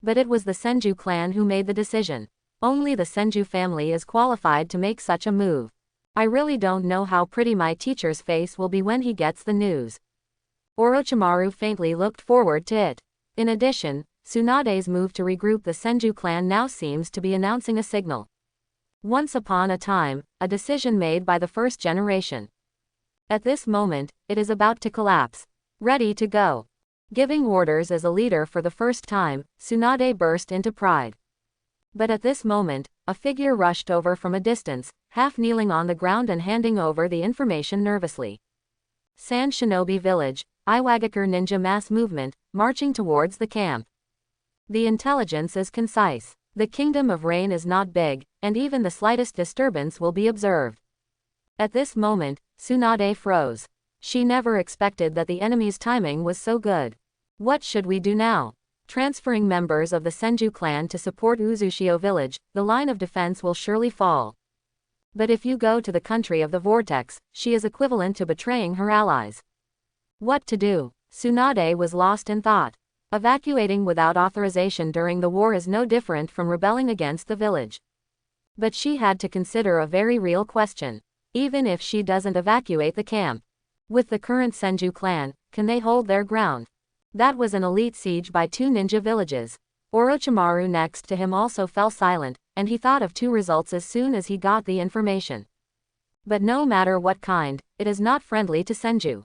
Speaker 1: But it was the Senju clan who made the decision. Only the Senju family is qualified to make such a move. I really don't know how pretty my teacher's face will be when he gets the news. Orochimaru faintly looked forward to it. In addition, Tsunade's move to regroup the Senju clan now seems to be announcing a signal. Once upon a time, a decision made by the first generation. At this moment, it is about to collapse. Ready to go. Giving orders as a leader for the first time, Tsunade burst into pride. But at this moment, a figure rushed over from a distance, half kneeling on the ground and handing over the information nervously. Sand Shinobi Village, Iwagakure Ninja Mass Movement, marching towards the camp. The intelligence is concise. The Kingdom of Rain is not big, and even the slightest disturbance will be observed. At this moment, Tsunade froze. She never expected that the enemy's timing was so good. What should we do now? Transferring members of the Senju clan to support Uzushio village, the line of defense will surely fall. But if you go to the country of the vortex, she is equivalent to betraying her allies. What to do? Tsunade was lost in thought. Evacuating without authorization during the war is no different from rebelling against the village. But she had to consider a very real question. Even if she doesn't evacuate the camp, with the current Senju clan, can they hold their ground? That was an elite siege by 2 ninja villages. Orochimaru next to him also fell silent, and he thought of 2 results as soon as he got the information. But no matter what kind, it is not friendly to Senju.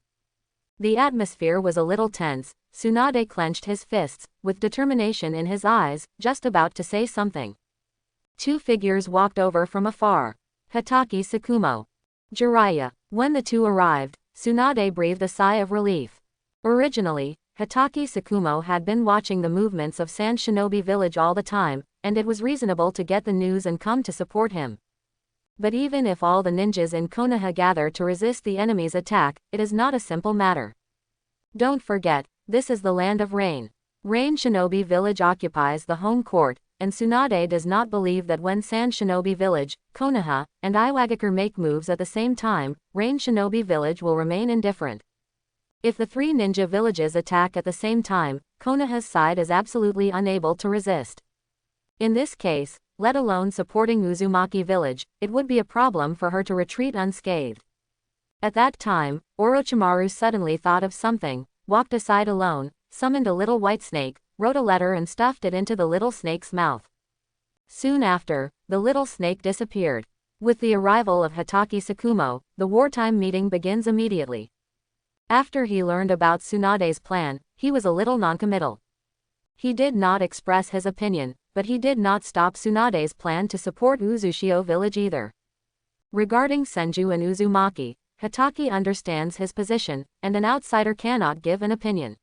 Speaker 1: The atmosphere was a little tense. Tsunade clenched his fists, with determination in his eyes, just about to say something. 2 figures walked over from afar. Hitaki Tsukumo. Jiraiya. When the 2 arrived, Tsunade breathed a sigh of relief. Originally, Hitaki Tsukumo had been watching the movements of Sand Shinobi Village all the time, and it was reasonable to get the news and come to support him. But even if all the ninjas in Konoha gather to resist the enemy's attack, it is not a simple matter. Don't forget, this is the land of Rain. Rain Shinobi Village occupies the home court, and Tsunade does not believe that when Sand Shinobi Village, Konoha, and Iwagakure make moves at the same time, Rain Shinobi Village will remain indifferent. If the 3 ninja villages attack at the same time, Konoha's side is absolutely unable to resist. In this case, let alone supporting Uzumaki village, it would be a problem for her to retreat unscathed. At that time, Orochimaru suddenly thought of something, walked aside alone, summoned a little white snake, wrote a letter and stuffed it into the little snake's mouth. Soon after, the little snake disappeared. With the arrival of Hitaki Tsukumo, the wartime meeting begins immediately. After he learned about Tsunade's plan, he was a little noncommittal. He did not express his opinion, but he did not stop Tsunade's plan to support Uzushio village either. Regarding Senju and Uzumaki, Hitaki understands his position, and an outsider cannot give an opinion.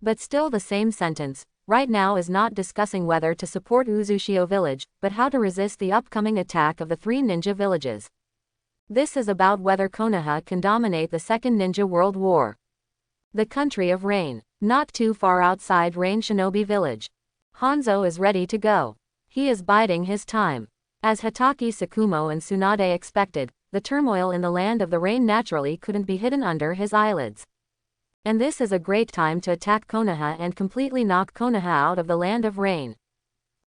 Speaker 1: But still the same sentence, right now is not discussing whether to support Uzushio village, but how to resist the upcoming attack of the 3 ninja villages. This is about whether Konoha can dominate the Second Ninja World War. The country of Rain, not too far outside Rain Shinobi village. Hanzo is ready to go. He is biding his time. As Hitaki Tsukumo and Tsunade expected, the turmoil in the land of the rain naturally couldn't be hidden under his eyelids. And this is a great time to attack Konoha and completely knock Konoha out of the land of rain.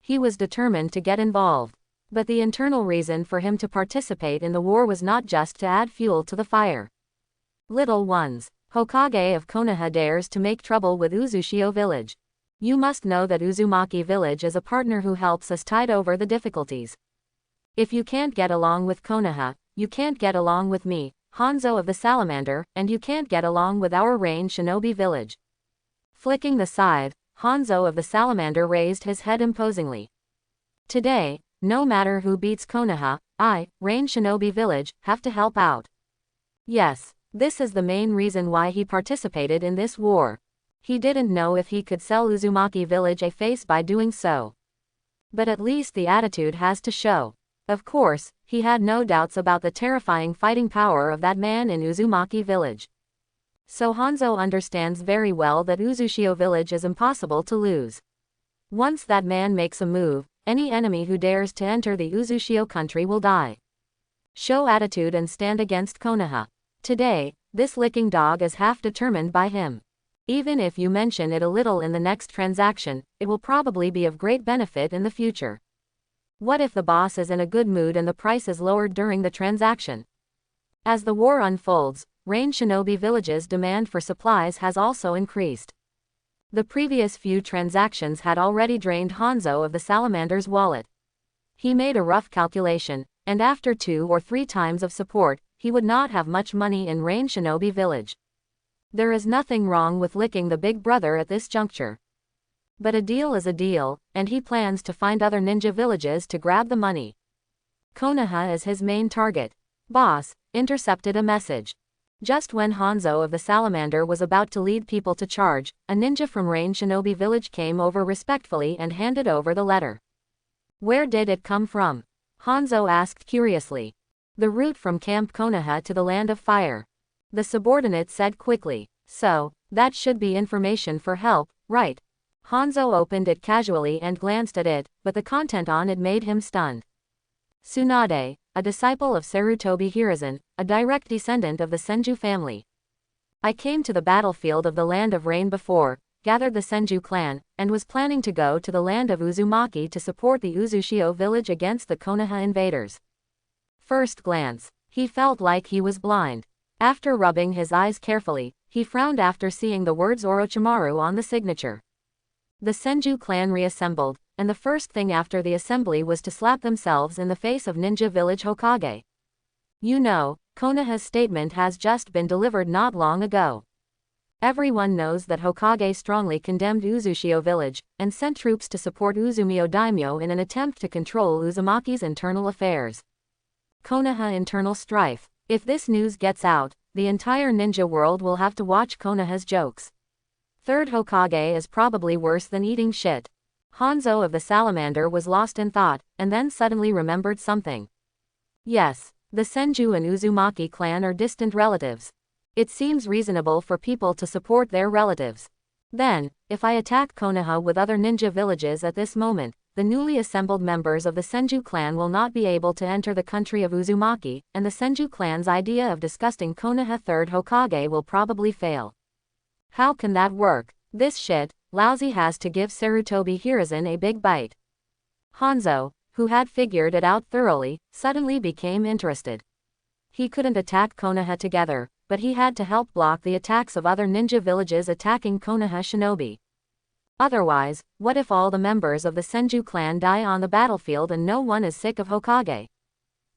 Speaker 1: He was determined to get involved. But the internal reason for him to participate in the war was not just to add fuel to the fire. Little ones, Hokage of Konoha dares to make trouble with Uzushio village. You must know that Uzumaki village is a partner who helps us tide over the difficulties. If you can't get along with Konoha, you can't get along with me, Hanzo of the Salamander, and you can't get along with our Rain Shinobi village. Flicking the scythe, Hanzo of the Salamander raised his head imposingly. Today, no matter who beats Konoha, I, Rain Shinobi village, have to help out. Yes, this is the main reason why he participated in this war. He didn't know if he could sell Uzumaki village a face by doing so. But at least the attitude has to show. Of course, he had no doubts about the terrifying fighting power of that man in Uzumaki village. So Hanzo understands very well that Uzushio village is impossible to lose. Once that man makes a move, any enemy who dares to enter the Uzushio country will die. Show attitude and stand against Konoha. Today, this licking dog is half determined by him. Even if you mention it a little in the next transaction, it will probably be of great benefit in the future. What if the boss is in a good mood and the price is lowered during the transaction? As the war unfolds, Rain Shinobi village's demand for supplies has also increased. The previous few transactions had already drained Hanzo of the Salamander's wallet. He made a rough calculation, and after 2 or 3 times of support, he would not have much money in Rain Shinobi village. There is nothing wrong with licking the big brother at this juncture. But a deal is a deal, and he plans to find other ninja villages to grab the money. Konoha is his main target. Boss, intercepted a message. Just when Hanzo of the Salamander was about to lead people to charge, a ninja from Rain Shinobi Village came over respectfully and handed over the letter. Where did it come from? Hanzo asked curiously. The route from Camp Konoha to the Land of Fire. The subordinate said quickly. So, that should be information for help, right? Hanzo opened it casually and glanced at it, but the content on it made him stunned. Tsunade, a disciple of Sarutobi Hiruzen, a direct descendant of the Senju family. I came to the battlefield of the Land of Rain before, gathered the Senju clan, and was planning to go to the Land of Uzumaki to support the Uzushio village against the Konoha invaders. First glance, he felt like he was blind. After rubbing his eyes carefully, he frowned after seeing the words Orochimaru on the signature. The Senju clan reassembled, and the first thing after the assembly was to slap themselves in the face of Ninja Village Hokage. You know, Konoha's statement has just been delivered not long ago. Everyone knows that Hokage strongly condemned Uzushio village, and sent troops to support Uzumio daimyo in an attempt to control Uzumaki's internal affairs. Konoha internal strife. If this news gets out, the entire ninja world will have to watch Konoha's jokes. Third Hokage is probably worse than eating shit. Hanzo of the Salamander was lost in thought, and then suddenly remembered something. Yes, the Senju and Uzumaki clan are distant relatives. It seems reasonable for people to support their relatives. Then, if I attack Konoha with other ninja villages at this moment, the newly assembled members of the Senju clan will not be able to enter the country of Uzumaki, and the Senju clan's idea of disgusting Konoha third Hokage will probably fail. How can that work? This shit, lousy has to give Sarutobi Hiruzen a big bite. Hanzo, who had figured it out thoroughly, suddenly became interested. He couldn't attack Konoha together, but he had to help block the attacks of other ninja villages attacking Konoha shinobi. Otherwise, what if all the members of the Senju clan die on the battlefield and no one is sick of Hokage?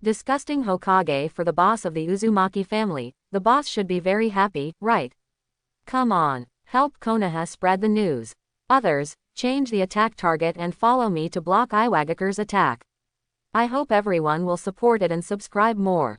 Speaker 1: Disgusting Hokage for the boss of the Uzumaki family, the boss should be very happy, right? Come on, help Konoha spread the news. Others, change the attack target and follow me to block Iwagakure's attack. I hope everyone will support it and subscribe more.